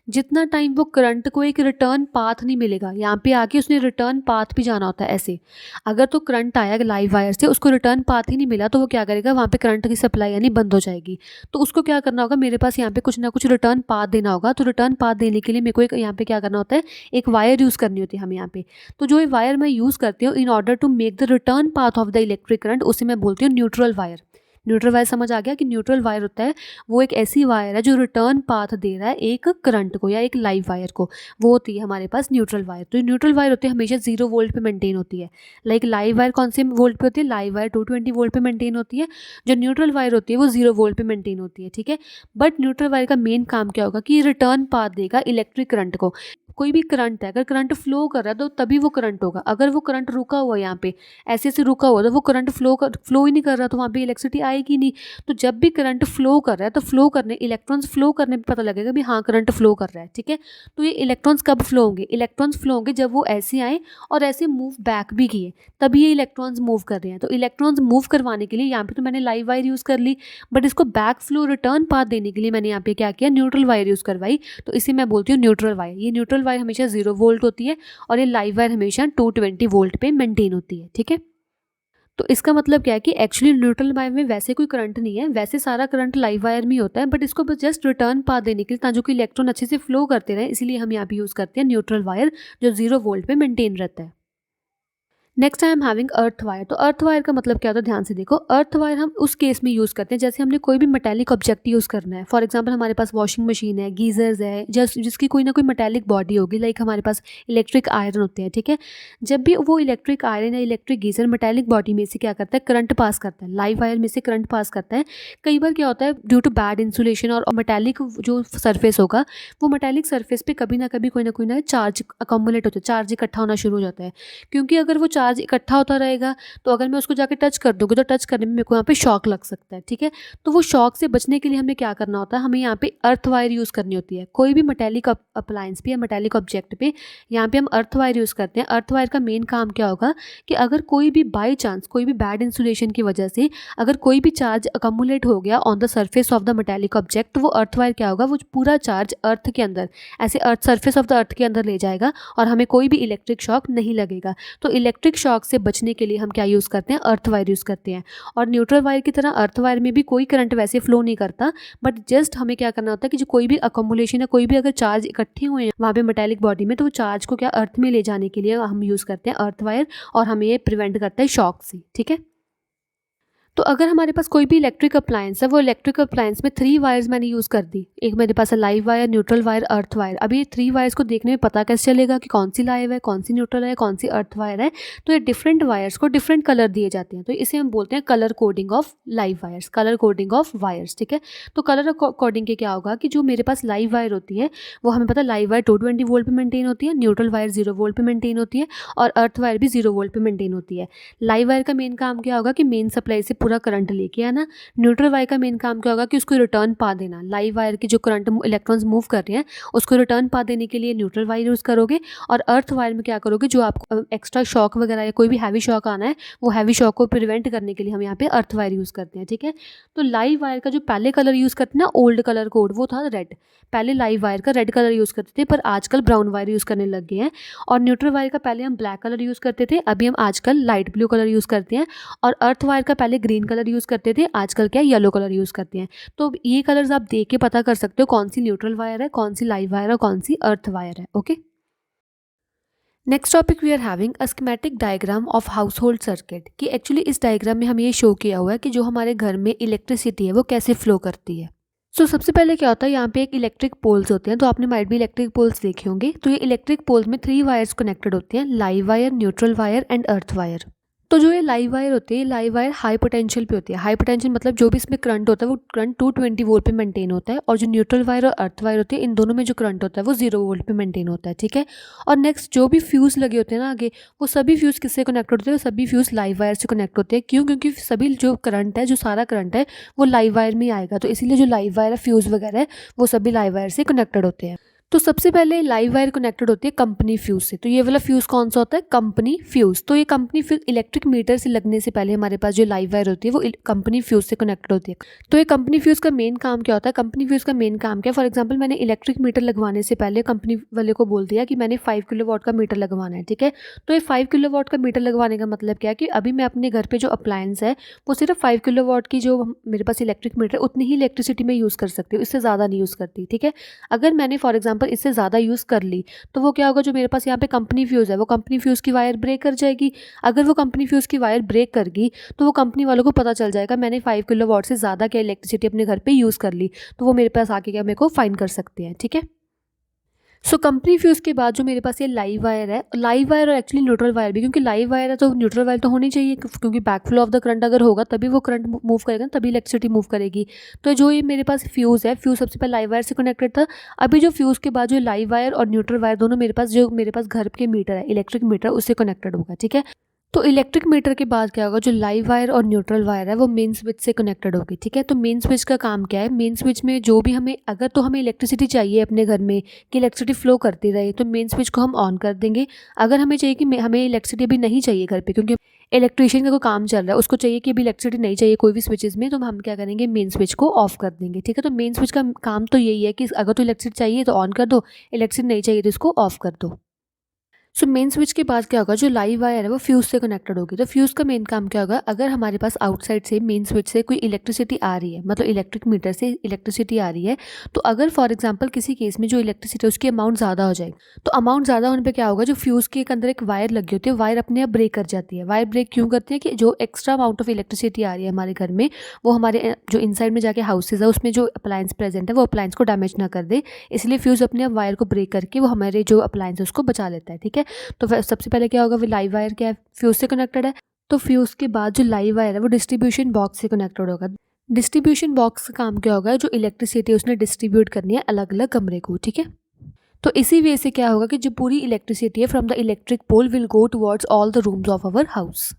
जितना टाइम वो करंट को एक रिटर्न पाथ नहीं मिलेगा, यहाँ पे आके उसने रिटर्न पाथ भी जाना होता है ऐसे। अगर तो करंट आया लाइव वायर से, उसको रिटर्न पाथ ही नहीं मिला तो वो क्या करेगा, वहाँ पे करंट की सप्लाई यानी बंद हो जाएगी। तो उसको क्या करना होगा, मेरे पास यहाँ पे कुछ ना कुछ रिटर्न पाथ देना होगा। तो रिटर्न पाथ देने के लिए मेरे को एक यहाँ पे क्या करना होता है, एक वायर यूज़ करनी होती है हमें यहाँ पे। तो जो ये वायर मैं यूज़ करती हूँ in order to make the return path of the electric current, उसे मैं बोलती हूँ न्यूट्रल वायर। न्यूट्रल वायर समझ आ गया कि न्यूट्रल वायर होता है वो एक ऐसी वायर है जो रिटर्न पाथ दे रहा है एक करंट को या एक लाइव वायर को, वो होती है हमारे पास न्यूट्रल वायर। तो न्यूट्रल वायर होती है हमेशा 0 वोल्ट पे मेंटेन होती है। लाइक लाइव वायर कौन से वोल्ट पे होती है, लाइव वायर 220 वोल्ट पे मेंटेन होती है। जो न्यूट्रल वायर होती है वो 0 वोल्ट पे मेंटेन होती है, ठीक है। बट न्यूट्रल वायर का मेन काम क्या होगा कि रिटर्न पाथ देगा इलेक्ट्रिक करंट को। कोई भी करंट है, अगर करंट फ्लो कर रहा है तो तभी वो करंट होगा। अगर वो करंट रुका हुआ है यहाँ पे ऐसे ऐसे रुका हुआ, तो वो करंट फ्लो ही नहीं कर रहा, तो वहाँ पे इलेक्ट्रिसिटी आएगी नहीं। तो जब भी करंट फ्लो कर रहा है तो फ्लो करने इलेक्ट्रॉन्स फ्लो करने पे पता लगेगा भी हाँ करंट फ्लो कर रहा है, ठीक है। तो ये इलेक्ट्रॉन्स कब फ्लो होंगे, इलेक्ट्रॉन्स फ्लो होंगे जब वो ऐसे आए और ऐसे मूव बैक भी किए, तभी ये इलेक्ट्रॉन्स मूव कर रहे हैं। तो इलेक्ट्रॉन्स मूव करवाने के लिए यहाँ पे तो मैंने लाइव वायर यूज़ कर ली, बट इसको बैक फ्लो रिटर्न पाथ देने के लिए मैंने यहाँ पे क्या किया, न्यूट्रल वायर यूज़ करवाई। तो इसे मैं बोलती हूँ न्यूट्रल वायर। ये न्यूट्रल वायर हमेशा 0 वोल्ट होती है और ये लाइव वायर हमेशा 220 वोल्ट पे मेंटेन होती है, ठीक है। तो इसका मतलब क्या है कि एक्चुअली न्यूट्रल वायर में वैसे कोई करंट नहीं है, वैसे सारा करंट लाइव वायर में ही होता है, बट इसको बस जस्ट रिटर्न पाथ देने के लिए ताकि इलेक्ट्रॉन अच्छे से फ्लो करते रहे, इसीलिए हम यहाँ पे यूज़ करते हैं न्यूट्रल वायर जो 0 वोल्ट पे मेंटेन रहता है। Next I am having earth wire. तो अर्थ वायर का मतलब क्या होता है, ध्यान से देखो। अर्थ वायर हम उस केस में यूज़ करते हैं जैसे हमने कोई भी मेटालिक ऑब्जेक्ट यूज़ करना है। फॉर एग्जांपल हमारे पास वॉशिंग मशीन है, गीजर्स है, जिसकी कोई ना कोई मेटालिक बॉडी होगी। लाइक हमारे पास इलेक्ट्रिक आयरन होते हैं, ठीक है। जब भी वो इलेक्ट्रिक आयरन या इलेक्ट्रिक गीजर मेटालिक बॉडी में से क्या करता है, करंट पास करता है, लाइव वायर में से करंट पास करता है। कई बार क्या होता है ड्यू टू बैड इंसुलेशन और मेटालिक जो सर्फेस होगा, वो मेटालिक सर्फेस पे कभी ना कभी कोई ना चार्ज अकोमुलेट होता है, चार्ज इकट्ठा होना शुरू हो जाता है। क्योंकि अगर वो चार्ज इकट्ठा होता रहेगा तो अगर मैं उसको जाके टच कर दूँगी तो टच करने में मेरे को यहाँ पे शॉक लग सकता है, ठीक है। तो वो शॉक से बचने के लिए हमें क्या करना होता है, हमें यहाँ पे अर्थ वायर यूज़ करनी होती है। कोई भी मेटालिक अप्लायंस पे या मेटालिक ऑब्जेक्ट पे यहाँ पे हम अर्थ वायर यूज़ करते हैं। अर्थ वायर का मेन काम क्या होगा कि अगर कोई भी बाई चांस कोई भी बैड इंसुलेशन की वजह से अगर कोई भी चार्ज अकमुलेट हो गया on the surface of the metallic object, तो वो अर्थ वायर क्या होगा, वो पूरा चार्ज अर्थ के अंदर ऐसे earth surface of the earth के अंदर ले जाएगा और हमें कोई भी इलेक्ट्रिक शॉक नहीं लगेगा। तो इलेक्ट्रिक शॉक से बचने के लिए हम क्या यूज़ करते हैं, अर्थ वायर यूज़ करते हैं। और न्यूट्रल वायर की तरह अर्थ वायर में भी कोई करंट वैसे फ्लो नहीं करता, बट जस्ट हमें क्या करना होता है कि जो कोई भी अकोमुलेशन है, कोई भी अगर चार्ज इकट्ठे हुए हैं वहाँ पे मेटालिक बॉडी में, तो वो चार्ज को क्या अर्थ में ले जाने के लिए हम यूज़ करते हैं अर्थ वायर, और हमें ये प्रिवेंट करता है शॉक से, ठीक है। तो अगर हमारे पास कोई भी इलेक्ट्रिक अप्लायंस है, वो इलेक्ट्रिक अप्लायंस में 3 वायर्स मैंने यूज़ कर दी। एक मेरे पास है live wire, neutral wire, earth wire. अभी ये 3 वायर्स को देखने में पता कैसे चलेगा कि कौन सी लाइव है, कौन सी न्यूट्रल है, कौन सी अर्थ वायर है। तो ये डिफरेंट वायर्स को डिफरेंट कलर दिए जाते हैं, तो इसे हम बोलते हैं colour coding of live wires, colour coding of wires, ठीक है। तो कलर कोडिंग के क्या होगा कि जो मेरे पास लाइव वायर होती है वो हमें पता है लाइव वायर 220 वोल्ट पे मेंटेन होती है, न्यूट्रल वायर 0 वोल्ट पे मेंटेन होती है और अर्थ वायर भी 0 वोल्ट पे मेंटेन होती है। लाइव वायर का मेन काम क्या होगा कि मेन सप्लाई से पूरा करंट लेके है ना। न्यूट्रल वायर का मेन काम क्या होगा कि उसको रिटर्न पा देना। लाइव वायर के जो करंट इलेक्ट्रॉन्स मूव कर रहे हैं उसको रिटर्न पा देने के लिए न्यूट्रल वायर यूज़ करोगे, और अर्थ वायर में क्या करोगे, जो आपको एक्स्ट्रा शॉक वगैरह या कोई भी हैवी शॉक आना है वो हैवी शॉक को प्रिवेंट करने के लिए हम यहाँ पे अर्थ वायर यूज़ करते हैं, ठीक है। तो लाइव वायर का जो पहले कलर यूज़ करते हैं ना, ओल्ड कलर कोड, वो था रेड। पहले लाइव वायर का रेड कलर यूज़ करते थे, पर आजकल ब्राउन वायर यूज़ करने लग गए हैं। और न्यूट्रल वायर का पहले हम ब्लैक कलर यूज़ करते थे, अभी हम आजकल लाइट ब्लू कलर यूज़ करते हैं। और अर्थ वायर का पहले ग्रीन कलर यूज़ करते थे, आजकल क्या येलो कलर यूज़ करते हैं। तो ये कलर्स आप देख के पता कर सकते हो कौन सी न्यूट्रल वायर है, कौन सी लाइव वायर है और कौन सी अर्थ वायर है, okay. Next topic we are having a schematic diagram of household circuit. कि एक्चुअली इस डायग्राम में हम ये शो किया हुआ है कि जो हमारे घर में इलेक्ट्रिसिटी है वो कैसे फ्लो करती है। सबसे पहले क्या होता है, यहाँ पे एक इलेक्ट्रिक पोल्स होते हैं, तो आपने माइट भी इलेक्ट्रिक पोल्स देखे होंगे। तो ये इलेक्ट्रिक पोल्स में 3 वायर्स कनेक्टेड होते हैं, live wire, neutral wire and earth wire. तो जो ये लाइव वायर होती है, लाइव वायर हाई पोटेंशियल पे होती है। हाई पोटेंशियल मतलब जो भी इसमें करंट होता है वो करंट 220 वोल्ट पे मेंटेन होता है, और जो न्यूट्रल वायर और अर्थ वायर होती है, इन दोनों में जो करंट होता है वो 0 वोल्ट पे मेंटेन होता है, ठीक है। और नेक्स्ट जो भी फ्यूज़ लगे होते हैं ना आगे, वो सभी फ्यूज़ किससे कनेक्ट होते हैं, वो सभी फ्यूज़ लाइव वायर से कनेक्ट होते हैं। क्यों? क्योंकि सभी जो करंट है, जो सारा करंट है वो लाइव वायर में ही आएगा, तो इसीलिए जो लाइव वायर है, फ्यूज़ वगैरह है, वो सभी लाइव वायर से कनेक्टेड होते हैं। तो सबसे पहले लाइव वायर कनेक्टेड होती है कंपनी फ्यूज़ से। तो ये वाला फ्यूज़ कौन सा होता है? Company fuse. तो ये कंपनी फ्यूज़ इलेक्ट्रिक मीटर से लगने से पहले हमारे पास जो लाइव वायर होती है वो कंपनी फ्यूज़ से कनेक्टेड होती है। तो ये कंपनी फ्यूज़ का मेन काम क्या होता है? कंपनी फ्यूज़ का मेन काम क्या है? फॉर एग्जाम्पल मैंने इलेक्ट्रिक मीटर लगवाने से पहले कंपनी वाले को बोल दिया कि मैंने 5 किलोवाट का मीटर लगवाना है, ठीक है। तो ये 5 किलोवाट का मीटर लगवाने का मतलब क्या है कि अभी मैं अपने घर पर जो अप्लायंस है वो सिर्फ 5 किलोवाट की जो मेरे पास इलेक्ट्रिक मीटर उतनी ही इलेक्ट्रिसिटी में यूज़ कर सकती हूँ, इससे ज़्यादा नहीं यूज़ करती, ठीक है। अगर मैंने फॉर एग्जाम्पल इससे ज़्यादा यूज़ कर ली तो वो क्या होगा, जो मेरे पास यहाँ पे कंपनी फ्यूज़ है वो कंपनी फ्यूज़ की वायर ब्रेक कर जाएगी। अगर वो कंपनी फ्यूज़ की वायर ब्रेक कर गई तो वो कंपनी वालों को पता चल जाएगा मैंने 5 किलोवाट से ज़्यादा क्या इलेक्ट्रिसिटी अपने घर पे यूज़ कर ली, तो वो मेरे पास आके क्या मेरे को फाइन कर सकते हैं, ठीक है। सो कंपनी फ्यूज़ के बाद जो मेरे पास ये लाइव वायर है, लाइव वायर और एक्चुअली न्यूट्रल वायर भी, क्योंकि लाइव वायर है तो न्यूट्रल वायर तो होनी चाहिए, क्योंकि back flow of the current अगर होगा तभी वो करंट मूव करेगा, तभी इलेक्ट्रिसिटी मूव करेगी। तो जो ये मेरे पास फ्यूज़ है, फ्यूज़ सबसे पहले लाइव वायर से कनेक्टेड था। अभी जो फ्यूज़ के बाद जो लाइव वायर और न्यूट्रल वायर दोनों मेरे पास घर के मीटर है, इलेक्ट्रिक मीटर, उससे कनेक्टेड होगा, ठीक है। तो इलेक्ट्रिक मीटर के बाद क्या होगा, जो लाइव वायर और न्यूट्रल वायर है वो मेन स्विच से कनेक्टेड होगी, ठीक है। तो मेन स्विच का काम क्या है? मेन स्विच में जो भी हमें अगर तो हमें इलेक्ट्रिसिटी चाहिए अपने घर में कि इलेक्ट्रिसिटी फ्लो करती रहे, तो मेन स्विच को हम ऑन कर देंगे। अगर हमें चाहिए कि हमें इलेक्ट्रिसिटी अभी नहीं चाहिए घर पे, क्योंकि इलेक्ट्रिशियन का कोई काम चल रहा है, उसको चाहिए कि अभी इलेक्ट्रिसिटी नहीं चाहिए कोई भी स्विचेस में, तो हम क्या करेंगे, मेन स्विच को ऑफ कर देंगे, ठीक है। तो मेन स्विच का काम तो यही है कि अगर तो इलेक्ट्रिसिटी चाहिए तो ऑन कर दो, इलेक्ट्रिसिटी नहीं चाहिए तो इसको ऑफ कर दो। सो मेन स्विच के बाद क्या होगा, जो लाइव वायर है वो फ्यूज़ से कनेक्टेड होगी। तो फ्यूज़ का मेन काम क्या होगा, अगर हमारे पास आउटसाइड से मेन स्विच से कोई इलेक्ट्रिसिटी आ रही है, मतलब इलेक्ट्रिक मीटर से इलेक्ट्रिसिटी आ रही है, तो अगर फॉर एग्जांपल किसी केस में जो इलेक्ट्रिसिटी है उसकी अमाउंट ज़्यादा हो जाएगी, तो अमाउंट ज़्यादा होने पर क्या होगा, जो फ्यूज़ के अंदर एक वायर लगी होती है, वायर अपने आप ब्रेक कर जाती है। वायर ब्रेक क्यों करती है कि जो एक्स्ट्रा अमाउंट ऑफ इलेक्ट्रिसिटी आ रही है हमारे घर में, वो हमारे जो इनसाइड में जाके हाउसेज है उसमें जो अप्लायंस प्रेजेंट है वो अप्लायंस को डैमेज ना कर दे, इसलिए फ्यूज़ अपने आप वायर को ब्रेक करके वो हमारे जो अप्लायंस है उसको बचा लेता है, ठीक है। तो सबसे पहले क्या होगा, वो लाइव वायर क्या है, फ्यूज़ से कनेक्टेड है। तो फ्यूज़ के बाद जो लाइव वायर है वो डिस्ट्रीब्यूशन बॉक्स से कनेक्टेड होगा। डिस्ट्रीब्यूशन बॉक्स का काम क्या होगा, जो इलेक्ट्रिसिटी उसने डिस्ट्रीब्यूट करनी है अलग अलग कमरे को, ठीक है। तो इसी वे से क्या होगा कि जो पूरी इलेक्ट्रिसिटी है from the electric pole will go towards all the rooms of our house.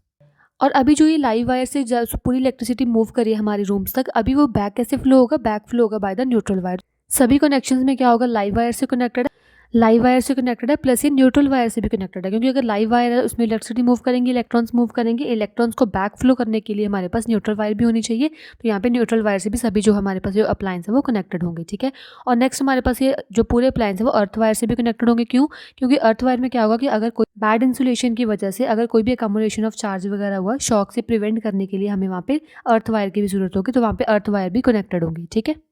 और अभी जो ये लाइव वायर से पूरी इलेक्ट्रिसिटी मूव करी है हमारे रूम्स तक, अभी वो बैक कैसे फ्लो होगा, बैक फ्लो होगा बाय द न्यूट्रल वायर। सभी कनेक्शंस में क्या होगा, लाइव वायर से कनेक्टेड है, लाइव वायर से कनेक्टेड है, प्लस ये न्यूट्रल वायर से भी कनेक्टेड है, क्योंकि अगर लाइव वायर है उसमें इलेक्ट्रिसिटी मूव करेंगे, इलेक्ट्रॉन्स मूव करेंगे, इलेक्ट्रॉन्स को बैक फ्लो करने के लिए हमारे पास न्यूट्रल वायर भी होनी चाहिए। तो यहाँ पे न्यूट्रल वायर से भी सभी जो हमारे पास जो अप्लायंस है वो कनेक्टेड होंगे, ठीक है। और नेक्स्ट हमारे पास ये जो पूरे अप्लायंस है वो अर्थ वायर से भी कनेक्टेड होंगे। क्यों? क्योंकि अर्थ वायर में क्या होगा कि अगर कोई बैड इंसुलेशन की वजह से अगर कोई भी अकोमोडेशन ऑफ चार्ज वगैरह हुआ, शॉक से प्रिवेंट करने के लिए हमें वहाँ पे अर्थ वायर की भी जरूरत होगी, तो वहाँ पे अर्थ वायर भी कनेक्टेड होंगी, ठीक है।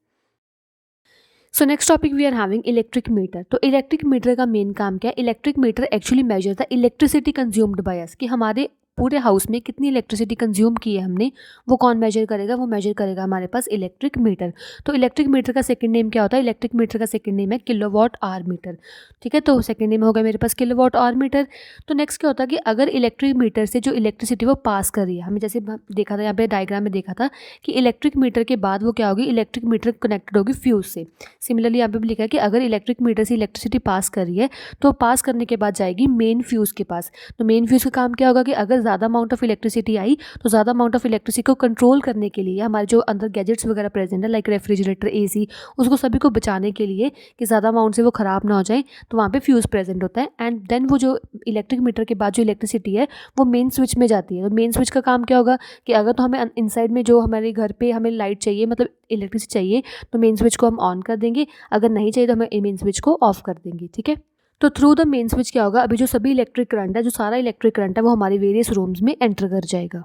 So next topic we are having electric meter. तो इलेक्ट्रिक मीटर का मेन काम क्या है, electric meter actually measure the electricity consumed by us, कि हमारे पूरे हाउस में कितनी इलेक्ट्रिसिटी कंज्यूम की है हमने, वो कौन मेजर करेगा, वो मेजर करेगा हमारे पास इलेक्ट्रिक मीटर। तो इलेक्ट्रिक मीटर का सेकंड नेम क्या होता है, इलेक्ट्रिक मीटर का सेकंड नेम है किलोवाट आवर मीटर, ठीक है। तो सेकंड नेम होगा मेरे पास किलोवाट आवर मीटर। तो नेक्स्ट क्या होता है कि अगर इलेक्ट्रिक मीटर से जो इलेक्ट्रिसिटी वो पास कर रही है, हमें जैसे देखा था यहाँ पे डायग्राम में देखा था कि इलेक्ट्रिक मीटर के बाद वो क्या होगी, इलेक्ट्रिक मीटर कनेक्टेड होगी फ्यूज से। सिमिलरली यहाँ पे भी लिखा है कि अगर इलेक्ट्रिक मीटर से इलेक्ट्रिसिटी पास कर रही है तो पास करने के बाद जाएगी मेन फ्यूज़ के पास। तो मेन फ्यूज़ का काम क्या होगा कि अगर ज़्यादा अमाउंट ऑफ इलेक्ट्रिसिटी आई तो ज़्यादा अमाउंट ऑफ इलेक्ट्रिसिटी को कंट्रोल करने के लिए हमारे जो अंदर गैजेट्स वगैरह प्रेजेंट है लाइक रेफ्रिजरेटर, एसी, उसको सभी को बचाने के लिए कि ज़्यादा अमाउंट से वो ख़राब ना हो जाए, तो वहाँ पे फ्यूज़ प्रेजेंट होता है। एंड देन वो जो इलेक्ट्रिक मीटर के बाद जो इलेक्ट्रिसिटी है वो मेन स्विच में जाती है। तो मेन स्विच का काम क्या होगा कि अगर तो हमें इनसाइड में जो हमारे घर पे हमें लाइट चाहिए, मतलब इलेक्ट्रिसिटी चाहिए, तो मेन स्विच को हम ऑन कर देंगे, अगर नहीं चाहिए तो हमें मेन स्विच को ऑफ कर देंगे, ठीक है। तो थ्रू द मेन स्विच क्या होगा, अभी जो सभी इलेक्ट्रिक करंट है, जो सारा इलेक्ट्रिक करंट है वो हमारे वेरियस रूम्स में एंटर कर जाएगा।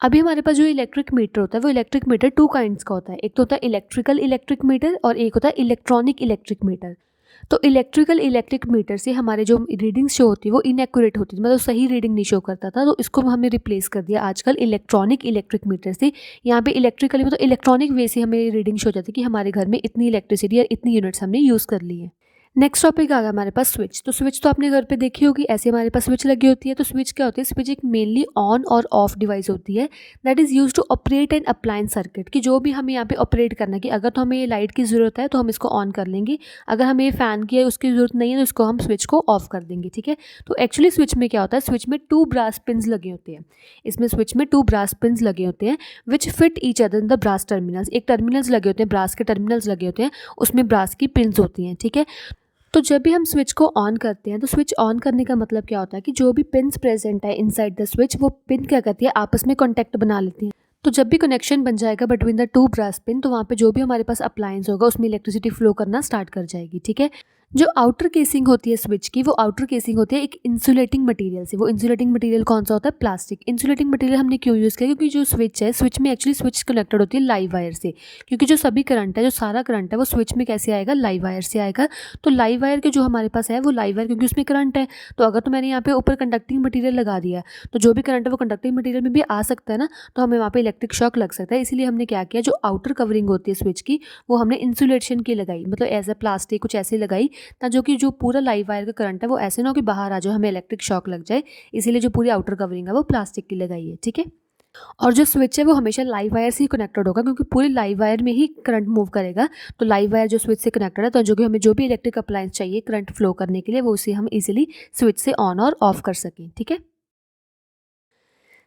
अभी हमारे पास जो इलेक्ट्रिक मीटर होता है वो इलेक्ट्रिक मीटर टू काइंड्स का होता है, एक तो होता है इलेक्ट्रिकल इलेक्ट्रिक मीटर और एक होता है इलेक्ट्रॉनिक इलेक्ट्रिक मीटर। तो इलेक्ट्रिकल इलेक्ट्रिक मीटर से हमारे जो रीडिंग्स शो होती है वो इनएक्यूरेट होती थी, मतलब सही रीडिंग नहीं शो करता था, तो इसको हमने रिप्लेस कर दिया आजकल इलेक्ट्रॉनिक इलेक्ट्रिक मीटर से। यहाँ पे इलेक्ट्रिकली मतलब इलेक्ट्रॉनिक वे से हमें रीडिंग शो हो जाती है कि हमारे घर में इतनी इलेक्ट्रिसिटी और इतनी यूनिट्स हमने यूज़ कर ली है। नेक्स्ट टॉपिक आ गया हमारे पास स्विच। तो स्विच तो आपने घर पे देखी होगी, ऐसे हमारे पास स्विच लगी होती है। तो स्विच क्या होती है? स्विच एक मेनली ऑन और ऑफ डिवाइस होती है that is use to operate an appliance circuit, कि जो भी हमें यहाँ पे ऑपरेट करना है, कि अगर तो हमें ये लाइट की ज़रूरत है तो हम इसको ऑन कर लेंगे, अगर हमें ये फ़ैन की है उसकी ज़रूरत नहीं है तो इसको हम स्विच को ऑफ कर देंगे, ठीक है। तो एक्चुअली स्विच में क्या होता है? स्विच में 2 ब्रास पिन्स लगे होते हैं। इसमें स्विच में 2 ब्रास पिन्स लगे होते हैं which fit each other in the brass terminals. एक टर्मिनल्स लगे होते हैं, ब्रास के टर्मिनल्स लगे होते हैं, उसमें ब्रास की पिन्स होती हैं, ठीक है। तो जब भी हम स्विच को ऑन करते हैं तो स्विच ऑन करने का मतलब क्या होता है कि जो भी पिन्स प्रेजेंट है इनसाइड द स्विच, वो पिन क्या करती है? आपस में कॉन्टैक्ट बना लेती हैं। तो जब भी कनेक्शन बन जाएगा बिटवीन द 2 ब्रास पिन, तो वहाँ पे जो भी हमारे पास अप्लायंस होगा उसमें इलेक्ट्रिसिटी फ्लो करना स्टार्ट कर जाएगी, ठीक है। जो आउटर केसिंग होती है स्विच की, वो आउटर केसिंग होती है एक इंसुलेटिंग मटेरियल से। वो इंसुलेटिंग मटेरियल कौन सा होता है? प्लास्टिक। इंसुलेटिंग मटेरियल हमने क्यों यूज़ किया? क्योंकि जो स्विच है, स्विच में एक्चुअली स्विच कनेक्टेड होती है लाइव वायर से, क्योंकि जो सभी करंट है, जो सारा करंट है, वो स्विच में कैसे आएगा? लाइव वायर से आएगा। तो लाइव वायर के जो हमारे पास है वो लाइव वायर, क्योंकि उसमें करंट है, तो अगर तो मैंने यहाँ पे ऊपर कंडक्टिंग मटेरियल लगा दिया तो जो भी करंट है वो कंडक्टिंग मटेरियल में भी आ सकता है ना, तो हमें वहाँ पे इलेक्ट्रिक शॉक लग सकता है। इसीलिए हमने क्या किया, जो आउटर कवरिंग होती है स्विच की, वो हमने इंसुलेशन की लगाई, मतलब एज अ प्लास्टिक कुछ ऐसे लगाई, ताकि जो कि जो पूरा लाइव वायर का करंट है वो ऐसे ना हो कि बाहर आ जाए, हमें इलेक्ट्रिक शॉक लग जाए। इसीलिए जो पूरी आउटर कवरिंग है वो प्लास्टिक की लगाई है, ठीक है। और जो स्विच है वो हमेशा लाइव वायर से ही कनेक्टेड होगा, क्योंकि पूरी लाइव वायर में ही करंट मूव करेगा। तो लाइव वायर जो स्विच से कनेक्टेड है, तो जो कि हमें जो भी इलेक्ट्रिक अप्लायंस चाहिए करंट फ्लो करने के लिए, वो उसे हम इजीली स्विच से ऑन और ऑफ कर सकें, ठीक है।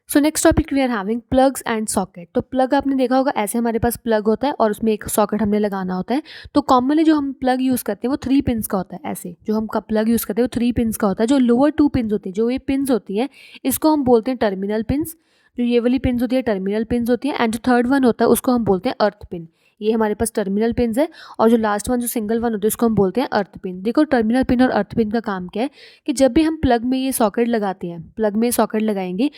So next topic we are having plugs and socket. तो प्लग आपने देखा होगा, ऐसे हमारे पास प्लग होता है और उसमें एक सॉकेट हमने लगाना होता है। तो कॉमनली जो हम प्लग यूज़ करते हैं वो 3 पिन्स का होता है। ऐसे जो हम का प्लग यूज़ करते हैं वो 3 पिन्स का होता है। जो लोअर 2 पिन्स होती है, जो ये पिन्स होती हैं, इसको हम बोलते हैं टर्मिनल पिन्स। जो ये वाली पिन्स होती है टर्मिनल पिन्स होती है, एंड जो थर्ड वन होता है उसको हम बोलते हैं अर्थ पिन। ये हमारे पास टर्मिनल पिन्स है, और जो लास्ट वन जो सिंगल वन होता है उसको हम बोलते हैं अर्थ पिन। देखो टर्मिनल पिन और अर्थ पिन का काम क्या है, कि जब भी हम प्लग में ये सॉकेट लगाते हैं, प्लग में सॉकेट लगाएंगे,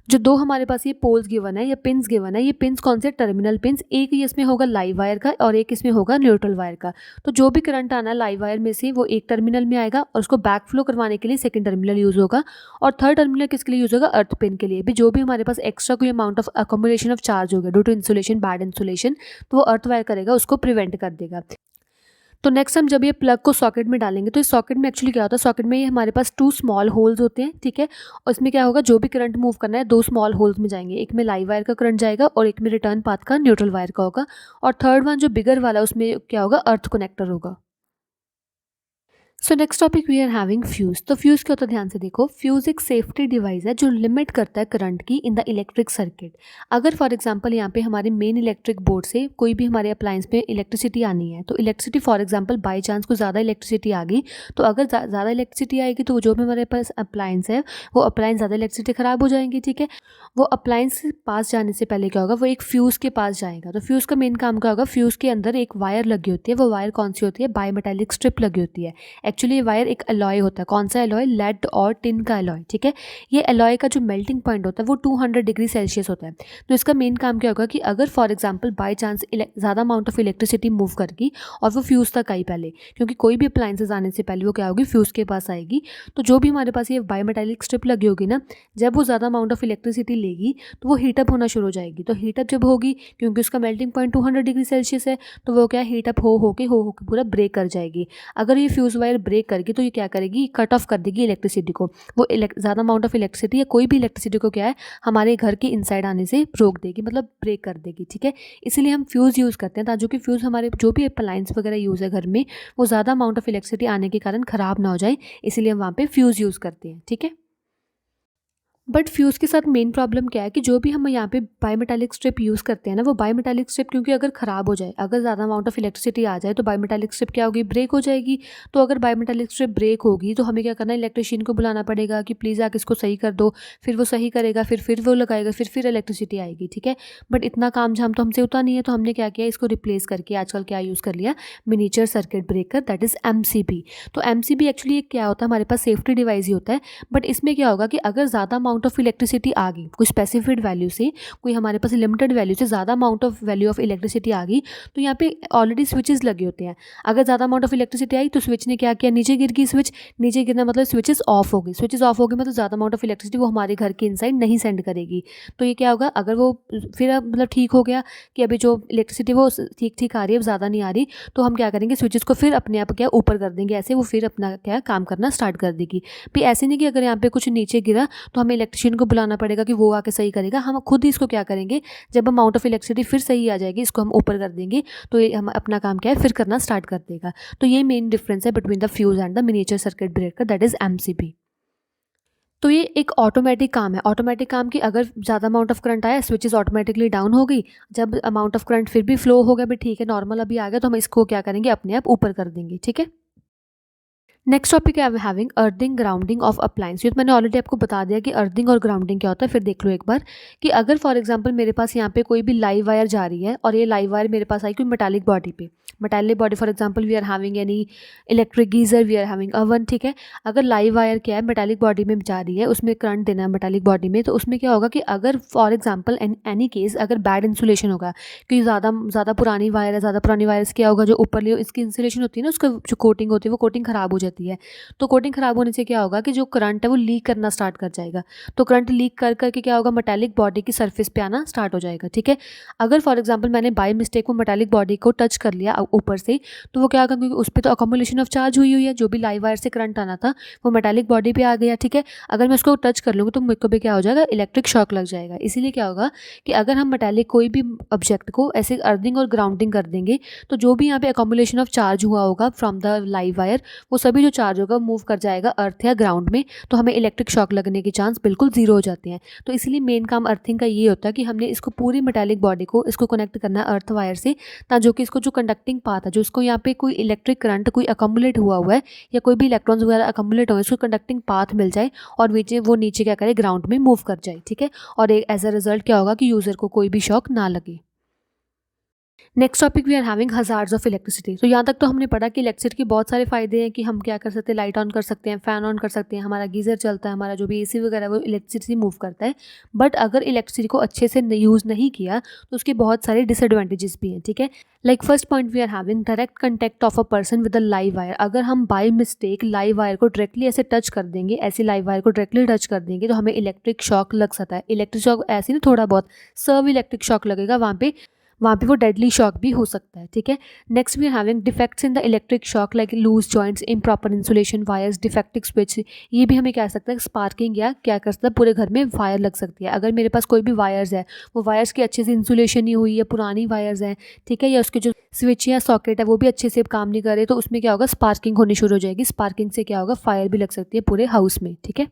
जो 2 हमारे पास ये पोल्स गिवन है या पिन्स गिवन है, ये पिन्स कौन से? Terminal pins. एक ये इसमें होगा लाइव वायर का और एक इसमें होगा न्यूट्रल वायर का। तो जो भी करंट आना है लाइव वायर में से वो एक टर्मिनल में आएगा, और उसको बैक फ्लो करवाने के लिए सेकंड टर्मिनल यूज़ होगा, और थर्ड टर्मिनल किसके लिए यूज़ होगा? अर्थ पिन के लिए भी। जो भी हमारे पास एक्स्ट्रा कोई amount of accommodation of charge होगा due to insulation, bad insulation, तो वो अर्थ वायर करेगा, उसको प्रिवेंट कर देगा। तो नेक्स्ट हम जब ये प्लग को सॉकेट में डालेंगे, तो इस सॉकेट में एक्चुअली क्या होता है? सॉकेट में ये हमारे पास 2 स्मॉल होल्स होते हैं, ठीक है। और इसमें क्या होगा? जो भी करंट मूव करना है 2 स्मॉल होल्स में जाएंगे, एक में लाइव वायर का करंट जाएगा और एक में रिटर्न पाथ का न्यूट्रल वायर का होगा, और थर्ड वन जो बिगर वाला उसमें क्या होगा? अर्थ कनेक्टर होगा। So next topic we are having fuse. तो फ्यूज़ क्या होता है? ध्यान से देखो, फ्यूज़ एक सेफ्टी डिवाइस है जो लिमिट करता है करंट की इन द इलेक्ट्रिक सर्किट। अगर फॉर एग्जांपल यहाँ पे हमारे मेन इलेक्ट्रिक बोर्ड से कोई भी हमारे अप्लायंस पे इलेक्ट्रिसिटी आनी है, तो electricity for example by chance को ज़्यादा इलेक्ट्रिसिटी आ गई, तो अगर ज़्यादा इलेक्ट्रिसिटी आएगी तो जो भी हमारे पास अप्लायंस है, वो अप्लायंस ज़्यादा इलेक्ट्रिसिटी ख़राब हो जाएंगी, ठीक है। वो अप्लायंस के पास जाने से पहले क्या होगा? वो एक फ्यूज़ के पास जाएगा। तो फ्यूज़ का मेन काम क्या होगा? फ्यूज़ के अंदर एक वायर लगी होती है, वो वायर कौन सी होती है? बाई मेटालिक स्ट्रिप लगी होती है। एक्चुअली ये वायर एक अलॉय होता है। कौन सा अलॉय? लेड और टिन का अलॉय, ठीक है। ये अलॉय का जो मेल्टिंग पॉइंट होता है वो 200 डिग्री सेल्सियस होता है। तो इसका मेन काम क्या होगा कि अगर फॉर एग्जांपल बाय चांस ज़्यादा अमाउंट ऑफ इलेक्ट्रिसिटी मूव कर गई और वो फ्यूज़ तक आई पहले, क्योंकि कोई भी अप्लायंसेस आने से पहले वो क्या होगी? फ्यूज़ के पास आएगी। तो जो भी हमारे पास ये बायोमेटालिक स्ट्रिप लगी होगी ना, जब वो ज़्यादा अमाउंट ऑफ इलेक्ट्रिसिटी लेगी तो वो हीटअप होना शुरू हो जाएगी। तो हीटअप जब होगी, क्योंकि उसका मेल्टिंग पॉइंट 200 डिग्री सेल्सियस है, तो वो क्या हीटअप हो के पूरा ब्रेक कर जाएगी। अगर ये फ्यूज़ वायर ब्रेक करगी तो ये क्या करेगी? कट ऑफ कर देगी इलेक्ट्रिसिटी को। वो ज़्यादा अमाउंट ऑफ इलेक्ट्रिसिटी या कोई भी इलेक्ट्रिसिटी को क्या है, हमारे घर के इनसाइड आने से रोक देगी, मतलब ब्रेक कर देगी, ठीक है। इसीलिए हम फ्यूज़ यूज़ करते हैं, ताकि कि फ्यूज़ हमारे जो भी अप्लायंस वगैरह यूज़ है घर में, वो ज़्यादा अमाउंट ऑफ इलेक्ट्रिसिटी आने के कारण ख़राब ना हो जाए, इसीलिए हम वहाँ पे फ्यूज़ यूज़ करते हैं, ठीक है। बट फ्यूज़ के साथ मेन प्रॉब्लम क्या है कि जो भी हम यहाँ पे बायोमेटालिक स्ट्रिप यूज़ करते हैं ना, वो बायोमेटालिक स्ट्रिप क्योंकि अगर ख़राब हो जाए, अगर ज़्यादा अमाउंट ऑफ इलेक्ट्रिसिटी आ जाए, तो बायोमेटालिक स्ट्रिप क्या होगी? ब्रेक हो जाएगी। तो अगर बायोमेटालिक स्ट्रिप ब्रेक होगी तो हमें क्या करना है? इलेक्ट्रिशियन को बुलाना पड़ेगा कि प्लीज़ आके इसको सही कर दो। फिर वो सही करेगा, फिर वो लगाएगा, फिर इलेक्ट्रिसिटी आएगी, ठीक है। बट इतना काम झाम तो हमसे होता नहीं है, तो हमने क्या किया? इसको रिप्लेस करके आजकल क्या यूज़ कर लिया? Miniature circuit breaker, that is MCB। तो MCB एक्चुअली क्या होता है? हमारे पास सेफ्टी डिवाइस ही होता है। बट इसमें क्या होगा कि अगर ज़्यादा अमाउंट अमाउंट ऑफ इलेक्ट्रिसिटी आ गई, कोई स्पेसिफिड वैल्यू से, कोई हमारे पास लिमिटेड वैल्यू से ज़्यादा amount of value of electricity आ गई, तो यहाँ पे ऑलरेडी स्विचेस लगे होते हैं। अगर ज़्यादा अमाउंट ऑफ इलेक्ट्रिसिटी आई तो स्विच ने क्या किया, नीचे गिर गई स्विच, नीचे गिरना मतलब स्विचेस ऑफ हो गई, स्विचेस ऑफ हो गई मतलब ज़्यादा अमाउंट ऑफ इलेक्ट्रिसिटी वो हमारे घर के इनसाइड नहीं सेंड करेगी। तो ये क्या होगा, अगर वो फिर अब मतलब ठीक हो गया कि अभी जो इलेक्ट्रिसिटी वो ठीक ठीक आ रही है, ज़्यादा नहीं आ रही, तो हम क्या करेंगे, स्विचेस को फिर अपने आप क्या ऊपर कर देंगे, ऐसे वो फिर अपना क्या काम करना स्टार्ट कर देगी। भी ऐसे नहीं कि अगर यहाँ पे कुछ नीचे गिरा तो हमें इलेक्ट्रिशियन को बुलाना पड़ेगा कि वो आके सही करेगा, हम खुद ही इसको क्या करेंगे, जब अमाउंट ऑफ इलेक्ट्रिसिटी फिर सही आ जाएगी, इसको हम ऊपर कर देंगे, तो ये हम अपना काम क्या है फिर करना स्टार्ट कर देगा। तो ये मेन डिफरेंस है between the fuse and the miniature circuit breaker, that is MCB. तो ये एक ऑटोमेटिक काम है, ऑटोमेटिक काम की अगर ज़्यादा अमाउंट ऑफ करंट आया स्विचेस ऑटोमेटिकली डाउन हो गई, जब अमाउंट ऑफ करंट फिर भी फ्लो हो गया भी ठीक है नॉर्मल अभी आ गया, तो हम इसको क्या करेंगे अपने आप ऊपर कर देंगे, ठीक है। नेक्स्ट टॉपिक है having earthing grounding of appliance. ये तो मैंने ऑलरेडी आपको बता दिया कि अर्थिंग और ग्राउंडिंग क्या होता है, फिर देख लो एक बार कि अगर फॉर एग्जांपल मेरे पास यहाँ पे कोई भी लाइव वायर जा रही है और ये लाइव वायर मेरे पास आई कोई मेटालिक बॉडी पे, metallic body for example we are having any electric geyser, we are having oven, ठीक है। अगर लाइव वायर क्या है मेटालिक बॉडी में जा रही है, उसमें करंट देना है मेटालिक बॉडी में, तो उसमें क्या होगा कि अगर फॉर एग्जाम्पल एनी केस अगर बैड इंसुलेशन होगा, क्योंकि ज़्यादा पुरानी वायर है, ज़्यादा पुरानी वायर से क्या होगा, जो ऊपर इसकी इंसुलेशन होती है ना, उसका जो कोटिंग होती है वो कोटिंग ख़राब हो जाती है, तो कोटिंग ख़राब होने से क्या होगा कि जो करंट है वो लीक करना स्टार्ट कर जाएगा, तो करंट लीक कर करके क्या होगा, मेटालिक बॉडी की सरफेस पे आना स्टार्ट हो जाएगा, ठीक है। अगर फॉर एग्जांपल मैंने बाय मिस्टेक वो मेटालिक बॉडी को टच कर लिया ऊपर से, तो वो क्या होगा, क्योंकि उस पर तो अकोमुलेशन ऑफ चार्ज हुई है, जो भी लाइव वायर से करंट आना था वो मेटालिक बॉडी पे आ गया, ठीक है। अगर मैं उसको टच कर लूँगी तो मुझको भी क्या हो जाएगा, इलेक्ट्रिक शॉक लग जाएगा। इसीलिए क्या होगा कि अगर हम मेटालिक कोई भी ऑब्जेक्ट को ऐसे अर्थिंग और ग्राउंडिंग कर देंगे, तो जो भी यहाँ पे अकोमुलेशन ऑफ चार्ज हुआ होगा फ्रॉम द लाइव वायर, वो सभी जो चार्ज होगा मूव कर जाएगा अर्थ या ग्राउंड में, तो हमें इलेक्ट्रिक शॉक लगने के चांस बिल्कुल जीरो हो जाते हैं। तो इसलिए मेन काम अर्थिंग का ये होता है कि हमने इसको पूरी मेटालिक बॉडी को इसको कनेक्ट करना है अर्थ वायर से, ताकि कि इसको जो कंडक्टिंग पाथ है, जो इसको यहाँ पे कोई इलेक्ट्रिक करंट कोई अकोमुलेट हुआ है या कोई भी इलेक्ट्रॉन्स वगैरह अकोमुलेट हुए, इसको कंडक्टिंग पाथ मिल जाए और वो नीचे क्या करे, ग्राउंड में मूव कर जाए, ठीक है। और एज अ रिजल्ट क्या होगा कि यूज़र को कोई भी शॉक ना लगे। Next topic we are having hazards of electricity. तो यहाँ तक तो हमने पढ़ा कि इलेक्ट्रिसिटी के बहुत सारे फायदे हैं कि हम क्या कर सकते हैं, लाइट ऑन कर सकते हैं, फ़ैन ऑन कर सकते हैं, हमारा गीज़र चलता है, हमारा जो भी एसी वगैरह वो इलेक्ट्रिसिटी मूव करता है। बट अगर इलेक्ट्रिसिटी को अच्छे से यूज़ नहीं किया तो उसके बहुत सारे डिसएडवांटेजेस भी हैं, ठीक है। Like first point we are having direct contact of a person with a live wire. अगर हम बाय मिस्टेक लाइव वायर को डायरेक्टली ऐसे टच कर देंगे, ऐसी लाइव वायर को डायरेक्टली टच कर देंगे, तो हमें इलेक्ट्रिक शॉक लग सकता है। इलेक्ट्रिक शॉक ऐसे नहीं, थोड़ा बहुत सर्व इलेक्ट्रिक शॉक लगेगा, वहाँ पे वो डेडली शॉक भी हो सकता है, ठीक है। Next we are having defects in the electric shock like loose joints, improper insulation, wires, defective switch. ये भी हमें कह सकते हैं स्पार्किंग या क्या कर सकता है, पूरे घर में वायर लग सकती है। अगर मेरे पास कोई भी वायर्स है, वो वायर्स की अच्छे से इंसुलेशन नहीं हुई है, पुरानी वायर्स हैं, ठीक है, या उसके जो स्विच या सॉकेट है वो भी अच्छे से काम नहीं कर रहे, तो उसमें क्या होगा, स्पार्किंग होनी शुरू हो जाएगी। स्पार्किंग से क्या होगा, फायर भी लग सकती है पूरे हाउस में, ठीक है।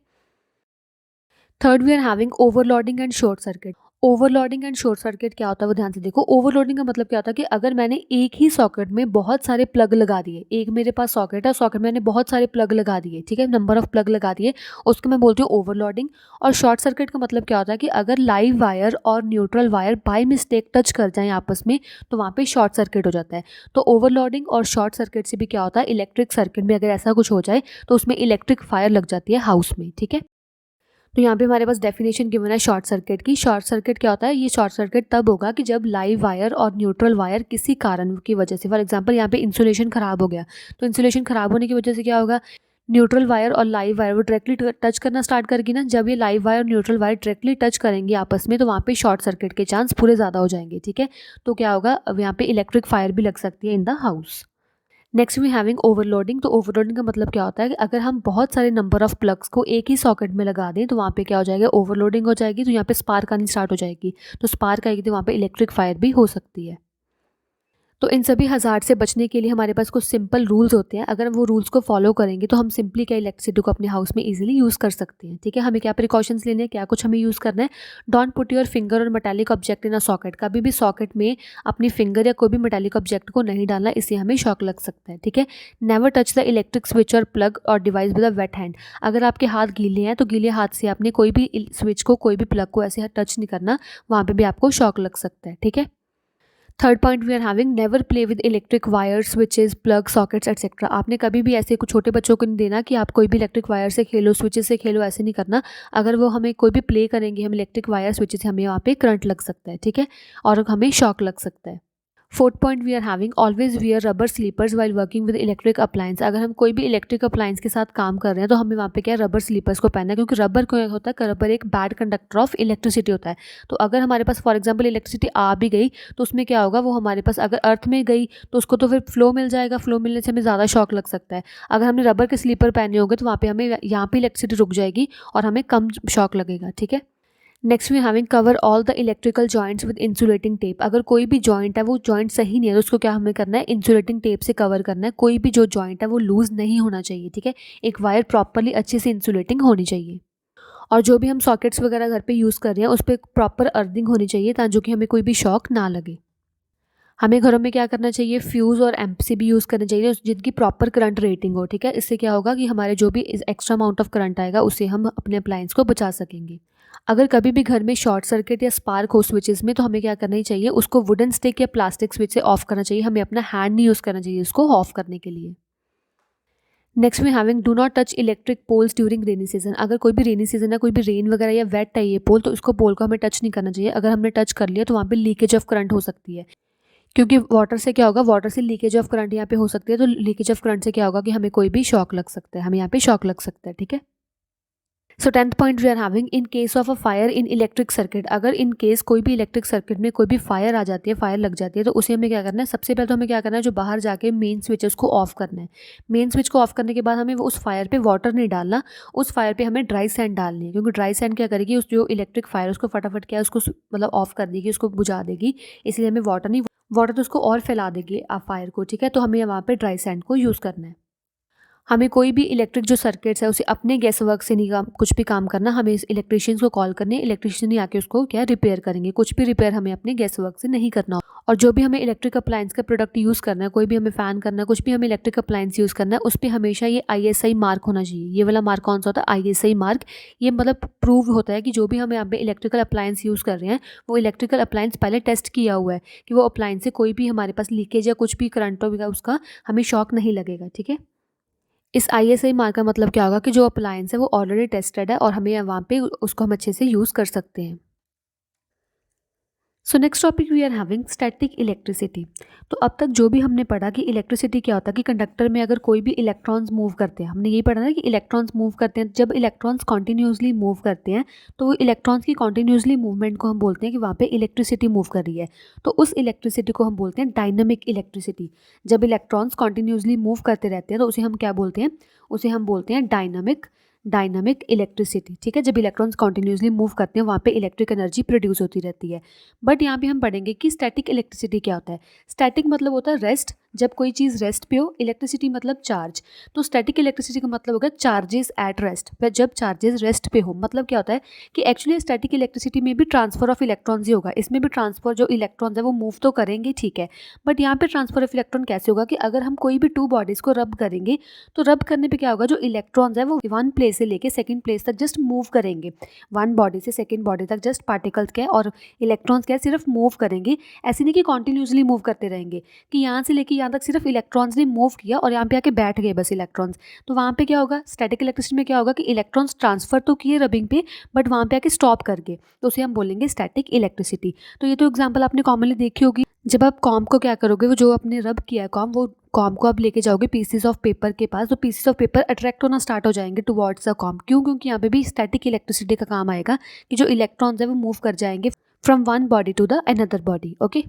Third we are having overloading and short circuit. Overloading and short circuit क्या होता है वो ध्यान से देखो। ओवरलोडिंग का मतलब क्या होता है कि अगर मैंने एक ही सॉकेट में बहुत सारे प्लग लगा दिए, एक मेरे पास सॉकेट है, सॉकेट में मैंने बहुत सारे प्लग लगा दिए, ठीक है, नंबर ऑफ प्लग लगा दिए, उसको मैं बोलती हूँ ओवरलोडिंग। और शॉर्ट सर्किट का मतलब क्या होता है कि अगर लाइव वायर और neutral wire by mistake touch कर जाएं आपस में, तो वहाँ पे शॉर्ट सर्किट हो जाता है। तो ओवरलोडिंग और शॉर्ट सर्किट से भी क्या होता है, इलेक्ट्रिक सर्किट में अगर ऐसा कुछ हो जाए तो उसमें इलेक्ट्रिक फायर लग जाती है हाउस में, ठीक है। तो यहाँ पे हमारे पास डेफिनेशन गिवन है शॉर्ट सर्किट की। शॉर्ट सर्किट क्या होता है, ये शॉर्ट सर्किट तब होगा कि जब लाइव वायर और न्यूट्रल वायर किसी कारण की वजह से, फॉर एग्जांपल यहाँ पे इंसुलेशन खराब हो गया, तो इंसुलेशन खराब होने की वजह से क्या होगा, न्यूट्रल वायर और लाइव वायर वो डायरेक्टली टच करना स्टार्ट करेगी ना। जब ये लाइव वायर और न्यूट्रल वायर डायरेक्टली टच करेंगे आपस में, तो वहाँ पे शॉर्ट सर्किट के चांस पूरे ज़्यादा हो जाएंगे, ठीक है। तो क्या होगा, अब यहाँ पे इलेक्ट्रिक फायर भी लग सकती है in the house. Next we having overloading. तो ओवरलोडिंग का मतलब क्या होता है कि अगर हम बहुत सारे नंबर ऑफ प्लग्स को एक ही सॉकेट में लगा दें, तो वहाँ पे क्या हो जाएगा, ओवरलोडिंग हो जाएगी, तो यहाँ पे स्पार्क आनी स्टार्ट हो जाएगी। तो स्पार्क आएगी तो वहाँ पे इलेक्ट्रिक फायर भी हो सकती है। तो इन सभी हज़ार्ड से बचने के लिए हमारे पास कुछ सिंपल रूल्स होते हैं। अगर वो रूल्स को फॉलो करेंगे तो हम सिंपली क्या इलेक्ट्रिसिटी को अपने हाउस में इजीली यूज़ कर सकते हैं, ठीक है। हमें क्या प्रिकॉशंस लेने हैं, क्या कुछ हमें यूज़ करना है। डोंट पुट योर फिंगर और metallic object in a socket. कभी भी सॉकेट में अपनी फिंगर या कोई भी मेटालिक ऑब्जेक्ट को नहीं डालना, इससे हमें शॉक लग सकता है, ठीक है। Never touch the electric switch और प्लग और device with a wait hand. अगर आपके हाथ गीले हैं तो गीले हाथ से आपने कोई भी स्विच को, कोई भी प्लग को ऐसे टच नहीं करना, वहाँ पर भी आपको शॉक लग सकता है, ठीक है। Third point we are having never play with electric wires switches plug sockets etcetera. आपने कभी भी ऐसे कुछ छोटे बच्चों को नहीं देना कि आप कोई भी इलेक्ट्रिक वायर से खेलो, स्विचेस से खेलो, ऐसे नहीं करना। अगर वो हमें कोई भी प्ले करेंगे हम इलेक्ट्रिक वायर स्विचेस से, हमें वहाँ पे करंट लग सकता है, ठीक है, और हमें शॉक लग सकता है। Fourth point we are having always wear rubber slippers while working with electric appliance. अगर हम कोई भी इलेक्ट्रिक अप्लायंस के साथ काम कर रहे हैं तो हमें वहाँ पे क्या है, रबर स्लीपर्स को पहनना है, क्योंकि रबर क्या होता है, रबर एक बैड कंडक्टर ऑफ इलेक्ट्रिसिटी होता है। तो अगर हमारे पास फॉर एग्जाम्पल इलेक्ट्रिसिटी आ भी गई तो उसमें क्या होगा, वो हमारे पास अगर अर्थ में गई तो उसको तो फिर फ्लो मिल जाएगा, फ्लो मिलने से हमें ज़्यादा शॉक लग सकता है। अगर हमने रबर के स्लीपर पहने होंगे तो वहाँ पे हमें यहाँ पे इलेक्ट्रिसिटी रुक जाएगी और हमें कम शॉक लगेगा, ठीक है। Next we having cover all the electrical joints with insulating tape. अगर कोई भी जॉइंट है वो जॉइंट सही नहीं है तो उसको क्या हमें करना है, इंसुलेटिंग टेप से कवर करना है। कोई भी जो जॉइंट है वो लूज नहीं होना चाहिए, ठीक है। एक वायर प्रॉपरली अच्छे से इंसुलेटिंग होनी चाहिए। और जो भी हम सॉकेट्स वगैरह घर पे यूज़ कर रहे हैं उस पर प्रॉपर अर्थिंग होनी चाहिए ताकि कि हमें कोई भी शॉक ना लगे। हमें घरों में क्या करना चाहिए, फ्यूज़ और एम्प भी यूज़ करने चाहिए जिनकी प्रॉपर करंट रेटिंग हो, ठीक है। इससे क्या होगा कि हमारे जो भी एक्स्ट्रा अमाउंट ऑफ करंट आएगा उससे हम अपने अप्लायंस को बचा सकेंगे। अगर कभी भी घर में शॉर्ट सर्किट या स्पार्क हो स्विचेस में तो हमें क्या करना ही चाहिए, उसको वुडन स्टिक या प्लास्टिक स्विच से ऑफ करना चाहिए। हमें अपना हैंड नहीं यूज़ करना चाहिए उसको ऑफ करने के लिए। नेक्स्ट में having do not touch electric poles during rainy season. अगर कोई भी रेनी सीजन है, कोई भी रेन वगैरह या वेट है ये पोल, तो इसको पोल को हमें टच नहीं करना चाहिए। अगर हमने टच कर लिया तो वहाँ पे लीकेज ऑफ करंट हो सकती है, क्योंकि वाटर से क्या होगा, वाटर से लीकेज ऑफ करंट यहाँ पे हो सकती है। तो लीकेज ऑफ करंट से क्या होगा कि हमें कोई भी शॉक लग सकता है, हमें यहाँ पे शॉक लग सकता है, ठीक है। So 10th point we are having in case of a fire in electric circuit. अगर इन केस कोई भी इलेक्ट्रिक सर्किट में कोई भी फायर आ जाती है, फायर लग जाती है, तो उसे हमें क्या करना है, सबसे पहले तो हमें क्या करना है, जो बाहर जाके मेन स्विच है उसको ऑफ करना है। मेन स्विच को ऑफ करने के बाद हमें वो उस फायर पे वाटर नहीं डालना, उस फायर पे हमें ड्राई सैंड डालनी है, क्योंकि ड्राई सैंड क्या करेगी, उस जो इलेक्ट्रिक फायर उसको फटाफट क्या है, उसको मतलब ऑफ कर देगी, उसको बुझा देगी। इसलिए हमें वाटर नहीं, वाटर तो उसको और फैला देगी फायर को, ठीक है। तो हमें वहाँ पे ड्राई सैंड को यूज़ करना है। हमें कोई भी इलेक्ट्रिक जो सर्किट्स है उसे अपने गैस वर्क से नहीं कुछ भी काम करना, हमें इस इलेक्ट्रिशियन को कॉल करने, इलेक्ट्रिशियन ही आके उसको क्या रिपेयर करेंगे। कुछ भी रिपेयर हमें अपने गैस वर्क से नहीं करना। और जो भी हमें इलेक्ट्रिक अप्लायंस का प्रोडक्ट यूज़ करना है, कोई भी हमें फ़ैन करना है, कुछ भी हमें इलेक्ट्रिक अप्लायंस यूज़ करना है, उस पर हमेशा ये ISI मार्क होना चाहिए। ये वाला मार्क कौन सा होता है, ISI मार्क। ये मतलब प्रूव होता है कि जो भी हमें यहाँ पे इलेक्ट्रिकल अप्लायंस यूज़ कर रहे हैं वो इलेक्ट्रिकल अप्लायंस पहले टेस्ट किया हुआ है कि वो अप्लायंस से कोई भी हमारे पास लीकेज या कुछ भी करंट होगा उसका हमें शॉक नहीं लगेगा, ठीक है। इस ISI मार्क का मतलब क्या होगा कि जो अप्लायंस है वो ऑलरेडी टेस्टेड है और हमें वहाँ पे उसको हम अच्छे से यूज़ कर सकते हैं। So next topic we are having static electricity. तो अब तक जो भी हमने पढ़ा कि इलेक्ट्रिसिटी क्या होता है, कि कंडक्टर में अगर कोई भी इलेक्ट्रॉन्स मूव करते हैं, हमने यही पढ़ा ना कि इलेक्ट्रॉन्स मूव करते हैं। जब इलेक्ट्रॉन्स कॉन्टीन्यूसली मूव करते हैं तो वो इलेक्ट्रॉन्स की कॉन्टीन्यूसली मूवमेंट को हम बोलते हैं कि वहाँ पे इलेक्ट्रिसिटी मूव कर रही है। तो उस इलेक्ट्रिसिटी को हम बोलते हैं डायनामिक इलेक्ट्रिसिटी। जब इलेक्ट्रॉन्स कॉन्टीन्यूसली मूव करते रहते हैं तो उसे हम क्या बोलते हैं, उसे हम बोलते हैं डायनामिक इलेक्ट्रिसिटी, ठीक है। जब इलेक्ट्रॉन्स कॉन्टीन्यूसली मूव करते हैं वहाँ पे इलेक्ट्रिक एनर्जी प्रोड्यूस होती रहती है। बट यहाँ पे हम पढ़ेंगे कि स्टैटिक इलेक्ट्रिसिटी क्या होता है। स्टैटिक मतलब होता है रेस्ट, जब कोई चीज़ रेस्ट पे हो। इलेक्ट्रिसिटी मतलब चार्ज। तो स्टैटिक इलेक्ट्रिसिटी का मतलब होगा चार्जेस एट रेस्ट, जब चार्जेस रेस्ट पे हो। मतलब क्या होता है कि एक्चुअली स्टैटिक इलेक्ट्रिसिटी में भी ट्रांसफर ऑफ इलेक्ट्रॉन्स ही होगा। इसमें भी ट्रांसफर, जो इलेक्ट्रॉन्स है वो मूव तो करेंगे, ठीक है, बट यहाँ पे ट्रांसफर ऑफ इलेक्ट्रॉन कैसे होगा कि अगर हम कोई भी टू बॉडीज़ को रब करेंगे तो रब करने पे क्या होगा, जो इलेक्ट्रॉन्स है वो वन प्लेस से लेके सेकंड प्लेस तक जस्ट मूव करेंगे। वन बॉडी से सेकंड बॉडी तक जस्ट पार्टिकल्स क्या है और इलेक्ट्रॉन्स क्या है सिर्फ मूव करेंगे। ऐसे नहीं कि कॉन्टिन्यूसली मूव करते रहेंगे कि यहाँ से लेके यहाँ तक सिर्फ इलेक्ट्रॉन्स ने मूव किया और यहाँ पे आके बैठ गए बस इलेक्ट्रॉन्स। तो वहाँ पे क्या होगा, स्टैटिक इलेक्ट्रिसिटी में क्या होगा कि इलेक्ट्रॉन्स ट्रांसफर तो किए रबिंग पे बट वहाँ पे आके स्टॉप कर गए, तो उसे हम बोलेंगे स्टैटिक इलेक्ट्रिसिटी। तो ये तो एग्जाम्पल आपने कॉमनली देखी होगी। जब आप कॉम को क्या करोगे, वो जो आपने रब किया है कॉम, वो कॉम को आप लेके जाओगे पीसेस ऑफ पेपर के पास, तो पीसेस ऑफ पेपर अट्रैक्ट होना स्टार्ट हो जाएंगे टुवर्ड्स द कॉम। क्यों, क्योंकि यहाँ पे भी स्टैटिक इलेक्ट्रिसिटी का काम आएगा कि जो इलेक्ट्रॉन्स है वो मूव कर जाएंगे from one body to the another body. Okay,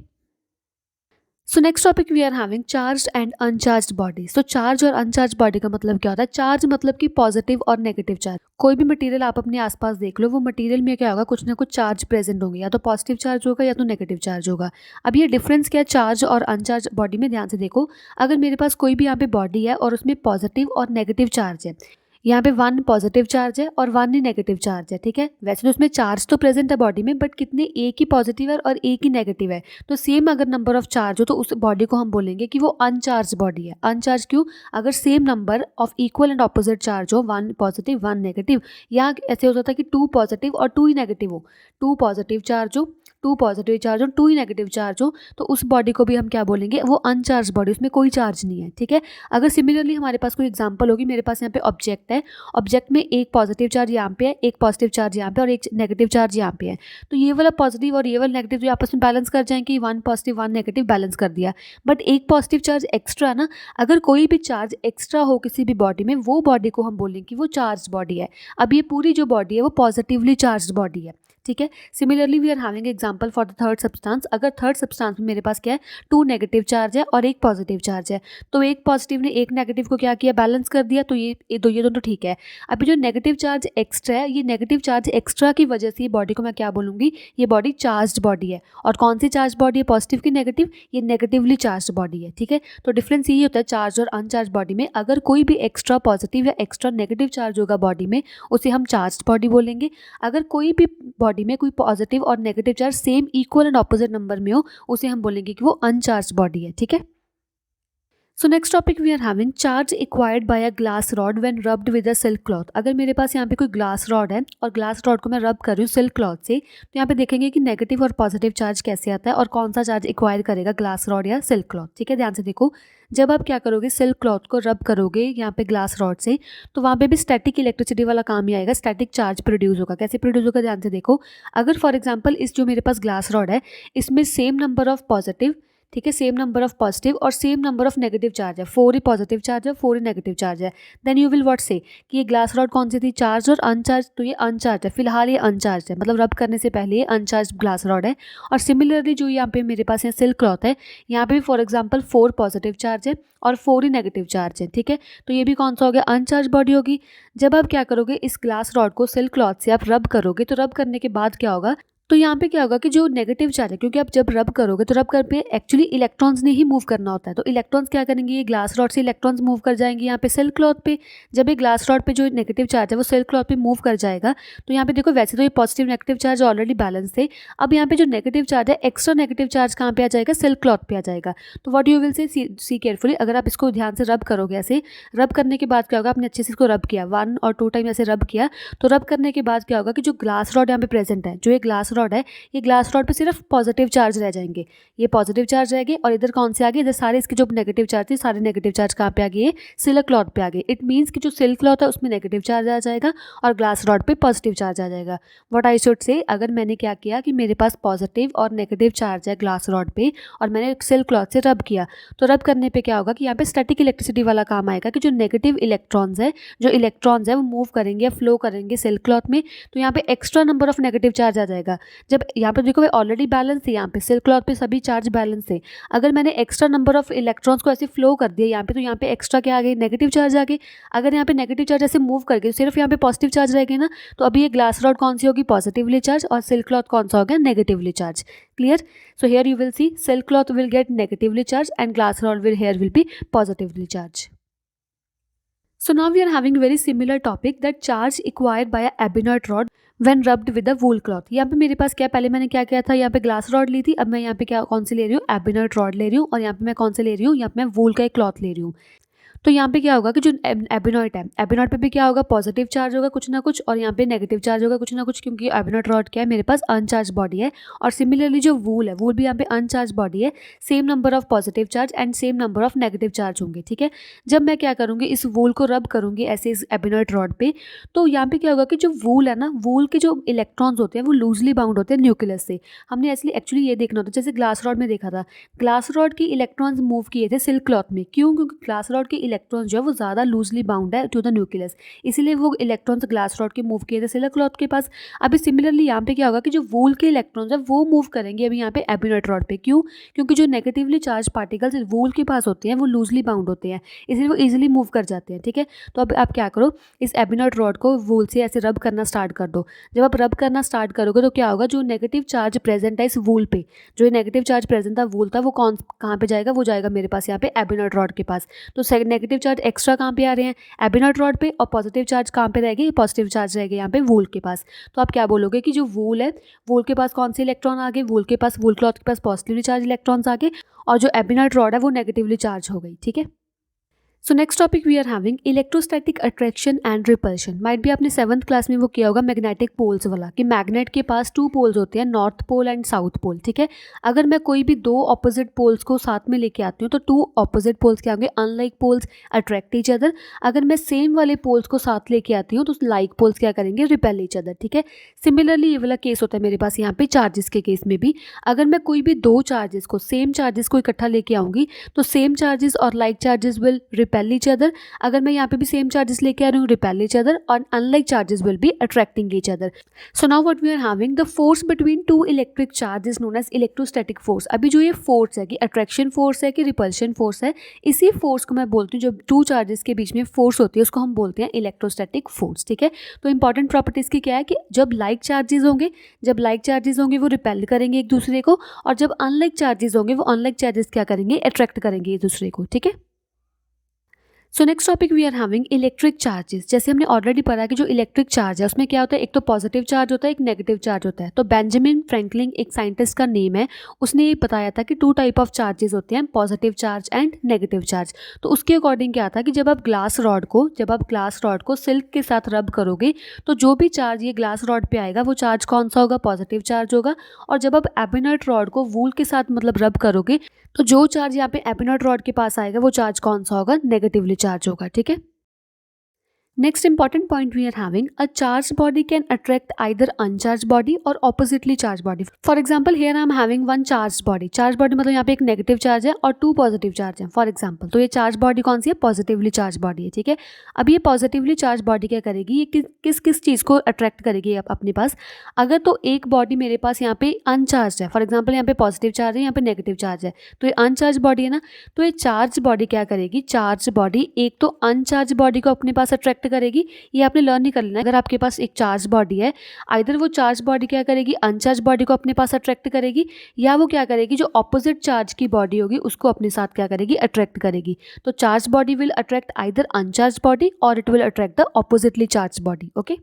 so next topic we are having charge and uncharge body. So charge और अनचार्ज बॉडी का मतलब क्या होता है। चार्ज मतलब कि पॉजिटिव और नेगेटिव चार्ज। कोई भी मटेरियल आप अपने आसपास देख लो, वो मटेरियल में क्या होगा, कुछ ना कुछ चार्ज प्रेजेंट होंगे, या तो पॉजिटिव चार्ज होगा या तो नेगेटिव चार्ज होगा। अब ये डिफरेंस क्या है चार्ज और अनचार्ज बॉडी में, ध्यान से देखो। अगर मेरे पास कोई भी यहाँ पे बॉडी है और उसमें पॉजिटिव और नेगेटिव चार्ज है, यहाँ पे वन पॉजिटिव चार्ज है और वन ही नेगेटिव चार्ज है, ठीक है। वैसे तो उसमें चार्ज तो प्रेजेंट है बॉडी में, बट कितने, एक ही पॉजिटिव है और एक ही नेगेटिव है। तो सेम अगर नंबर ऑफ चार्ज हो तो उस बॉडी को हम बोलेंगे कि वो अनचार्ज बॉडी है। अनचार्ज क्यों, अगर same number of equal and opposite charge हो, वन पॉजिटिव वन नेगेटिव, या ऐसे हो जाता है कि टू पॉजिटिव और टू ही नेगेटिव हो, टू पॉजिटिव चार्ज हो टू पॉजिटिव चार्ज हो, टू ही नेगेटिव चार्ज हो, तो उस बॉडी को भी हम क्या बोलेंगे, वो अनचार्ज बॉडी, उसमें कोई चार्ज नहीं है, ठीक है। अगर सिमिलरली हमारे पास कोई एग्जांपल होगी, मेरे पास यहाँ पे ऑब्जेक्ट है, ऑब्जेक्ट में एक पॉजिटिव चार्ज यहाँ पे है, एक पॉजिटिव चार्ज यहाँ पे और एक नेगेटिव चार्ज यहाँ पे है, तो ये वाला पॉजिटिव और ये वाला नेगेटिव जो आपस में बैलेंस कर जाएंगे, one positive one negative balance कर दिया। बट एक पॉजिटिव चार्ज एक्स्ट्रा ना, अगर कोई भी चार्ज एक्स्ट्रा हो किसी भी बॉडी में, वो बॉडी को हम बोलेंगे कि वो चार्ज बॉडी है। अब ये पूरी जो बॉडी है वो पॉजिटिवली चार्ज बॉडी है, ठीक है। Similarly we are having example for the third substance. अगर थर्ड सब्सटेंस में मेरे पास क्या है, टू नेगेटिव चार्ज है और एक पॉजिटिव चार्ज है, तो एक पॉजिटिव ने एक नेगेटिव को क्या किया, बैलेंस कर दिया, तो ये दोनों ठीक है। अभी जो नेगेटिव चार्ज एक्स्ट्रा है, ये नेगेटिव चार्ज एक्स्ट्रा की वजह से ये बॉडी को मैं क्या बोलूँगी, ये बॉडी चार्ज बॉडी है। और कौन सी चार्ज बॉडी है, पॉजिटिव की नेगेटिव, ये नेगेटिवली चार्ज बॉडी है, ठीक है। तो डिफरेंस यही होता है चार्ज और अनचार्ज बॉडी में। अगर कोई भी एक्स्ट्रा पॉजिटिव या एक्स्ट्रा नेगेटिव चार्ज होगा बॉडी में, उसे हम चार्ज बॉडी बोलेंगे। अगर कोई भी बॉडी में कोई पॉजिटिव और negative charge same equal and opposite number में हो, उसे हम बोलेंगे कि वो अनचार्ज बॉडी है, ठीक है। So next topic we are having charge acquired by a glass rod when rubbed with a silk cloth. अगर मेरे पास यहाँ पे कोई ग्लास रॉड है और ग्लास रॉड को मैं रब कर रही हूँ सिल्क क्लॉथ से, तो यहाँ पे देखेंगे कि नेगेटिव और पॉजिटिव चार्ज कैसे आता है और कौन सा चार्ज एक्वायर करेगा ग्लास रॉड या सिल्क क्लॉथ, ठीक है। ध्यान से देखो, जब आप क्या करोगे, सिल्क क्लॉथ को रब करोगे यहाँ पे ग्लास रॉड से, तो वहाँ पे भी स्टैटिक इलेक्ट्रिसिटी वाला काम ही आएगा, स्टैटिक चार्ज प्रोड्यूस होगा। कैसे प्रोड्यूस होगा, ध्यान से देखो। अगर फॉर एग्जाम्पल इस जो मेरे पास ग्लास रॉड है, इसमें सेम नंबर ऑफ पॉजिटिव, ठीक है, सेम नंबर ऑफ पॉजिटिव और same number of negative charge है, 4 ही पॉजिटिव चार्ज है, 4 ही नेगेटिव चार्ज है, देन यू विल व्हाट से कि ये ग्लास रॉड कौन सी थी, चार्ज और अनचार्ज, तो ये अनचार्ज है, फिलहाल ये अनचार्ज है, मतलब रब करने से पहले ये अनचार्ज ग्लास रॉड है। और सिमिलरली जो यहाँ पे मेरे पास है सिल्क क्लॉथ है, यहाँ पे भी फॉर एग्जाम्पल 4 पॉजिटिव चार्ज है और 4 ही नेगेटिव चार्ज है, ठीक है। तो ये भी कौन सा हो गया, अनचार्ज बॉडी होगी। जब आप क्या करोगे, इस ग्लास रॉड को सिल्क क्लॉथ से आप रब करोगे, तो रब करने के बाद क्या होगा, तो यहाँ पे क्या होगा कि जो नेगेटिव चार्ज है, क्योंकि आप जब रब करोगे तो रब कर पे एक्चुअली इलेक्ट्रॉन्स ने ही मूव करना होता है, तो इलेक्ट्रॉन्स क्या करेंगे, ये ग्लास रॉड से इलेक्ट्रॉन्स मूव कर जाएंगे यहाँ पे सिल्क क्लॉथ पे। जब ये ग्लास रॉड पे जो नेगेटिव चार्ज है वो सिल्क क्लॉथ पे मूव कर जाएगा, तो यहाँ पे देखो वैसे तो ये positive negative charge already balance थे, अब यहाँ पे जो नेगेटिव चार्ज है, एक्स्ट्रा नेगेटिव चार्ज कहाँ पे आ जाएगा, सिल्क क्लॉथ पे आ जाएगा। तो what you will say, see carefully, अगर आप इसको ध्यान से रब करोगे, ऐसे रब करने के बाद क्या होगा, आपने अच्छे से इसको रब किया 1 और 2 टाइम ऐसे रब किया, तो रब करने के बाद क्या होगा कि जो ग्लास रॉड यहाँ पे प्रेजेंट है, जो ये ग्लास रॉड है, ये ग्लास रॉड पे सिर्फ पॉजिटिव चार्ज रह जाएंगे, ये पॉजिटिव चार्ज रहेंगे। और इधर कौन से आ गए, इधर सारे इसके जो नेगेटिव चार्ज थे, सारे नेगेटिव चार्ज कहाँ पे आ गए, सिल्क क्लॉथ पे आ गए। इट मीन्स कि जो सिल्क क्लॉथ है उसमें नेगेटिव चार्ज आ जाएगा और ग्लास रॉड पे पॉजिटिव चार्ज आ जाएगा। व्हाट आई शुड से, अगर मैंने क्या किया कि मेरे पास पॉजिटिव और नेगेटिव चार्ज है ग्लास रॉड पे और मैंने सिल्क क्लॉथ से रब किया, तो रब करने पे क्या होगा कि यहाँ पे स्टैटिक इलेक्ट्रिसिटी वाला काम आएगा कि जो नेगेटिव इलेक्ट्रॉन्स है, जो इलेक्ट्रॉन्स है वो मूव करेंगे, फ्लो करेंगे सिल्क क्लॉथ में, तो यहाँ पे extra number of negative charge आ जाएगा। जब यहाँ पे देखो ऑलरेडी बैलेंस थे, यहाँ पे सिल्क क्लॉथ पे सभी चार्ज बैलेंस थे, अगर मैंने एक्स्ट्रा नंबर ऑफ इलेक्ट्रॉन्स को ऐसे फ्लो कर दिया यहाँ पे, तो यहाँ पे एक्स्ट्रा क्या आ गई, नेगेटिव चार्ज आ गए। अगर यहाँ पे नेगेटिव चार्ज ऐसे मूव कर गए, सिर्फ यहाँ पे पॉजिटिव चार्ज रह गए ना, तो अभी ये ग्लास रॉड कौन सी होगी, पॉजिटिवली चार्ज, और सिल्क क्लॉथ कौन सा हो गया, negatively charge. Clear. So here you will see silk cloth will get negatively charge and glass rod will hear will be positively charge. So now we are having very similar topic that charge acquired by a ebonite rod when rubbed with a wool cloth. यहाँ पे मेरे पास क्या, पहले मैंने क्या किया था, यहाँ पे ग्लास रॉड ली थी, अब मैं यहाँ पे क्या कौन सी ले रही हूँ, एबोनाइट रॉड ले रही हूँ, और यहाँ पे मैं कौन से ले रही हूँ, यहाँ पे मैं वूल का एक क्लॉथ ले रही हूँ। तो यहाँ पे क्या होगा कि जो एबोनाइट है, एबोनाइट पे भी क्या होगा, पॉजिटिव चार्ज होगा कुछ ना कुछ, और यहाँ पे नेगेटिव चार्ज होगा कुछ ना कुछ, क्योंकि एबोनाइट रॉड क्या है मेरे पास, अनचार्ज बॉडी है। और सिमिलरली जो वूल है, वूल भी यहाँ पे अनचार्ज बॉडी है, same number of positive charge and same number of negative charge होंगे, ठीक है। जब मैं क्या करूँगी, इस वूल को रब करूँगी ऐसे इस एबोनाइट रॉड पे, तो यहाँ पे क्या होगा कि जो वूल है ना, वूल के जो इलेक्ट्रॉन्स होते हैं वो लूजली बाउंड होते हैं न्यूक्लियस से। हमने एक्चुअली ये देखना होता है, जैसे ग्लास रॉड में देखा था, ग्लास रॉड के इलेक्ट्रॉन्स मूव किए थे सिल्क क्लॉथ में, क्यों, क्योंकि ग्लास रॉड के इलेक्ट्रॉन्स जो है वो ज़्यादा लूजली बाउंड है टू द न्यूक्लियस, इसीलिए वो इलेक्ट्रॉन्स ग्लास रॉड के मूव किए थे सिल्क क्लॉथ के पास। अभी सिमिलरली यहाँ पे क्या होगा कि जो वूल के इलेक्ट्रॉन्स है वो मूव करेंगे अभी यहाँ पे एबोनाइट रॉड पे, क्यों, क्योंकि जो नेगेटिवली चार्ज पार्टिकल्स वूल के पास होते हैं वो लूजली बाउंड होते हैं, इसलिए वो ईजिली मूव कर जाते हैं, ठीक है। तो अब आप क्या करो, इस एबोनाइट रॉड को वूल से ऐसे रब करना स्टार्ट कर दो। जब आप रब करना स्टार्ट करोगे तो क्या होगा, जो नेगेटिव चार्ज प्रेजेंट है इस वूल पे, जो नेगेटिव चार्ज प्रेजेंट था वूल था, वो कहाँ पे जाएगा, वो जाएगा मेरे पास यहाँ पे एबोनाइट रॉड के पास। तो नेगेटिव चार्ज एक्स्ट्रा कहाँ पे आ रहे हैं, एबोनाइट रॉड पे, और पॉजिटिव चार्ज कहाँ पे रहेगी, पॉजिटिव चार्ज रहेगा यहाँ पे वूल के पास। तो आप क्या बोलोगे कि जो वूल है, वूल के पास कौन से इलेक्ट्रॉन आ गए, वूल के पास, वूल क्लॉथ के पास पॉजिटिवली चार्ज इलेक्ट्रॉन्स आ गए, और जो एबोनाइट रॉड है वो नेगेटिवली चार्ज हो गई, ठीक है। So next topic we are having electrostatic attraction and repulsion. Might भी आपने 7th क्लास में वो किया होगा मैग्नेटिक पोल्स वाला, कि मैग्नेट के पास 2 पोल्स होते हैं, north pole and south pole. ठीक है, अगर मैं कोई भी 2 ऑपोजिट पोल्स को साथ में लेके आती हूँ तो 2 ऑपोजिट पोल्स क्या होंगे, unlike poles attract each other. अगर मैं सेम वाले पोल्स को साथ लेके आती हूँ तो लाइक पोल्स क्या करेंगे, रिपेल ईच अदर। ठीक है, सिमिलरली ये वाला केस होता है मेरे पास यहाँ पे चार्जेस के केस में भी। अगर मैं कोई भी 2 चार्जेस को, सेम चार्जेस को इकट्ठा लेके आऊँगी तो सेम चार्जेस और like charges will repel each other. अगर मैं यहाँ पे भी सेम चार्जेस लेके आ रही हूँ, रिपेल ईच अदर, और unlike charges will be attracting each other. So now what we are having, the force between 2 electric charge is known as electrostatic force. अभी जो ये फोर्स है कि अट्रैक्शन फोर्स है कि रिपल्शन फोर्स है, इसी फोर्स को मैं बोलती हूँ, जो 2 चार्जेस के बीच में फोर्स होती है उसको हम बोलते हैं इलेक्ट्रोस्टैटिक फोर्स। ठीक है, तो इंपॉर्टेंट प्रॉपर्टीज की क्या है कि जब लाइक चार्जेस होंगे वो रिपेल करेंगे एक दूसरे को, और जब अनलाइक चार्जेस होंगे वो अनलाइक चार्जेस क्या करेंगे, अट्रैक्ट करेंगे एक दूसरे को। ठीक है, so next topic we are having electric charges. जैसे हमने ऑलरेडी पढ़ा कि जो इलेक्ट्रिक चार्ज है उसमें क्या होता है, एक तो पॉजिटिव चार्ज होता है, एक नेगेटिव चार्ज होता है। तो बेंजामिन फ्रैंकलिन एक साइंटिस्ट का नेम है, उसने ये बताया था कि 2 टाइप ऑफ चार्जेस होते हैं, positive charge and negative charge. तो उसके अकॉर्डिंग क्या था कि जब आप ग्लास रॉड को सिल्क के साथ रब करोगे तो जो भी चार्ज ये ग्लास रॉड पे आएगा वो चार्ज कौन सा होगा, पॉजिटिव चार्ज होगा। और जब आप एबिनट रॉड को वूल के साथ मतलब रब करोगे तो जो चार्ज यहाँ पे एपिनॉट रॉड के पास आएगा वो चार्ज कौन सा होगा, नेगेटिवली चार्ज होगा। ठीक है, next important point we are having, a charge body can attract either uncharge body और oppositely charge body. For example here I am having 1 charge body मतलब यहाँ पे एक नेगेटिव चार्ज है और 2 पॉजिटिव चार्ज है फॉर एग्जाम्पल। तो ये चार्ज बॉडी कौन सी है, पॉजिटिवली चार्ज बॉडी है। ठीक है, अब ये पॉजिटिवली चार्ज बॉडी क्या करेगी, ये किस किस चीज़ को अट्रैक्ट करेगी अपने पास। अगर तो एक बॉडी मेरे पास यहाँ पे अनचार्ज है, फॉर एग्जाम्पल यहाँ पे पॉजिटिव चार्ज है, यहाँ पे नेगेटिव चार्ज है, तो ये अनचार्ज बॉडी है ना, तो ये चार्ज बॉडी क्या करेगी, चार्ज बॉडी एक तो अनचार्ज बॉडी को अपने पास अट्रैक्ट करेगी। ये आपने लर्न नहीं कर लेना, अगर आपके पास एक चार्ज बॉडी है, आइदर वो चार्ज बॉडी क्या करेगी, अनचार्ज बॉडी को अपने पास अट्रैक्ट करेगी, या वो क्या करेगी, जो ऑपोजिट चार्ज की बॉडी होगी उसको अपने साथ क्या करेगी, अट्रैक्ट करेगी। तो charge body will attract either uncharge body और it will attract the oppositely charge body. Okay,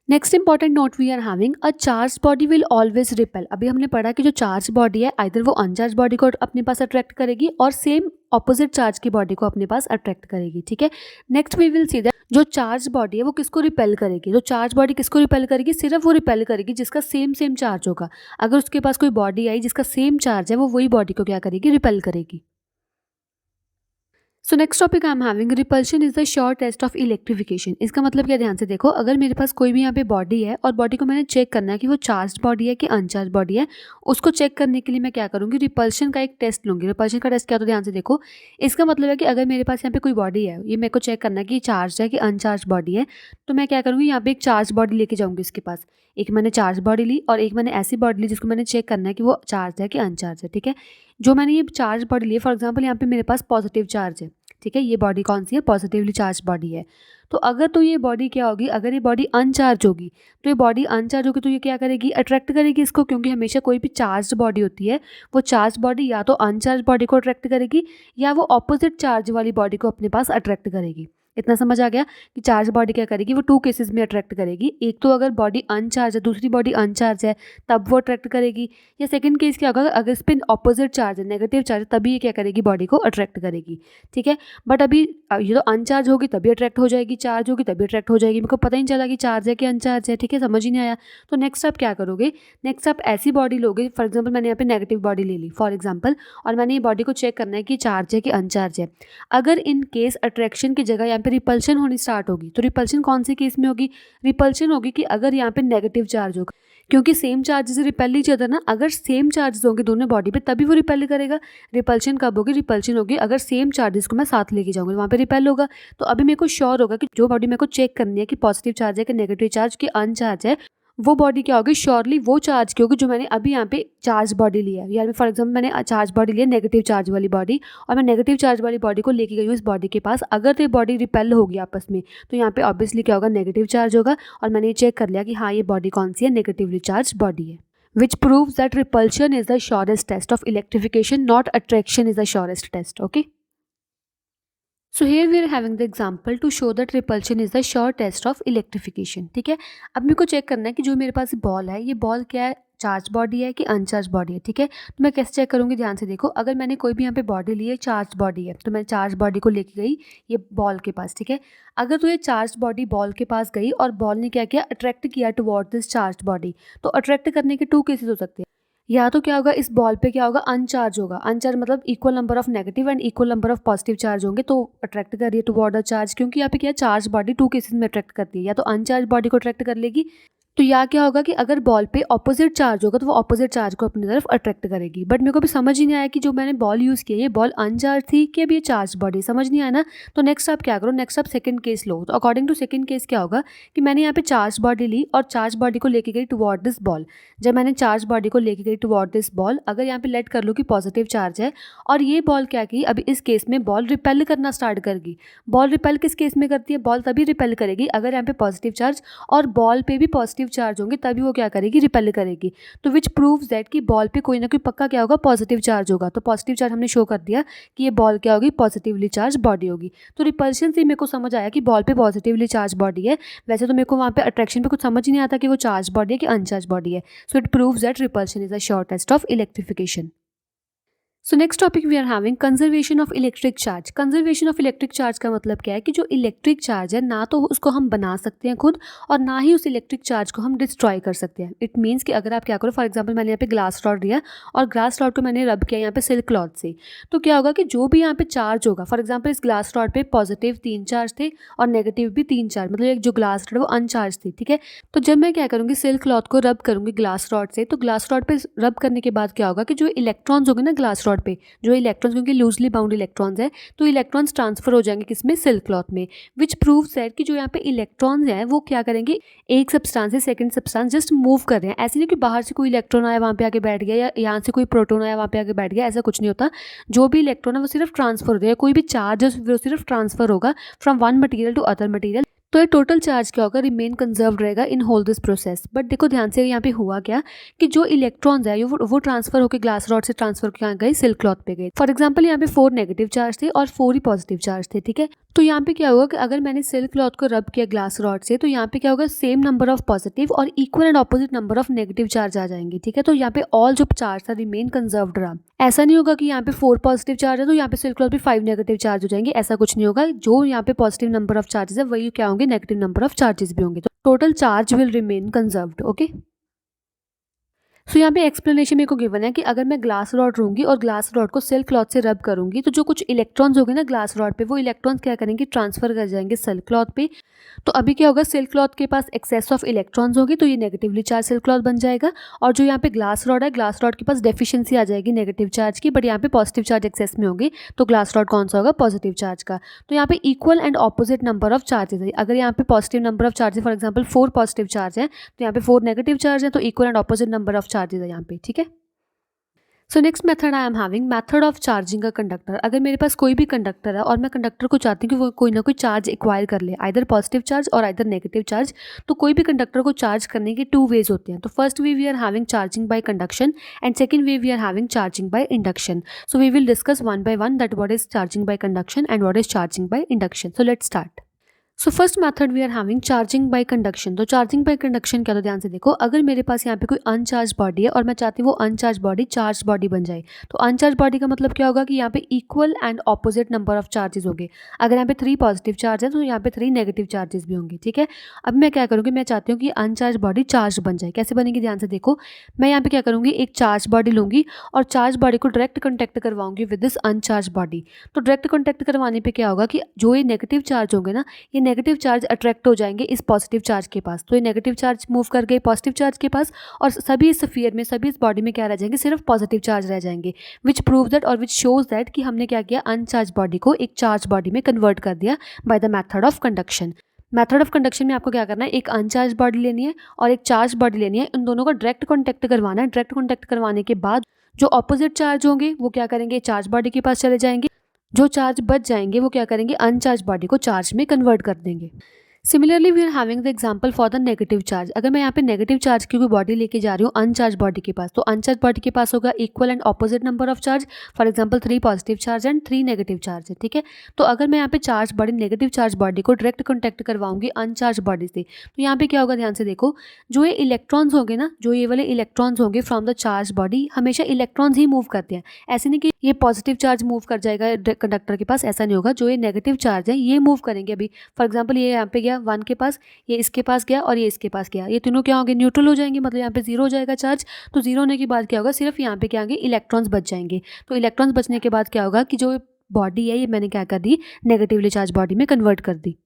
next important note we are having, a charge body will always repel. अभी हमने पढ़ा कि जो चार्ज बॉडी है आइदर वो अनचार्ज बॉडी को अपने पास अट्रैक्ट करेगी और सेम ऑपोजिट चार्ज की बॉडी को अपने पास अट्रैक्ट करेगी। ठीक है, next we will see that जो चार्ज बॉडी है वो किसको रिपेल करेगी, जो चार्ज बॉडी किसको रिपेल करेगी, सिर्फ वो रिपेल करेगी जिसका सेम चार्ज होगा। अगर उसके पास कोई बॉडी आई जिसका सेम चार्ज है वो वही बॉडी को क्या करेगी, रिपेल करेगी। So next topic I am having, repulsion is the sure test of electrification. इसका मतलब क्या, ध्यान से देखो, अगर मेरे पास कोई भी यहाँ पे बॉडी है और बॉडी को मैंने चेक करना है कि वो चार्ज बॉडी है कि अनचार्ज बॉडी है, उसको चेक करने के लिए मैं क्या करूँगी, रिपल्शन का एक टेस्ट लूँगी। रिपल्शन का टेस्ट क्या, तो ध्यान से देखो, इसका मतलब है कि अगर मेरे पास यहाँ पे कोई बॉडी है, ये मेरे को चेक करना है कि चार्ज है कि अनचार्ज बॉडी है, तो मैं क्या करूँगी, यहाँ पे एक चार्ज बॉडी लेके जाऊँगी इसके पास। एक मैंने चार्ज बॉडी ली और एक मैंने ऐसी बॉडी ली जिसको मैंने चेक करना है कि वो चार्ज है कि अनचार्ज है। ठीक है, जो मैंने ये चार्ज बॉडी ली, फॉर एग्जाम्पल यहाँ पे मेरे पास पॉजिटिव चार्ज है। ठीक है, ये बॉडी कौन सी है, पॉजिटिवली चार्ज बॉडी है। तो अगर तो ये बॉडी क्या होगी, अगर ये बॉडी अनचार्ज होगी तो ये बॉडी अनचार्ज होगी तो ये क्या करेगी, अट्रैक्ट करेगी इसको, क्योंकि हमेशा कोई भी चार्ज बॉडी होती है वो चार्ज बॉडी या तो अनचार्ज बॉडी को अट्रैक्ट करेगी या वो ऑपोजिट चार्ज वाली बॉडी को अपने पास अट्रैक्ट करेगी। इतना समझ आ गया कि चार्ज बॉडी क्या करेगी, वो 2 केसेस में अट्रैक्ट करेगी। एक तो अगर बॉडी अनचार्ज है, दूसरी बॉडी अनचार्ज है, तब वो अट्रैक्ट करेगी। या सेकंड केस क्या होगा, अगर इस पर ऑपोजिट चार्ज है, नेगेटिव चार्ज है, तभी ये क्या करेगी, बॉडी को अट्रैक्ट करेगी। ठीक है, बट अभी ये तो अनचार्ज होगी तभी अट्रैक्ट हो जाएगी, चार्ज होगी तभी अट्रैक्ट हो जाएगी, मेरे को पता ही नहीं चला कि चार्ज है कि अनचार्ज है। ठीक है, समझ ही नहीं आया। तो नेक्स्ट आप क्या करोगे, नेक्स्ट आप ऐसी बॉडी लोगे, फॉर एग्जाम्पल मैंने यहाँ पे नेगेटिव बॉडी ले ली फॉर एग्जाम्पल, और मैंने ये बॉडी को चेक करना है कि चार्ज है कि अनचार्ज है। अगर इन केस अट्रैक्शन की जगह यहाँ पे रिपल्शन होनी स्टार्ट होगी, तो रिपल्शन कौन से केस में होगी, रिपल्शन होगी कि अगर यहाँ पे नेगेटिव चार्ज होगा, क्योंकि same charges repel each other ना, अगर सेम चार्जेस होंगे दोनों बॉडी पे तभी वो रिपेल करेगा। रिपल्शन कब होगी, रिपल्शन होगी अगर सेम चार्जेस को मैं साथ लेके जाऊंगी, वहाँ पे रिपेल होगा। तो अभी मेरे को श्योर होगा कि जो बॉडी मेरे को चेक करनी है कि पॉजिटिव चार्ज है कि नेगेटिव चार्ज की अनचार्ज है, वो बॉडी क्या होगी, श्योरली वो चार्ज की होगी जो मैंने अभी यहाँ पे चार्ज बॉडी लिया है। यार फॉर एग्जाम्पल मैंने चार्ज बॉडी लिया नेगेटिव चार्ज वाली बॉडी, और मैं नेगेटिव चार्ज वाली बॉडी को लेके गई हूँ इस बॉडी के पास। अगर तो ये बॉडी रिपेल होगी आपस में तो यहाँ पे ऑब्वियसली क्या होगा, नेगेटिव चार्ज होगा, और मैंने ये चेक कर लिया कि हाँ ये बॉडी कौन सी है, नेगेटिवली चार्ज बॉडी है। Which proves that repulsion is the surest test of electrification, not attraction is the surest test. Okay, so here we are having the example to show that repulsion is the sure test of electrification. ठीक है, अब मेरे को check करना है कि जो मेरे पास बॉल है, ये बॉल क्या है, चार्ज बॉडी है कि अनचार्ज बॉडी है, ठीक है। तो मैं कैसे चेक करूँगी, ध्यान से देखो। अगर मैंने कोई भी यहाँ पे बॉडी ली है, चार्ज बॉडी है, तो मैं चार्ज बॉडी को लेके गई ये बॉल के पास, ठीक है। अगर तो ये चार्ज बॉडी बॉल के पास गई और बॉल ने क्या किया, अट्रैक्ट किया टुवर्ड दिस चार्ज बॉडी, तो अट्रैक्ट करने के टू केसेस हो सकते हैं। या तो क्या होगा, इस बॉल पे क्या होगा, अनचार्ज होगा। अनचार्ज मतलब equal number of negative and equal number of positive charge होंगे, तो अट्रैक्ट कर रही है टुवर्ड द चार्ज, क्योंकि यहाँ पे क्या है, चार्ज बॉडी टू केसेस में अट्रैक्ट करती है। या तो अनचार्ज बॉडी को अट्रैक्ट कर लेगी, तो यहाँ क्या होगा कि अगर बॉल पे ऑपोजिट चार्ज होगा तो वो ऑपोजिट चार्ज को अपनी तरफ अट्रैक्ट करेगी। बट मेरे को भी समझ ही नहीं आया कि जो मैंने बॉल यूज़ किया ये बॉल अनचार्ज थी कि अभी ये चार्ज बॉडी, समझ नहीं आया ना। तो नेक्स्ट आप क्या करो, नेक्स्ट आप सेकंड केस लो। तो अकॉर्डिंग टू सेकंड केस क्या होगा कि मैंने यहाँ पे चार्ज बॉडी ली और चार्ज बॉडी को लेके गई टुवर्ड दिस बॉल। जब मैंने चार्ज बॉडी को लेके गई टुवर्ड दिस बॉल, अगर यहाँ पे लेट कर लो कि पॉजिटिव चार्ज है, और ये बॉल क्या की, अभी इस केस में बॉल रिपेल करना स्टार्ट करगी। बॉल रिपेल किस केस में करती है, बॉल तभी रिपेल करेगी अगर यहाँ पे पॉजिटिव चार्ज और बॉल पे भी पॉजिटिव चार्ज होंगे, तभी वो क्या करेगी, रिपेल करेगी। तो विच प्रूव्स दैट कि बॉल पे कोई ना कोई पक्का क्या होगा, पॉजिटिव चार्ज होगा। तो पॉजिटिव चार्ज हमने शो कर दिया कि ये बॉल क्या होगी, पॉजिटिवली चार्ज बॉडी होगी। तो रिपल्शन से मेरे को समझ आया कि बॉल पे पॉजिटिवली चार्ज बॉडी है। वैसे तो मेरे को वहाँ पे अट्रैक्शन पे कुछ समझ ही नहीं आता कि वो चार्ज बॉडी है कि अनचार्ज बॉडी है। So it proves that repulsion is a sure test of electrification. So next topic we are having conservation of electric charge. Conservation of electric charge का मतलब क्या है कि जो इलेक्ट्रिक चार्ज है ना तो उसको हम बना सकते हैं खुद, और ना ही उस इलेक्ट्रिक चार्ज को हम डिस्ट्रॉय कर सकते हैं। इट मीन्स कि अगर आप क्या करो, फॉर एग्जांपल मैंने यहाँ पे ग्लास रॉड लिया और ग्लास रॉड को मैंने रब किया यहाँ पे सिल्क क्लॉथ से, तो क्या होगा कि जो भी यहाँ पे चार्ज होगा, फॉर एग्जाम्पल इस ग्लास रॉड पे पॉजिटिव 3 चार्ज थे और नेगेटिव भी 3 चार्ज, मतलब एक जो ग्लास रॉड वो अनचार्ज थी, ठीक है। तो जब मैं क्या करूँगी, सिल्क क्लॉथ को रब करूँगी ग्लास रॉड से, तो ग्लास रॉड पे रब करने के बाद क्या होगा कि जो इलेक्ट्रॉन्स होंगे ना ग्लास रॉड पे, जो इलेक्ट्रॉन्स, क्योंकि लूजली बाउंड इलेक्ट्रॉन्स है, तो इलेक्ट्रॉन्स ट्रांसफर हो जाएंगे किसमें, सिल्क क्लॉथ में। विच प्रूव्स दैट कि जो यहाँ पे इलेक्ट्रॉन्स हैं वो क्या करेंगे, एक सब्सटेंस से सेकंड सब्सटेंस जस्ट मूव कर रहे हैं। ऐसे नहीं कि बाहर से कोई इलेक्ट्रॉन आया वहाँ पे आके बैठ गया, या यहाँ से कोई प्रोटॉन आया वहाँ पे आके बैठ गया, ऐसा कुछ नहीं होता। जो भी इलेक्ट्रॉन है वो सिर्फ ट्रांसफर हो रहा है, कोई भी चार्ज है वो सिर्फ ट्रांसफर होगा from one material to other material. तो ये टोटल चार्ज क्या होगा, रिमेन कंजर्व्ड रहेगा in whole this process. But देखो ध्यान से, यहाँ पे हुआ क्या कि जो इलेक्ट्रॉन्स है वो ट्रांसफर होकर ग्लास रॉड से ट्रांसफर कहाँ गए, सिल्क क्लॉथ पे गए। फॉर एग्जांपल यहाँ पे 4 नेगेटिव चार्ज थे और 4 ही पॉजिटिव चार्ज थे, ठीक है। तो यहाँ पे क्या होगा कि अगर मैंने सिल्क क्लॉथ को रब किया ग्लास रॉड से, तो यहाँ पे क्या होगा, सेम नंबर ऑफ पॉजिटिव और equal and opposite number of negative charge आ जाएंगे, ठीक है। तो यहाँ पे ऑल जो चार्ज था रिमेन कंजर्व्ड रहा। ऐसा नहीं होगा कि यहाँ पे 4 पॉजिटिव चार्ज है तो यहाँ पे सिल्क क्लॉथ पे 5 नेगेटिव चार्ज हो जाएंगे, ऐसा कुछ नहीं होगा। जो यहाँ पे पॉजिटिव नंबर ऑफ चार्जेस है वही क्या होंगे, नेगेटिव नंबर ऑफ चार्जेस भी होंगे। तो total charge will remain conserved, okay. So यहाँ पे एक्सप्लेनेशन मेरे को गिवन है कि अगर मैं ग्लास रॉड लूँगी और ग्लास रॉड को सिल्क क्लॉथ से रब करूँगी, तो जो कुछ इलेक्ट्रॉन्स होंगे ना ग्लास रॉड पे, वो इलेक्ट्रॉन्स क्या करेंगे, ट्रांसफर कर जाएंगे सिल्क क्लॉथ पे। तो अभी क्या होगा, सिल्क क्लॉथ के पास एक्सेस ऑफ इलेक्ट्रॉन्स होगी, तो ये नेगेटिवली चार्ज सिल्क क्लॉथ बन जाएगा। और जो यहाँ पे ग्लास रॉड है, ग्लास रॉड के पास डेफिशिएंसी आ जाएगी नेगेटिव चार्ज की, बट यहाँ पे पॉजिटिव चार्ज एक्सेस में होगी, तो ग्लास रॉड कौन सा होगा, पॉजिटिव चार्ज का। तो यहाँ पे equal and opposite number of charges है। अगर यहाँ पे positive number of charges, for example 4 positive charge है, तो यहाँ पे 4 नेगेटिव चार्ज है, तो equal and opposite number of charges है यहाँ पे, ठीक है। So next method I am having method of charging a conductor. अगर मेरे पास कोई भी कंडक्टर है और मैं कंडक्टर को चाहती हूँ कि वो कोई ना कोई चार्ज एक्वायर कर ले, आइदर पॉजिटिव चार्ज और आइदर नेगेटिव चार्ज, तो कोई भी कंडक्टर को चार्ज करने के 2 वेज होते हैं। तो first way we are having charging by conduction and second way we are having charging by induction. So we will discuss one by one that what is charging by conduction and what is charging by induction. So let's start. So first method we are having charging by conduction. तो charging by conduction क्या, तो ध्यान से देखो, अगर मेरे पास यहाँ पे कोई अनचार्ज बॉडी है और मैं चाहती हूँ वो अनचार्ज बॉडी चार्ज बॉडी बन जाए, तो अनचार्ज बॉडी का मतलब क्या होगा कि यहाँ पे equal and opposite number of charges होंगे। अगर यहाँ पे 3 पॉजिटिव चार्ज है तो यहाँ पे 3 नेगेटिव चार्जेस भी होंगे, ठीक है। अब मैं क्या करूँगी, मैं चाहती हूँ कि अनचार्ज बॉडी चार्ज बन जाए। कैसे बनेगी, ध्यान से देखो, मैं यहाँ पे क्या करूँगी, एक चार्ज बॉडी लूँगी और चार्ज बॉडी को डायरेक्ट कॉन्टैक्ट करवाऊंगी विद दिस अनचार्ज बॉडी। तो डायरेक्ट कॉन्टैक्ट करवाने पर क्या होगा कि जो ये नेगेटिव चार्ज होंगे ना, ये नेगेटिव चार्ज अट्रैक्ट हो जाएंगे इस पॉजिटिव चार्ज के पास। तो ये नेगेटिव चार्ज मूव कर गए पॉजिटिव चार्ज के पास, और सभी इस स्फीयर में, सभी इस बॉडी में क्या रह जाएंगे, सिर्फ पॉजिटिव चार्ज रह जाएंगे। विच प्रूव दैट और विच शोज दैट कि हमने क्या किया, अनचार्ज बॉडी को एक चार्ज बॉडी में कन्वर्ट कर दिया bye the method of conduction. Method of conduction में आपको क्या करना है, एक अनचार्ज बॉडी लेनी है और एक चार्ज बॉडी लेनी है, इन दोनों को डायरेक्ट कॉन्टैक्ट करवाना है। डायरेक्ट कॉन्टैक्ट करवाने के बाद जो ऑपोजिट चार्ज होंगे वो क्या करेंगे, चार्ज बॉडी के पास चले जाएंगे। जो चार्ज बच जाएंगे वो क्या करेंगे, अनचार्ज बॉडी को चार्ज में कन्वर्ट कर देंगे। Similarly we are having the example for the negative charge. अगर मैं यहाँ पे नेगेटिव चार्ज की कोई बॉडी लेके जा रही हूँ अनचार्ज बॉडी के पास, तो अनचार्ज बॉडी के पास होगा equal and opposite number of charge, for example 3 positive charge and 3 negative charge है, ठीक है। तो अगर मैं यहाँ पे charge body negative charge body को डायरेक्ट कॉन्टैक्ट करवाऊंगी अनचार्ज बॉडी से, तो यहाँ पे क्या होगा, ध्यान से देखो, जो ये इलेक्ट्रॉन्स होंगे ना, जो ये वाले इलेक्ट्रॉन्स होंगे फ्रॉम द चार्ज बॉडी, हमेशा इलेक्ट्रॉन्स ही मूव करते हैं। ऐसे नहीं कि ये पॉजिटिव चार्ज मूव कर जाएगा कंडक्टर के पास, ऐसा नहीं होगा। जो ये नेगेटिव चार्ज है ये मूव करेंगे। अभी फॉर एग्जाम्पल ये यहाँ पे गया 1 के पास, ये इसके पास गया और ये इसके पास गया, ये तीनों क्या होंगे, न्यूट्रल हो जाएंगे, मतलब यहाँ पे जीरो हो जाएगा चार्ज। तो जीरो होने के बाद क्या होगा, सिर्फ यहाँ पे क्या आएंगे, इलेक्ट्रॉन्स बच जाएंगे। तो इलेक्ट्रॉन्स बचने के बाद क्या होगा कि जो बॉडी है ये मैंने क्या कर दी, नेगेटिवली चार्ज बॉडी में कन्वर्ट कर दी।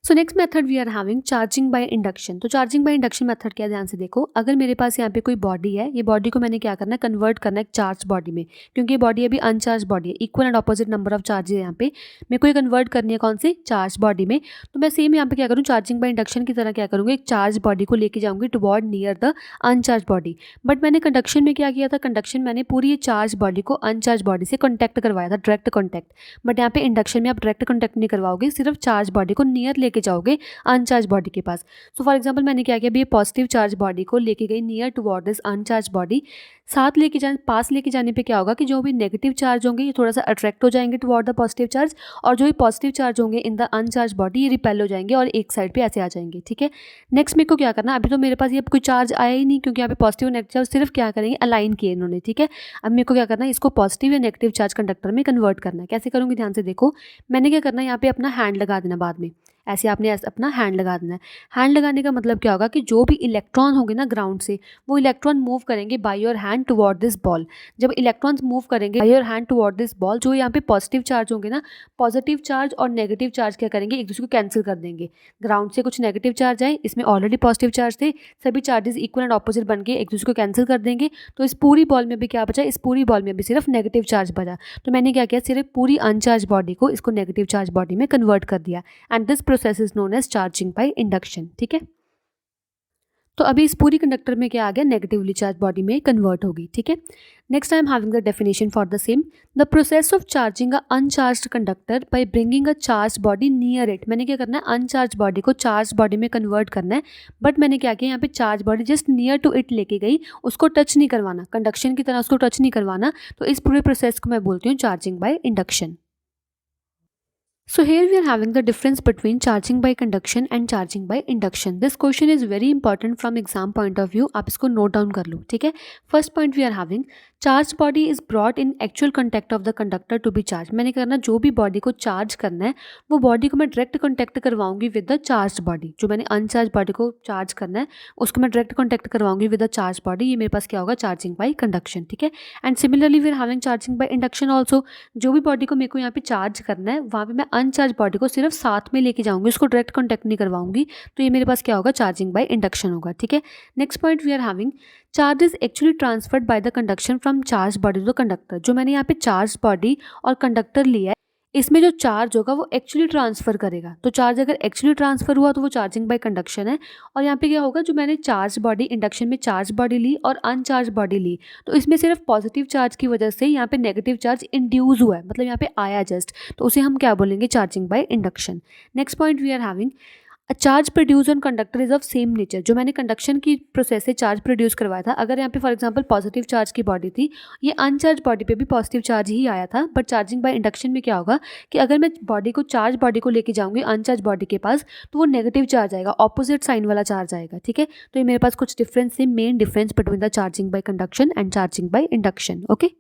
So next method we are having charging by induction. तो चार्जिंग बाय इंडक्शन मेथड क्या है, ध्यान से देखो। अगर मेरे पास यहाँ पे कोई बॉडी है, ये बॉडी को मैंने क्या करना है, कन्वर्ट करना है एक चार्ज बॉडी में, क्योंकि ये बॉडी अभी अनचार्ज बॉडी है, equal and opposite number of charge है यहाँ पे, मेरे को ये कन्वर्ट करनी है कौन से, चार्ज बॉडी में। तो मैं सेम यहाँ पे क्या करूँ, चार्जिंग बाय इंडक्शन की तरह क्या करूँगी, एक चार्ज बॉडी को लेके जाऊँगी toward near the uncharge body. But मैंने कंडक्शन में क्या किया था, कंडक्शन मैंने पूरी ये चार्ज बॉडी को अनचार्ज बॉडी से कॉन्टैक्ट करवाया था, डायरेक्ट कॉन्टैक्ट। बट यहाँ पे इंडक्शन में आप डायरेक्ट कॉन्टैक्ट नहीं करवाओगे, सिर्फ चार्ज बॉडी को नियर लेके जाओगे अनचार्ज बॉडी के पास। सो फॉर एग्जांपल मैंने क्या किया, अभी ये पॉजिटिव चार्ज बॉडी को लेके गई near toward this uncharge body. साथ लेके जाने, पास लेके जाने पे क्या होगा कि जो भी नेगेटिव चार्ज होंगे ये थोड़ा सा अट्रैक्ट हो जाएंगे टुवर्ड द पॉजिटिव चार्ज, और जो भी पॉजिटिव चार्ज होंगे इन द अनचार्ज बॉडी ये रिपेल हो जाएंगे और एक साइड पे ऐसे आ जाएंगे, ठीक है। नेक्स्ट मेरे को क्या करना, अभी तो मेरे पास ये कोई चार्ज आया ही नहीं, क्योंकि यहाँ पे पॉजिटिव और नेगेटिव चार्ज सिर्फ क्या करेंगे, अलाइन किए इन्होंने, ठीक है। अब मेरे को क्या करना है, इसको पॉजिटिव या नेगेटिव चार्ज कंडक्टर में कन्वर्ट करना है। कैसे करूँगी, ध्यान से देखो। मैंने क्या करना है, यहाँ पे अपना हैंड लगा देना बाद में, ऐसे आपने अपना हैंड लगा देना है। हैंड लगाने का मतलब क्या होगा कि जो भी इलेक्ट्रॉन होंगे ना ग्राउंड से, वो इलेक्ट्रॉन मूव करेंगे by your hand toward this ball. जब इलेक्ट्रॉन्स मूव करेंगे by your hand toward this ball, जो यहाँ पे पॉजिटिव चार्ज होंगे ना, पॉजिटिव चार्ज और नेगेटिव चार्ज क्या करेंगे, एक दूसरे को कैंसिल कर देंगे। ग्राउंड से कुछ नेगेटिव चार्ज आए, इसमें ऑलरेडी पॉजिटिव चार्ज थे, सभी चार्जेस इक्वल एंड ऑपोजिट बन के एक दूसरे को कैंसिल कर देंगे। तो इस पूरी बॉल में भी क्या बचा, इस पूरी बॉल में भी सिर्फ नेगेटिव चार्ज बचा। तो मैंने क्या किया, सिर्फ पूरी अनचार्ज बॉडी को इसको नेगेटिव चार्ज बॉडी में कन्वर्ट कर दिया, and this process is known as charging by induction, ठीक है। तो अभी इस पूरी कंडक्टर में क्या आ गया, नेगेटिवली चार्ज बॉडी में कन्वर्ट होगी, ठीक है। Next I am having the definition for the same, the process of charging a uncharged conductor by bringing a charge body near it. मैंने क्या करना है, अनचार्ज बॉडी को चार्ज बॉडी में कन्वर्ट करना है। बट मैंने क्या किया, यहाँ पे charge body just near to it लेके गई, उसको टच नहीं करवाना, कंडक्शन की तरह उसको टच नहीं करवाना। तो इस पूरे प्रोसेस को मैं बोलती हूँ charging by induction. So here we are having the difference between charging by conduction and charging by induction. This question is very important from exam point of view. आप इसको note down कर लो, ठीक है। First point we are having charged body is brought in actual contact of the conductor to be charged. मैंने करना, जो भी body को चार्ज करना है वो बॉडी को मैं डायरेक्ट कॉन्टैक्ट करवाऊंगी विद द चार्ज बॉडी। जो मैंने अनचार्ज बॉडी को चार्ज करना है उसको मैं डायरेक्ट कॉन्टैक्ट करवाऊंगी विद द चार्ज बॉडी। ये मेरे पास क्या होगा, चार्जिंग बाय कंडक्शन, ठीक है। And similarly we are having charging by induction also. जो भी बॉडी को मेरे को यहाँ पे चार्ज करना है वहाँ पे मैं अनचार्ज बॉडी को सिर्फ साथ में लेके जाऊंगी, उसको डायरेक्ट कॉन्टैक्ट नहीं करवाऊंगी। तो ये मेरे पास क्या होगा, चार्जिंग बाय इंडक्शन होगा, ठीक है। Next point we are having charge is actually transferred by the conduction from charge body to the conductor. जो मैंने यहाँ पे चार्ज बॉडी और कंडक्टर लिया है, इसमें जो चार्ज होगा वो एक्चुअली ट्रांसफर करेगा। तो चार्ज अगर एक्चुअली ट्रांसफर हुआ तो वो चार्जिंग बाय कंडक्शन है। और यहाँ पे क्या होगा, जो मैंने चार्ज बॉडी, इंडक्शन में चार्ज बॉडी ली और अनचार्ज बॉडी ली, तो इसमें सिर्फ पॉजिटिव चार्ज की वजह से यहाँ पे नेगेटिव चार्ज इंड्यूस हुआ है, मतलब यहाँ पे आया जस्ट, तो उसे हम क्या बोलेंगे, charging by induction. Next point we are having a charge produce on conductor is of same nature. जो मैंने कंडक्शन की प्रोसेस से चार्ज प्रोड्यूस करवाया था, अगर यहाँ पे फॉर एग्जांपल पॉजिटिव चार्ज की बॉडी थी, ये अनचार्ज बॉडी पे भी पॉजिटिव चार्ज ही आया था। बट चार्जिंग बाय इंडक्शन में क्या होगा कि अगर मैं बॉडी को, चार्ज बॉडी को लेके जाऊंगी अनचार्ज बॉडी के पास, तो वो नेगेटिव चार्ज आएगा, ऑपोजिट साइन वाला चार्ज आएगा, ठीक है। तो ये मेरे पास कुछ डिफरेंस है, main difference between the charging by conduction and charging by induction, okay.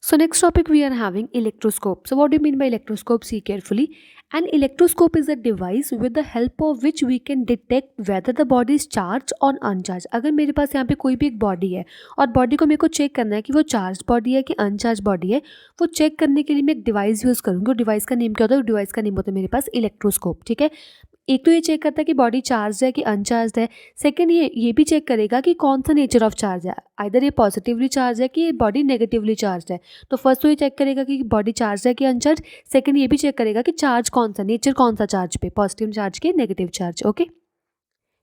So next topic we are having electroscope. So what do you mean by electroscope? See carefully. An electroscope is a device with the help of which we can detect whether the body is charged or uncharged. अगर मेरे पास यहाँ पे कोई भी एक body है और body को मेरे को चेक करना है कि वो चार्ज बॉडी है कि अनचार्ज बॉडी है, वो चेक करने के लिए मैं एक डिवाइस यूज़ करूँगी। और डिवाइस का नेम क्या होता है, डिवाइस का नेम होता है मेरे पास इलेक्ट्रोस्कोप, ठीक है। एक तो ये चेक करता है कि बॉडी चार्ज है कि अनचार्ज है। सेकंड ये भी चेक करेगा कि कौन सा नेचर ऑफ चार्ज है, आइदर ये पॉजिटिवली चार्ज है कि ये बॉडी नेगेटिवली चार्ज है। तो फर्स्ट तो ये चेक करेगा कि बॉडी चार्ज है कि अनचार्ज। सेकंड ये भी चेक करेगा कि चार्ज कौन सा, नेचर कौन सा चार्ज पे, पॉजिटिव चार्ज के negative charge, okay.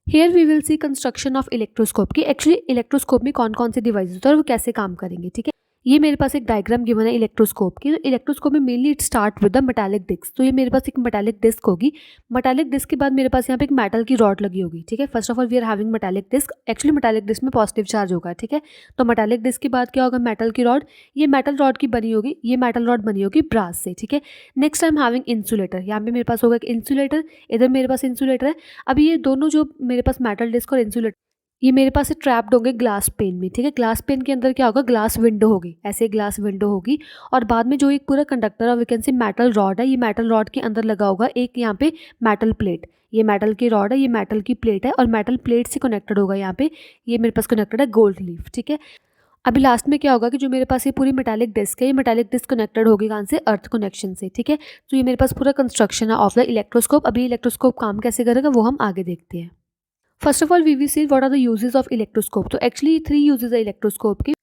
Here we will see construction of electroscope की एक्चुअली इलेक्ट्रोस्कोप में कौन कौन से डिवाइस होते हैं और वो कैसे काम करेंगे, ठीक है। ये मेरे पास एक डायग्राम गिवन है इलेक्ट्रोस्कोप की। तो इलेक्ट्रोस्कोप में mainly it start with the metallic disc. तो ये मेरे पास एक मेटालिक डिस्क होगी। मेटालिक डिस्क के बाद मेरे पास यहाँ पे एक मेटल की रॉड लगी होगी। ठीक है, first of all we are having metallic disc. Actually metallic disc में पॉजिटिव चार्ज होगा। ठीक है, तो मेटालिक डिस्क के बाद क्या होगा, मेटल की रॉड। ये मेटल रॉड की बनी होगी, ये मेटल रॉड बनी होगी ब्रास से। ठीक है, next I am having insulator. यहाँ पे मेरे पास होगा एक इंसुलेटर, इधर मेरे पास इंसुलेटर है। अभी ये दोनों जो मेरे पास मेटल डिस्क और इंसुलेटर, ये मेरे पास ट्रैप्ड होंगे ग्लास पेन में। ठीक है, ग्लास पेन के अंदर क्या होगा, ग्लास विंडो होगी, ऐसे ग्लास विंडो होगी। और बाद में जो एक पूरा कंडक्टर और we can say metal rod है, ये मेटल रॉड के अंदर लगा होगा एक यहाँ पे मेटल प्लेट। ये मेटल की रॉड है, ये मेटल की प्लेट है और मेटल प्लेट से कनेक्टेड होगा यहाँ पे, ये मेरे पास कनेक्टेड है गोल्ड लीफ। ठीक है, अभी लास्ट में क्या होगा कि जो मेरे पास ये पूरी मेटालिक डिस्क है, ये मेटालिक डिस्क कनेक्टेड होगी कहाँ से, अर्थ कनेक्शन से। ठीक है, तो ये मेरे पास पूरा कंस्ट्रक्शन है ऑफ द इलेक्ट्रोस्कोप। अभी इलेक्ट्रोस्कोप काम कैसे करेगा वो हम आगे देखते हैं। First of all, we will see what are the uses of electroscope. So actually 3 uses है electroscope की।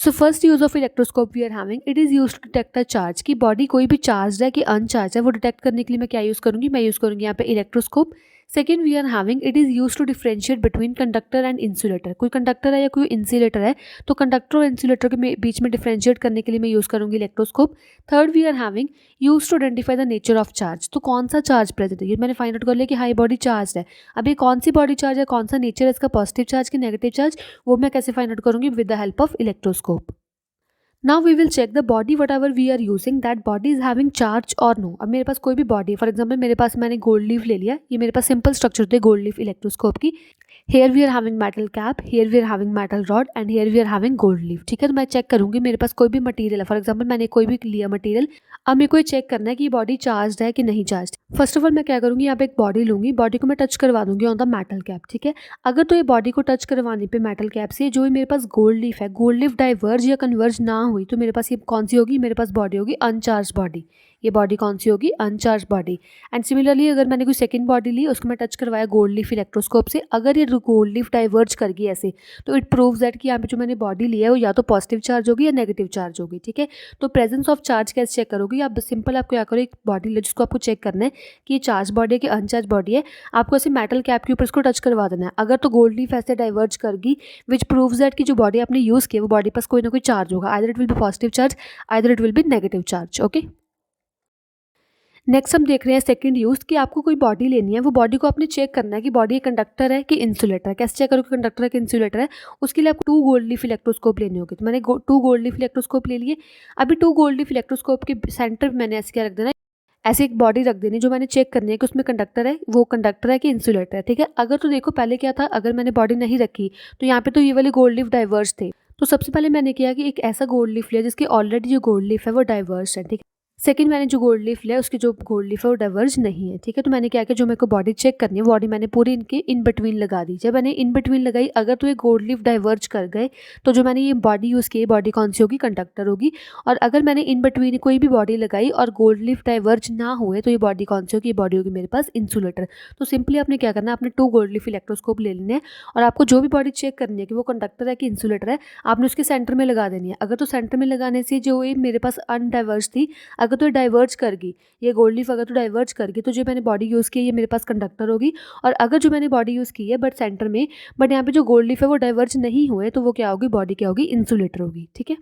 So first use of electroscope we are having, it is used to detect a charge कि body कोई भी charge है कि अनचार्ज है, वो detect करने के लिए मैं क्या यूज़ करूँगी, मैं यूज़ करूँगी यहाँ पे electroscope. Second we are having, it is use to differentiate between conductor and insulator. कोई कंडक्टर है या कोई इंसुलेटर है, तो कंडक्टर और इंसुलेटर के बीच में डिफ्रेंशिएट करने के लिए मैं यूज़ करूँगी electroscope. Third we are having, use to identify the nature of charge. तो कौन सा चार्ज प्रेजेंट है, ये मैंने फाइंड आउट कर लिया कि हाई बॉडी चार्ज है। अभी कौन सी बॉडी चार्ज है, कौन सा नेचर है इसका, पॉजिटिव चार्ज की नेगेटिव चार्ज, वो मैं कैसे फाइंड आउट करूँगी, with the help of electroscope. Now we will check the body whatever we are using, that body is having charge or no. अब मेरे पास कोई भी बॉडी, फॉर एग्जाम्पल मेरे पास मैंने गोल्ड लीफ ले लिया, ये मेरे पास सिंपल स्ट्रक्चर होती है गोल्ड लीफ इलेक्ट्रोस्कोप की। Here we are having metal cap, here we are having metal rod and here we are having gold leaf. ठीक है, तो मैं चेक करूंगी मेरे पास कोई भी मटेरियल है, फॉर एग्जाम्पल मैंने कोई भी लिया मटेरियल। अब मेरे को ये चेक करना है कि ये बॉडी चार्ज है कि नहीं चार्ज। फर्स्ट ऑफ ऑल मैं क्या करूँगी, यहाँ पे एक बॉडी लूँगी, बॉडी को मैं टच करवा दूंगी ऑन द मेटल कैप। ठीक है, अगर तो ये बॉडी को टच करवाने पे मेटल कैप से जो मेरे पास गोल्ड लीफ है, गोल्ड लीफ डाइवर्ज या कन्वर्ज ना हुई, तो मेरे पास ये कौन सी होगी, मेरे पास बॉडी होगी अनचार्ज बॉडी। ये बॉडी कौन सी होगी, अनचार्ज बॉडी। एंड सिमिलरली अगर मैंने कोई सेकंड बॉडी ली, उसको मैं टच करवाया गोल्ड लीफ इलेक्ट्रोस्कोप से, अगर ये गोल्ड लीफ डाइवर्ज कर गई ऐसे, तो इट प्रूव्स दैट कि यहाँ पे जो मैंने बॉडी लिया है वो या तो पॉजिटिव चार्ज होगी या नेगेटिव चार्ज होगी। ठीक है, तो प्रेजेंस ऑफ चार्ज कैसे चेक करोगी आप, सिंपल आपको क्या करो, एक बॉडी ले जिसको आपको चेक करना है कि ये चार्ज बॉडी है कि अनचार्ज बॉडी है, आपको ऐसे मेटल कैप के ऊपर इसको टच करवा देना है। अगर तो गोल्ड लीफ ऐसे डाइवर्ज करगी, विच प्रूव्स दैट कि जो बॉडी आपने यूज़ किया वो बॉडी पास कोई ना कोई चार्ज होगा, either it will B positive charge, either it will B negative charge. Okay, next हम देख रहे हैं सेकंड यूज कि आपको कोई बॉडी लेनी है, वो बॉडी को आपने चेक करना है कि बॉडी कंडक्टर है कि इंसुलेटर है। कैसे चेक करो कि कंडक्टर है कि इंसुलेटर है, उसके लिए आपको 2 गोल्ड लीफ इलेक्ट्रोस्कोप लेने होंगे। तो मैंने 2 गोल्ड लीफ इलेक्ट्रोस्कोप ले लिए। अभी 2 गोल्ड लीफ इलेक्ट्रोस्कोप के सेंटर में मैंने ऐसे क्या रख देना है, ऐसे एक बॉडी रख देनी जो मैंने चेक करनी है कि उसमें कंडक्टर है, वो कंडक्टर है कि इंसुलेटर है। ठीक है, अगर तो देखो पहले क्या था, अगर मैंने बॉडी नहीं रखी तो यहाँ पे तो ये वाले गोल्ड लीफ डाइवर्स थे। तो सबसे पहले मैंने किया कि एक ऐसा गोल्ड लीफ लिया जिसकी ऑलरेडी जो गोल्ड लीफ है वो डाइवर्स है। ठीक है, सेकंड मैंने जो गोल्ड लीफ लिया उसकी जो गोल्ड लीफ है वो डाइवर्ज नहीं है। ठीक है, तो मैंने क्या किया, जो मेरे को बॉडी चेक करनी है बॉडी मैंने पूरी इनके इन बिटवीन लगा दी। जब मैंने इन बिटवीन लगाई, अगर तो ये गोल्ड लीफ डाइवर्ज कर गए तो जो मैंने ये बॉडी यूज़ की, बॉडी कौन सी होगी, कंडक्टर होगी। और अगर मैंने इन बिटवीन कोई भी बॉडी लगाई और गोल्ड लीफ डाइवर्ज ना हुए तो ये बॉडी कौन सी होगी, ये बॉडी होगी मेरे पास इंसुलेटर। तो सिंपली आपने क्या करना है, आपने 2 गोल्ड लीफ इलेक्ट्रोस्कोप ले लेने हैं और आपको जो भी बॉडी चेक करनी है कि वो कंडक्टर है कि इंसुलेटर है, आपने उसके सेंटर में लगा देनी है। अगर तो सेंटर में लगाने से जो ये मेरे पास अनडाइवर्ज थी, अगर तो ये डाइवर्ज कर गई, ये गोल्ड लीफ अगर तो डाइवर्ज कर गई, तो जो मैंने बॉडी यूज़ की है ये मेरे पास कंडक्टर होगी। और अगर जो मैंने बॉडी यूज़ की है बट सेंटर में, बट यहाँ पे जो गोल्ड लीफ है वो डाइवर्ज नहीं हुए, तो वो क्या होगी, बॉडी क्या होगी, इंसुलेटर होगी। ठीक है,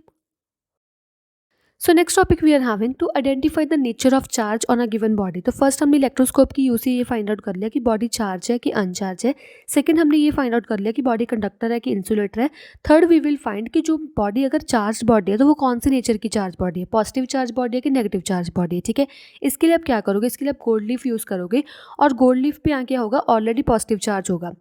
so next topic we are having to identify the nature of charge on a given body. तो फर्स्ट हमने इलेक्ट्रोस्कोप की यूज से ये फाइंड आउट कर लिया कि बॉडी चार्ज है कि अनचार्ज है। सेकंड हमने ये फाइंड आउट कर लिया कि बॉडी कंडक्टर है कि इंसुलेटर है। थर्ड वी विल फाइंड कि जो बॉडी अगर चार्ज बॉडी है तो वो कौन सी नेचर की चार्ज बॉडी है, पॉजिटिव चार्ज बॉडी है कि नेगेटिव चार्ज बॉडी है। ठीक है, इसके लिए आप क्या करोगे, इसके लिए आप गोल्ड लीफ यूज़ करोगे और गोल्ड लीफ पे यहाँ क्या होगा, ऑलरेडी पॉजिटिव चार्ज होगा।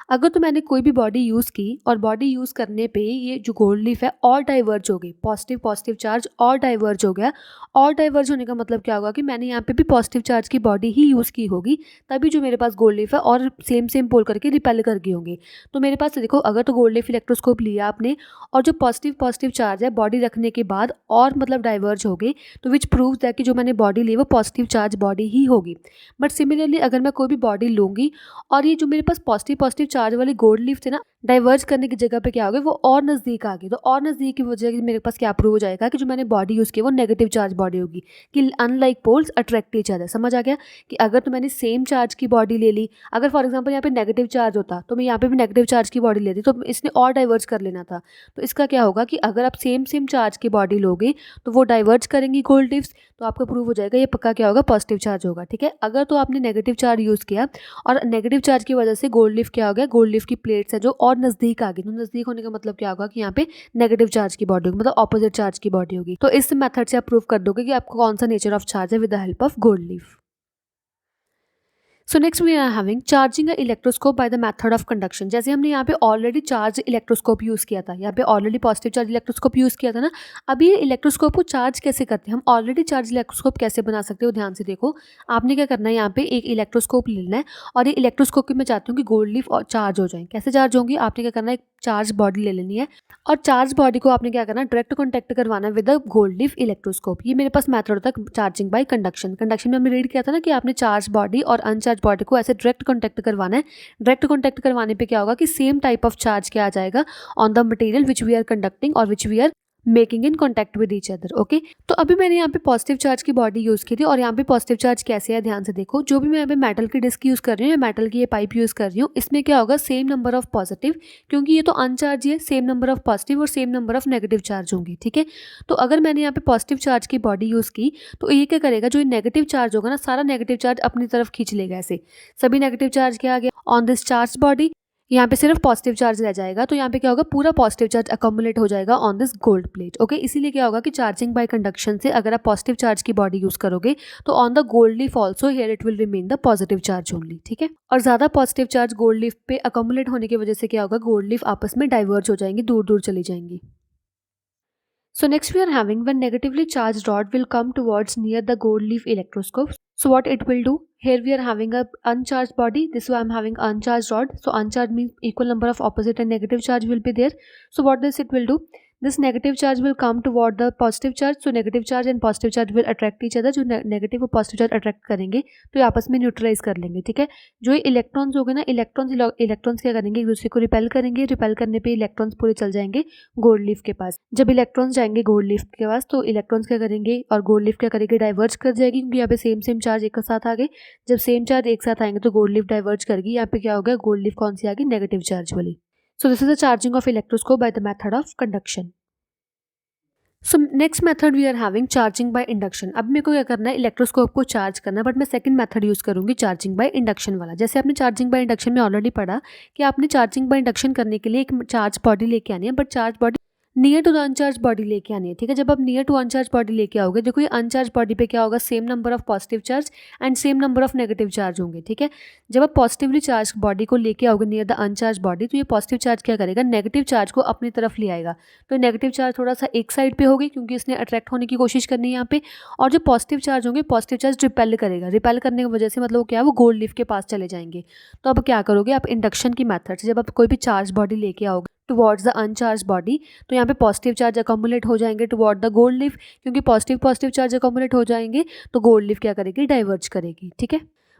अगर तो मैंने कोई भी बॉडी यूज़ की और बॉडी यूज़ करने पे ये जो गोल्ड लीफ है और डाइवर्ज हो गई, पॉजिटिव पॉजिटिव चार्ज और डाइवर्ज हो गया। और डाइवर्ज होने का मतलब क्या होगा कि मैंने यहाँ पे भी पॉजिटिव चार्ज की बॉडी ही यूज़ की होगी, तभी जो मेरे पास गोल्ड लीफ है और सेम सेम पोल करके रिपेल कर गए होंगे। तो मेरे पास देखो, अगर तो गोल्ड लीफ इलेक्ट्रोस्कोप लिया आपने और जो पॉजिटिव पॉजिटिव चार्ज है बॉडी रखने के बाद और मतलब डाइवर्ज हो गए, तो विच प्रूव्स दैट कि जो मैंने बॉडी ली वो पॉजिटिव चार्ज बॉडी ही होगी। बट सिमिलरली अगर मैं कोई भी बॉडी लूँगी और ये जो मेरे पास पॉजिटिव पॉजिटिव चार्ज वाली गोल्ड लीफ थे ना, डाइवर्ज करने की जगह पे क्या हो गया, वो और नज़दीक आ गई। तो और नज़दीक की वजह से मेरे पास क्या प्रूव हो जाएगा कि जो मैंने बॉडी यूज़ की वो नेगेटिव चार्ज बॉडी होगी, कि unlike poles attract each other. समझ आ गया कि अगर तो मैंने सेम चार्ज की बॉडी ले ली, अगर फॉर एग्जांपल यहाँ पे नेगेटिव चार्ज होता तो मैं यहाँ पे भी नेगेटिव चार्ज की बॉडी लेती, तो इसने और डाइवर्ज कर लेना था। तो इसका क्या होगा कि अगर आप सेम सेम चार्ज की बॉडी लोगे तो वो डाइवर्ज करेंगी गोल्ड लीव्स, तो आपका प्रूव हो जाएगा ये पक्का क्या होगा, पॉजिटिव चार्ज होगा। ठीक है, अगर तो आपने नेगेटिव चार्ज यूज़ किया और नेगेटिव चार्ज की वजह से गोल्ड लीफ क्या हो गया, गोल्ड लीफ की प्लेट्स है जो और नज़दीक आ गई। तो नज़दीक होने का मतलब क्या होगा कि यहाँ पे नेगेटिव चार्ज की बॉडी होगी, मतलब ऑपोजिट चार्ज की बॉडी होगी। तो इस मेथड से आप प्रूव कर दोगे कि आपको कौन सा नेचर ऑफ चार्ज है with the help of gold leaf. So next we are having charging a electroscope by the method of conduction. जैसे हमने यहाँ पे ऑलरेडी चार्ज इलेक्ट्रोस्कोप यूज़ किया था, यहाँ पे already positive charge electroscope use किया था ना। अभी ये इलेक्ट्रोस्कोप को चार्ज कैसे करते हैं, हम ऑलरेडी चार्ज इलेक्ट्रोस्कोप कैसे बना सकते हो, ध्यान से देखो। आपने क्या करना है, यहाँ पे एक इलेक्ट्रोस्कोप लेना है और ये इलेक्ट्रोस्कोप की मैं चाहती हूँ कि गोल्ड लीफ और चार्ज हो जाए। कैसे चार्ज होंगी, आपने क्या करना है, एक चार्ज बॉडी ले लेनी है और चार्ज बॉडी को आपने क्या करना है, डायरेक्ट कॉन्टैक्ट करवाना है with the gold leaf electroscope. ये मेरे पास मेथड होता है चार्जिंग बाय कंडक्शन। कंडक्शन में हमने रीड किया था ना कि आपने चार्ज बॉडी और अनचार्ज बॉडी को ऐसे डायरेक्ट कॉन्टैक्ट करवाना है। डायरेक्ट कॉन्टैक्ट करवाने पे क्या होगा कि सेम टाइप ऑफ चार्ज क्या आ जाएगा on the material which we are conducting और which we are making in contact with each other. Okay, तो अभी मैंने यहाँ पे पॉजिटिव चार्ज की बॉडी यूज़ की थी और यहाँ पे पॉजिटिव चार्ज कैसे है, ध्यान से देखो। जो भी मैं यहाँ पे मेटल की डिस्क यूज़ कर रही हूँ या मेटल की ये पाइप यूज़ कर रही हूँ, इसमें क्या होगा, सेम नंबर ऑफ पॉजिटिव, क्योंकि ये तो अनचार्ज है, सेम नंबर ऑफ पॉजिटिव और same number of negative charge होंगे। ठीक है, तो अगर मैंने यहाँ पे पॉजिटिव चार्ज की बॉडी यूज़ की तो ये क्या करेगा, जो ये नेगेटिव चार्ज होगा ना, सारा नेगेटिव चार्ज अपनी तरफ खींच लेगा। ऐसे सभी नेगेटिव चार्ज क्या आ गया ऑन दिस चार्ज बॉडी, यहाँ पे सिर्फ पॉजिटिव चार्ज रह जाएगा। तो यहाँ पे क्या होगा, पूरा पॉजिटिव चार्ज अकोमुलेट हो जाएगा on this gold plate. Okay, इसीलिए क्या होगा कि चार्जिंग बाय कंडक्शन से अगर आप पॉजिटिव चार्ज की बॉडी यूज करोगे तो on the gold leaf also here it will remain the positive charge only. ठीक है, और ज्यादा पॉजिटिव चार्ज गोल्ड लीफ पे अकोमुलेट होने की वजह से क्या होगा, गोल्ड लीफ आपस में डाइवर्ज हो जाएंगी, दूर दूर चली जाएंगी। So next we are having when negatively charged rod will come towards near the gold leaf electroscope. So what it will do? Here we are having a uncharged body. This way I am having uncharged rod. So uncharged means equal number of opposite and negative charge will be there. So what this it will do? This negative charge will come toward the positive charge. So negative charge and positive charge will attract each other. जो negative और positive charge attract करेंगे तो ये आपस में neutralise कर लेंगे। ठीक है, जो ये इलेक्ट्रॉन्स हो गए ना, इलेक्ट्रॉन्स क्या करेंगे, एक दूसरे को रिपेल करेंगे। रिपेल करने पे इलेक्ट्रॉन्स पूरे चल जाएंगे गोल्ड लीफ के पास। जब इलेक्ट्रॉन्स जाएंगे गोल्ड लीफ के पास तो इलेक्ट्रॉन्स क्या करेंगे और गोल्ड लीफ क्या करेगी, डाइवर्ज कर जाएगी, क्योंकि यहाँ पे सेम सेम चार्ज एक साथ आ गए। जब सेम चार्ज एक साथ आएंगे तो गोल्ड लीफ डाइवर्ज करेगी। यहाँ पे क्या होगा, गोल्ड लीफ कौन सी आ गई, नेगेटिव चार्ज वाली। So this is the charging of electroscope by the method of conduction. So next method we are having charging by induction. अब मेरे को क्या करना है, इलेक्ट्रोस्कोप को चार्ज करना है, बट मैं सेकंड मेथड यूज़ करूंगी चार्जिंग बाय इंडक्शन वाला। जैसे आपने चार्जिंग बाय इंडक्शन में ऑलरेडी पढ़ा कि आपने चार्जिंग बाय इंडक्शन करने के लिए एक चार्ज बॉडी लेके आनी है, but charge body near to the uncharge body लेके आनी है। ठीक है, जब आप नियर टू अनचार्ज बॉडी लेके आओगे, देखो ये अनचार्ज बॉडी पे क्या होगा, same number of positive charge and same number of negative charge होंगे। ठीक है, जब आप पॉजिटिवली चार्ज बॉडी को लेके आओगे नियर द अनचार्ज बॉडी, तो ये पॉजिटिव चार्ज क्या करेगा, नेगेटिव चार्ज को अपनी तरफ ले आएगा। तो नेगेटिव चार्ज थोड़ा सा एक साइड पे होगी क्योंकि इसने अट्रैक्ट होने की कोशिश करनी है यहाँ पे, और जो पॉजिटिव चार्ज होंगे, पॉजिटिव चार्ज रिपेल करेगा। रिपेल करने की वजह से मतलब वो क्या है, वो गोल्ड लीफ के पास चले जाएंगे। तो अब क्या करोगे आप, इंडक्शन की मेथड से जब आप कोई भी चार्ज बॉडी लेके आओगे टुवर्ड्स द अनचार्ज बॉडी, तो यहाँ पे पॉजिटिव चार्ज अकोमुलेट हो जाएंगे टुवर्ड द गोल्ड लीफ, क्योंकि पॉजिटिव चार्ज अकोमुलेट हो जाएंगे तो गोल्ड लीफ क्या करेगी, डाइवर्ज करेगी। ठीक है,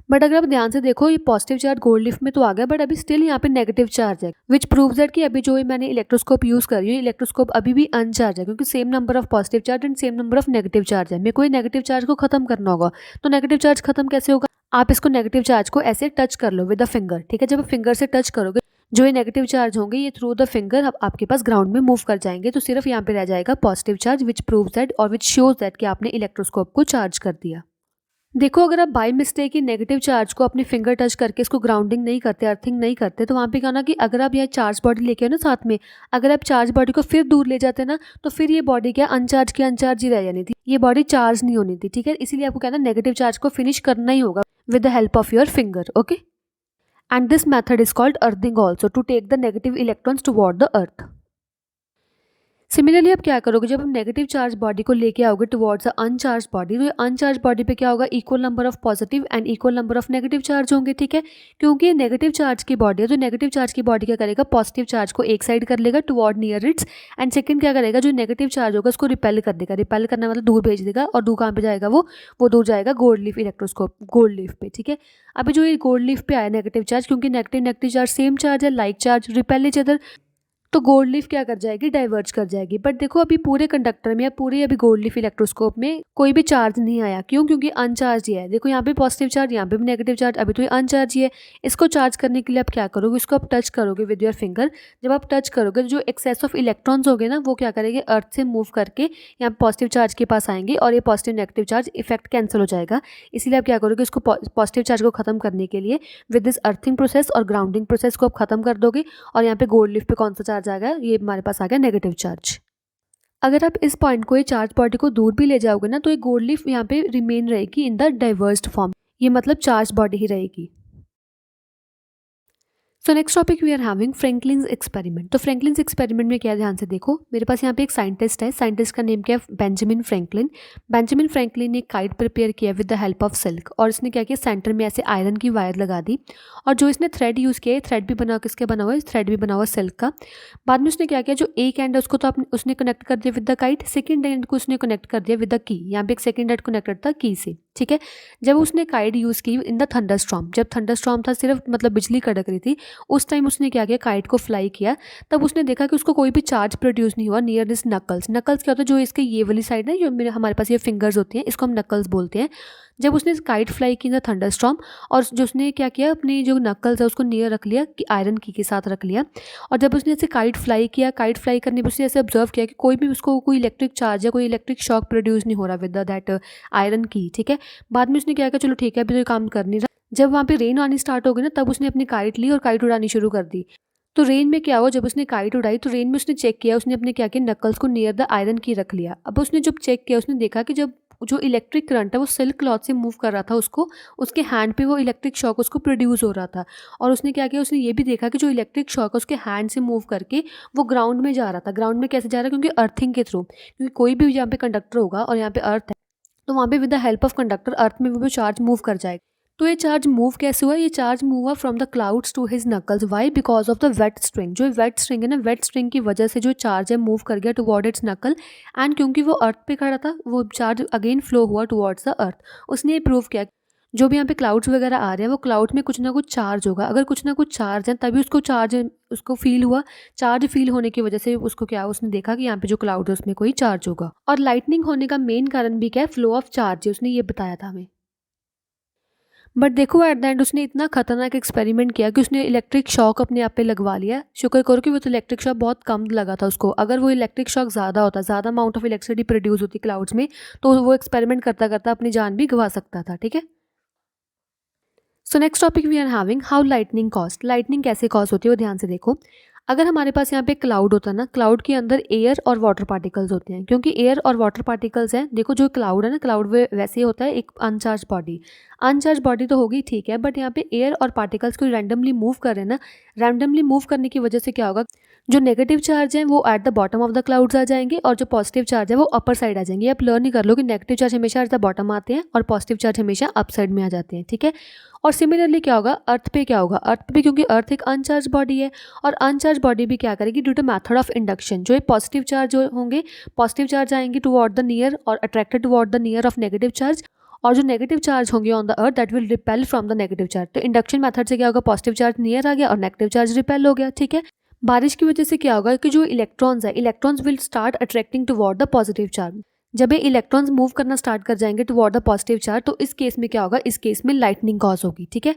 बट अगर आप ध्यान से देखो, ये पॉजिटिव चार्ज गोल्ड लीफ में तो आ गया, बट अभी स्टिल यहाँ पे नेगेटिव चार्ज है, विच प्रूव्स दैट कि अभी जो मैंने इलेक्ट्रोस्कोप यूज कर रही हूँ, इलेक्ट्रोस्कोप अभी भी अनचार्ज है, क्योंकि same number of positive charge and same number of negative charge है। मेरे को ये नेगेटिव चार्ज को खत्म करना होगा। तो नेगेटिव चार्ज खत्म कैसे होगा, आप इसको नेगेटिव चार्ज को ऐसे टच कर लो विद द फिंगर। ठीक है, जब आप फिंगर से टच करोगे, जो ये नेगेटिव चार्ज होंगे ये थ्रू द फिंगर आपके पास ग्राउंड में मूव कर जाएंगे, तो सिर्फ यहाँ पे रह जाएगा positive charge, which proves that और विच शोज दैट कि आपने इलेक्ट्रोस्कोप को चार्ज कर दिया। देखो, अगर आप by mistake he negative charge को अपने फिंगर टच करके इसको ग्राउंडिंग नहीं करते, अर्थिंग नहीं करते, तो वहाँ पे क्या ना कि अगर आप यह चार्ज बॉडी लेके आओ ना साथ में, अगर आप चार्ज बॉडी को फिर दूर ले जाते ना, तो फिर ये बॉडी क्या अनचार्ज की अनचार्ज ही रह जानी थी, ये बॉडी चार्ज नहीं होनी थी। ठीक है, इसीलिए आपको क्या ना नेगेटिव चार्ज को फिनिश करना ही होगा with the help of your finger. Okay, and this method is called earthing also, to take the negative electrons toward the earth. Similarly आप क्या करोगे, जब हम नेगेटिव चार्ज बॉडी को लेके आओगे टुवर्ड्स अ अनचार्ज बॉडी, तो ये अनचार्ज बॉडी पे क्या होगा, equal number of positive and equal number of negative charge होंगे, ठीक है। क्योंकि ये नेगेटिव चार्ज की बॉडी है, तो नेगेटिव चार्ज की बॉडी क्या करेगा, पॉजिटिव चार्ज को एक साइड कर लेगा toward near it's, and second क्या करेगा, जो नेगेटिव चार्ज होगा उसको रिपेल कर देगा। रिपेल करना मतलब दूर भेज देगा, और दूर कहाँ पे जाएगा, वो दूर जाएगा gold leaf electroscope, gold leaf पे, ठीक है। अभी जो ये गोल्ड लीफ पे आया नेगेटिव चार्ज, क्योंकि negative negative charge same charge है, like charge repel each other, तो गोल्ड लीफ क्या कर जाएगी, डाइवर्ज कर जाएगी। बट देखो अभी पूरे कंडक्टर में या पूरे अभी गोल्ड लीफ इलेक्ट्रोस्कोप में कोई भी चार्ज नहीं आया, क्यों, क्योंकि अनचार्ज ही है। देखो यहाँ पे पॉजिटिव चार्ज, यहाँ पे भी नेगेटिव चार्ज, अभी तो ये अनचार्ज ही है। इसको चार्ज करने के लिए आप क्या करोगे, इसको आप टच करोगे विद योर फिंगर। जब आप टच करोगे तो जो एक्सेस ऑफ इलेक्ट्रॉन्स होंगे ना, वो क्या करेंगे, अर्थ से मूव करके यहाँ पे पॉजिटिव चार्ज के पास आएंगे, और ये positive negative charge effect cancel हो जाएगा। इसीलिए आप क्या करोगे, इसको पॉजिटिव चार्ज को खत्म करने के लिए विद दिस अर्थिंग प्रोसेस और ग्राउंडिंग प्रोसेस को आप खत्म कर दोगे, और यहाँ पे गोल्ड लीफ पे कौन सा चार्ज आ गया, ये हमारे पास आ गया नेगेटिव चार्ज। अगर आप इस पॉइंट को, ये चार्ज बॉडी को दूर भी ले जाओगे ना, तो ये गोल्ड लीफ यहाँ पे रिमेन रहेगी इन द डाइवर्स्ड फॉर्म, ये मतलब चार्ज बॉडी ही रहेगी। So next topic we are having Franklin's experiment. तो फ्रैंकलिन्स एक्सपेरिमेंट में क्या है, ध्यान से देखो, मेरे पास यहाँ पे एक साइंटिस्ट है, साइंटिस्ट का नेम क्या है, बेंजामिन फ्रैंकलिन। बेंजामिन फ्रैंकलिन ने एक काइट प्रिपेयर किया with the help of silk, और इसने क्या किया, सेंटर में ऐसे आयरन की वायर लगा दी, और जो इसने थ्रेड यूज़ किया है, थ्रेड भी बना, किसके बना हुआ है, थ्रेड भी बना हुआ सिल्क का। बाद में उसने क्या किया, जो एक एंड है उसको तो उसने कनेक्ट कर दिया with the kite, second and को उसने कनेक्ट कर दिया विद द की। यहाँ पे एक सेकेंड एंड कनेक्टेड था की से, ठीक है। जब उसने काइट यूज़ की इन द थंडरस्टॉर्म, जब थंडरस्टॉर्म था, सिर्फ मतलब बिजली कड़क रही थी, उस टाइम उसने क्या किया, काइट को फ्लाई किया। तब उसने देखा कि उसको कोई भी चार्ज प्रोड्यूस नहीं हुआ नियर दिस नकल्स। नकल्स क्या होता है, जो इसके ये वाली साइड है, जो मेरे हमारे पास ये फिंगर्स होती हैं, इसको हम नकल्स बोलते हैं। जब उसने काइट फ्लाई की इन द थंडरस्टॉर्म, और जो उसने क्या किया, अपनी जो नकल्स है उसको नियर रख लिया, कि आयरन की के साथ रख लिया। और जब उसने ऐसे काइट फ्लाई किया, काइट फ्लाई करने पर उसने ऐसे ऑब्जर्व किया कि कोई भी उसको कोई इलेक्ट्रिक चार्ज या कोई इलेक्ट्रिक शॉक प्रोड्यूस नहीं हो रहा विद दैट आयरन की, ठीक है। बाद में उसने क्या किया, चलो ठीक है अभी तो ये काम कर नहीं रहा। जब वहाँ पे रेन आनी स्टार्ट हो गई ना, तब उसने अपनी काइट ली और काइट उड़ानी शुरू कर दी। तो रेन में क्या हुआ, जब उसने काइट उड़ाई तो रेन में उसने चेक किया, उसने अपने क्या किया, नकल्स को नियर द आयरन की रख लिया। अब उसने जब चेक किया, उसने देखा कि जब जो इलेक्ट्रिक करंट है वो सिल्क क्लॉथ से मूव कर रहा था उसको, उसके हैंड पे वो इलेक्ट्रिक शॉक उसको प्रोड्यूस हो रहा था। और उसने क्या किया, उसने ये भी देखा कि जो इलेक्ट्रिक शॉक है उसके हैंड से मूव करके वो ग्राउंड में जा रहा था। ग्राउंड में कैसे जा रहा है, क्योंकि अर्थिंग के थ्रू, क्योंकि कोई भी यहाँ पे कंडक्टर होगा और यहाँ पे अर्थ है, तो वहाँ पे with the help of conductor earth में वो चार्ज मूव कर जाएगा। तो ये चार्ज मूव कैसे हुआ, ये चार्ज मूव हुआ from the clouds to his knuckles. Why, because of the wet string. जो वेट स्ट्रिंग है ना, वेट स्ट्रिंग की वजह से जो चार्ज है मूव कर गया टुवर्ड इट्स नकल, एंड क्योंकि वो अर्थ पे खड़ा था, वो चार्ज अगेन फ्लो हुआ टुवर्ड्स द अर्थ। उसने ये प्रूव किया जो भी यहाँ पे क्लाउड्स वगैरह आ रहे हैं, वो क्लाउड में कुछ ना कुछ चार्ज होगा। अगर कुछ ना कुछ चार्ज है तभी उसको चार्ज, उसको फील हुआ। चार्ज फील होने की वजह से उसको क्या, उसने देखा कि यहाँ पे जो क्लाउड है उसमें कोई चार्ज होगा। और लाइटनिंग होने का मेन कारण भी क्या है, फ्लो ऑफ चार्ज, उसने ये बताया था हमें। बट देखो एट द एंड उसने इतना खतरनाक एक्सपेरिमेंट किया कि उसने इलेक्ट्रिक शॉक अपने आप पे लगवा लिया। शुक्र करो कि वो तो इलेक्ट्रिक शॉक बहुत कम लगा था उसको। अगर वो इलेक्ट्रिक शॉक ज़्यादा होता, ज़्यादा अमाउंट ऑफ इलेक्ट्रिसिटी प्रोड्यूस होती क्लाउड्स में, तो वो एक्सपेरिमेंट करता करता अपनी जान भी गंवा सकता था, ठीक है। So next topic we are having how lightning caused. Lightning कैसे कॉज होती है वो ध्यान से देखो। अगर हमारे पास यहाँ पे क्लाउड होता है ना, क्लाउड के अंदर एयर और वाटर पार्टिकल्स होते हैं। क्योंकि एयर और वाटर पार्टिकल्स हैं, देखो जो क्लाउड है ना, क्लाउड वैसे होता है एक अनचार्ज बॉडी। अनचार्ज बॉडी तो होगी, ठीक है, बट यहाँ पे एयर और पार्टिकल्स को रैंडमली मूव कर रहे हैं ना, रैंडमली मूव करने की वजह से क्या होगा, जो नेगेटिव चार्ज है वो at the bottom of the clouds आ जाएंगे, और जो पॉजिटिव चार्ज है वो अपर साइड आ जाएंगे। आप लर्न ही कर लो कि नेगेटिव चार्ज हमेशा एट द बॉटम आते हैं और पॉजिटिव चार्ज हमेशा अप साइड में आ जाते हैं, ठीक है। और सिमिलरली क्या होगा, अर्थ पे क्या होगा, अर्थ पे क्योंकि अर्थ एक अनचार्ज बॉडी है, और अनचार्ज बॉडी भी क्या करेगी, due to method of induction, जो पॉजिटिव चार्ज जो होंगे, पॉजिटिव चार्ज आएंगे टुवर्ड द नियर और attracted toward the near of negative charge, और जो नेगेटिव चार्ज होंगे on the earth that will repel from the negative charge. तो induction method से क्या होगा, पॉजिटिव चार्ज नियर आ गया और नेगेटिव चार्ज रिपेल हो गया, ठीक है। बारिश की वजह से क्या होगा कि जो इलेक्ट्रॉन्स है, electrons will start attracting toward the positive charge. जब ये इलेक्ट्रॉन्स मूव करना स्टार्ट कर जाएंगे टुवर्ड द पॉजिटिव चार्ज, तो इस केस में क्या होगा, इस केस में लाइटनिंग कॉज होगी, ठीक है।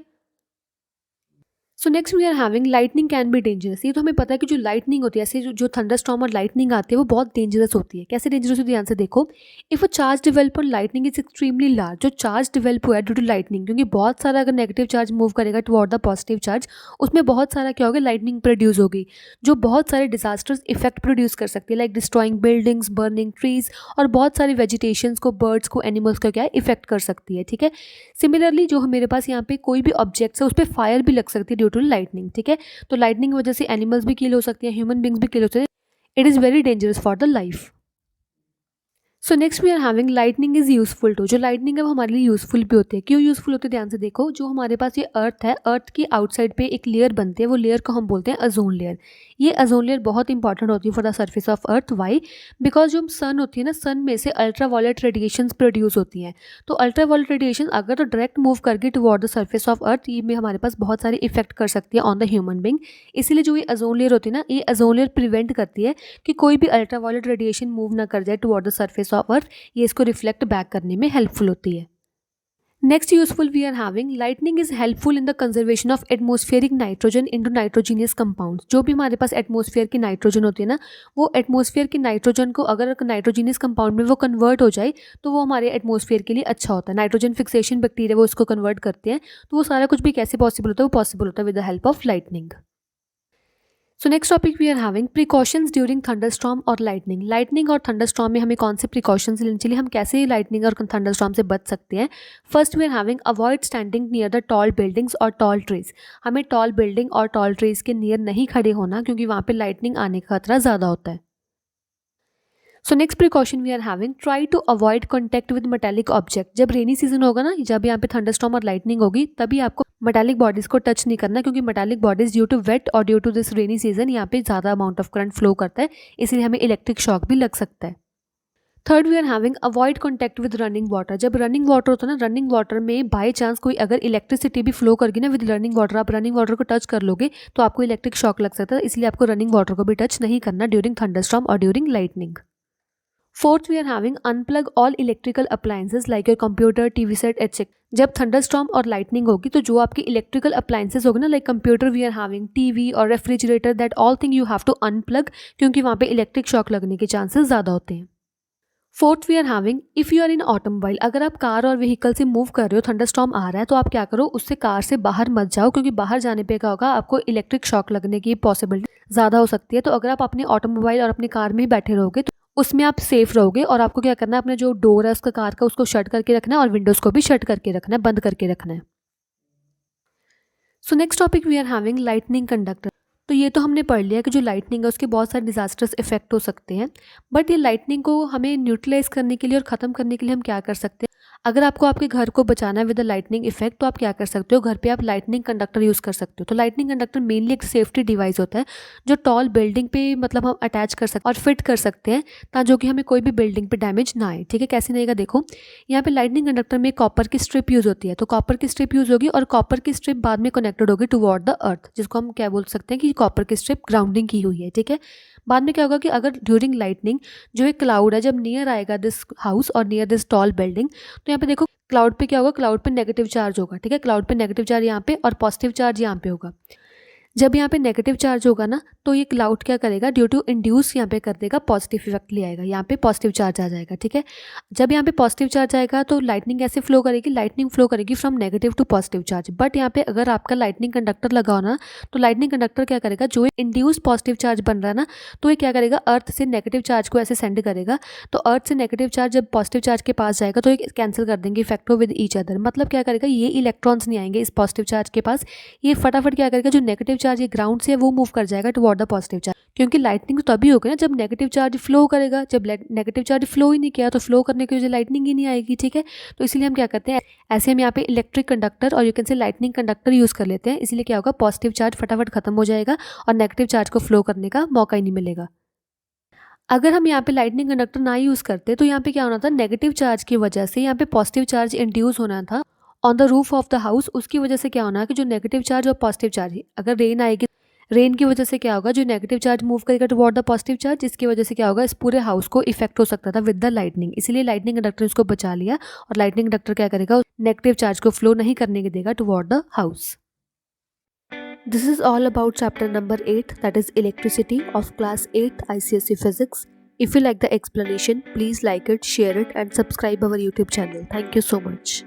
So next we are having lightning can be dangerous. ये तो हमें पता है कि जो लाइटनिंग होती है, ऐसे जो थंडरस्टॉर्म और लाइटनिंग आती है वो बहुत डेंजरस होती है। कैसे डेंजरस होती है, ध्यान से देखो। If a charge develop on lightning is extremely large, जो चार्ज डेवलप हुआ है ड्यू टू लाइटनिंग, क्योंकि बहुत सारा अगर नेगेटिव चार्ज मूव करेगा टुवर्ड द पॉजिटिव चार्ज, उसमें बहुत सारा क्या होगा, लाइटनिंग प्रोड्यूस होगी, जो बहुत सारे डिजास्टर्स इफेक्ट प्रोड्यूस कर सकती है, like destroying buildings, burning trees, और बहुत सारी वेजिटेशंस को, बर्ड्स को, एनिमल्स को क्या इफेक्ट कर सकती है, ठीक है। सिमिलरली जो मेरे पास यहाँ पे कोई भी ऑब्जेक्ट्स है उस पर फायर भी लग सकती है ड्यू टू लाइटनिंग, ठीक है। तो लाइटनिंग की वजह से एनिमल्स भी किल हो सकते हैं, ह्यूमन बींग्स भी किल हो सकते हैं। It is very dangerous for the life. So next we are having lightning is useful too. जो लाइटनिंग है वो हमारे लिए यूज़फुल भी होती है। क्यों यूज़फुल होती है, ध्यान से देखो। जो हमारे पास ये अर्थ है, अर्थ की आउटसाइड पे एक लेयर बनती है, वो लेयर को हम बोलते हैं अजोन लेयर। ये अजोन लेयर बहुत इंपॉर्टेंट होती है for the surface of earth. Why? Because जो सन होती है ना, सन में से अल्ट्रा वायलेट रेडिएशन प्रोड्यूस होती हैं। तो अल्ट्रा वायलेट रेडिएशन अगर तो डायरेक्ट मूव कर गई toward the surface of earth, ये में हमारे पास बहुत सारे इफेक्ट कर सकती है ऑन द ह्यूमन बींग। इसीलिए जो ये अजोन लेयर होती है ना, ये अजोन लेयर प्रिवेंट करती है कि कोई भी अल्ट्रा वायलेट रेडिएशन मूव ना कर जाए toward the surface of earth. ये इसको रिफ्लेक्ट बैक करने में हेल्पफुल होती है। Next useful we are having, lightning is helpful in the conservation of atmospheric nitrogen into nitrogenous compounds. जो भी हमारे पास एटमॉस्फेयर की नाइट्रोजन होती है ना, वो एटमॉस्फेयर की नाइट्रोजन को अगर नाइट्रोजीनियस कंपाउंड में वो कन्वर्ट हो जाए तो वो हमारे एटमॉस्फेयर के लिए अच्छा होता है। नाइट्रोजन फिक्सेशन बैक्टीरिया वो इसको कन्वर्ट करते हैं। तो वो सारा कुछ भी कैसे पॉसिबल होता है, वो पॉसिबल होता है with the help of lightning. So next topic we are having precautions during thunderstorm और लाइटनिंग। लाइटनिंग और थंडरस्टॉर्म में हमें कौन से प्रिकॉशंस लेने चाहिए, हम कैसे लाइटनिंग और थंडरस्टॉर्म से बच सकते हैं। First we are having avoid standing near the tall buildings और टॉल ट्रीज। हमें टॉल बिल्डिंग और टॉल ट्रीज के नियर नहीं खड़े होना, क्योंकि वहाँ पे लाइटनिंग आने का खतरा ज़्यादा होता है। So next precaution we are having, try to avoid contact with metallic object. जब रेनी सीजन होगा ना, जब यहाँ पे थंडरस्टॉर्म और लाइटनिंग होगी, तभी आपको मेटालिक बॉडीज को टच नहीं करना, क्योंकि metallic bodies due to wet और due to this rainy season यहाँ पे ज़्यादा अमाउंट ऑफ करंट फ्लो करता है, इसलिए हमें इलेक्ट्रिक शॉक भी लग सकता है। Third we are having avoid contact with running water. जब रनिंग वाटर होता है ना, रनिंग वाटर में बाई चांस कोई अगर इलेक्ट्रिसिटी भी फ्लो करगी ना विद रनिंग वाटर, आप रनिंग वाटर को टच कर लोगे तो आपको इलेक्ट्रिक शॉक लग सकता है, इसलिए आपको रनिंग वाटर को भी टच नहीं करना ड्यूरिंग थंडरस्टॉर्म और during lightning. Fourth we are having unplug all electrical appliances like your computer, TV set etcetera. जब थंडरस्टॉर्म और लाइटनिंग होगी तो जो आपकी इलेक्ट्रिकल अप्लायंसेज होगी ना, like computer we are having, TV और refrigerator, that all thing you have to unplug, क्योंकि वहाँ पे इलेक्ट्रिक शॉक लगने के चांसेस ज़्यादा होते हैं। Fourth we are having, if you are in automobile, अगर आप कार और व्हीकल से मूव कर रहे हो, थंडरस्टॉर्म आ रहा है, तो आप क्या करो, उससे कार से बाहर मत जाओ, क्योंकि बाहर जाने पे क्या होगा, आपको इलेक्ट्रिक शॉक लगने की पॉसिबिलिटी ज़्यादा हो सकती है। तो अगर आप अपने ऑटोमोबाइल और अपनी कार में ही बैठे रहोगे तो उसमें आप सेफ रहोगे, और आपको क्या करना है, अपने जो डोर है उसका कार का, उसको शट करके रखना है, और विंडोज़ को भी शट करके रखना है, बंद करके रखना है। So next topic we are having lightning conductor. तो ये तो हमने पढ़ लिया कि जो लाइटनिंग है उसके बहुत सारे डिजास्टर्स इफेक्ट हो सकते हैं, बट ये लाइटनिंग को हमें न्यूट्रलाइज करने के लिए और ख़त्म करने के लिए हम क्या कर सकते हैं। अगर आपको आपके घर को बचाना है विद द लाइटनिंग इफेक्ट, तो आप क्या कर सकते हो, घर पे आप लाइटनिंग कंडक्टर यूज़ कर सकते हो। तो लाइटनिंग कंडक्टर मेनली एक सेफ्टी डिवाइस होता है जो टॉल बिल्डिंग पे मतलब हम अटैच कर सकते हैं और फिट कर सकते हैं, ताकि कि हमें कोई भी बिल्डिंग पे डैमेज ना आए। ठीक है, कैसे नहीं आएगा, देखो यहाँ पे लाइटनिंग कंडक्टर में कॉपर की स्ट्रिप यूज़ होती है। तो कॉपर की स्ट्रिप यूज़ होगी और कॉपर की स्ट्रिप बाद में कनेक्टेड होगी टुवर्ड द अर्थ, जिसको हम क्या बोल सकते हैं कि कॉपर की स्ट्रिप ग्राउंडिंग की हुई है। ठीक है, बाद में क्या होगा कि अगर ड्यूरिंग लाइटनिंग जो एक क्लाउड है जब नियर आएगा दिस हाउस और नियर दिस टॉल बिल्डिंग, तो यहाँ पे देखो क्लाउड पे क्या होगा, क्लाउड पे नेगेटिव चार्ज होगा। ठीक है, क्लाउड पे नेगेटिव चार्ज यहाँ पे और पॉजिटिव चार्ज यहाँ पे होगा। जब यहाँ पे नेगेटिव चार्ज होगा ना, तो ये क्लाउड क्या करेगा, ड्यू टू इंड्यूस यहाँ पे कर देगा, पॉजिटिव इफेक्ट ले आएगा, यहाँ पे पॉजिटिव चार्ज आ जाएगा। ठीक है, जब यहाँ पे पॉजिटिव चार्ज आएगा तो लाइटनिंग ऐसे फ्लो करेगी, लाइटनिंग फ्लो करेगी from negative to positive charge. But यहाँ पे अगर आपका लाइटनिंग कंडक्टर लगा हो ना, तो लाइटनिंग कंडक्टर क्या करेगा, जो इंड्यूस पॉजिटिव चार्ज बन रहा है ना, तो ये क्या करेगा, अर्थ से नेगेटिव चार्ज को ऐसे सेंड करेगा। तो अर्थ से नेगेटिव चार्ज जब पॉजिटिव चार्ज के पास जाएगा तो ये कैंसिल कर देंगे इफेक्ट विद ईच अदर। मतलब क्या करेगा, ये इलेक्ट्रॉन्स नहीं आएंगे इस पॉजिटिव चार्ज के पास, ये फटाफट क्या करेगा, जो नेगेटिव चार्ज ये ग्राउंड से वो मूव कर जाएगा टुवर्ड द पॉजिटिव चार्ज। क्योंकि लाइटनिंग तो तभी होगी ना जब नेगेटिव चार्ज फ्लो करेगा, जब नेगेटिव चार्ज फ्लो ही नहीं किया तो फ्लो करने की वजह लाइटनिंग ही नहीं आएगी। ठीक है, तो इसलिए हम क्या करते हैं, ऐसे हम यहाँ पे इलेक्ट्रिक कंडक्टर और यू कैन से लाइटनिंग कंडक्टर यूज़ कर लेते हैं। इसलिए क्या होगा, पॉजिटिव चार्ज फटाफट खत्म हो जाएगा और नेगेटिव चार्ज को फ्लो करने का मौका ही नहीं मिलेगा। अगर हम यहाँ पे लाइटनिंग कंडक्टर ना यूज़ करते तो यहाँ पे क्या होना था, नेगेटिव चार्ज की वजह से यहाँ पे पॉजिटिव चार्ज इंड्यूस होना था on the roof of the house. उसकी वजह से क्या होना है कि जो नेगेटिव चार्ज और पॉजिटिव चार्ज, अगर रेन आएगी, रेन की वजह से क्या होगा, जो नेगेटिव चार्ज मूव करेगा टुवर्ड द पॉजिटिव चार्ज, जिसकी वजह से क्या होगा, इस पूरे हाउस को इफेक्ट हो सकता था विद द लाइटनिंग। इसलिए लाइटनिंग कंडक्टर इसको बचा लिया और लाइटनिंग कंडक्टर क्या करेगा, नेगेटिव चार्ज को फ्लो नहीं करने के देगा toward the house. This is all about chapter number 8, that is elasticity of class 8 ICSE Physics. If you like the explanation, please like it, share it and subscribe our YouTube channel. Thank you so much.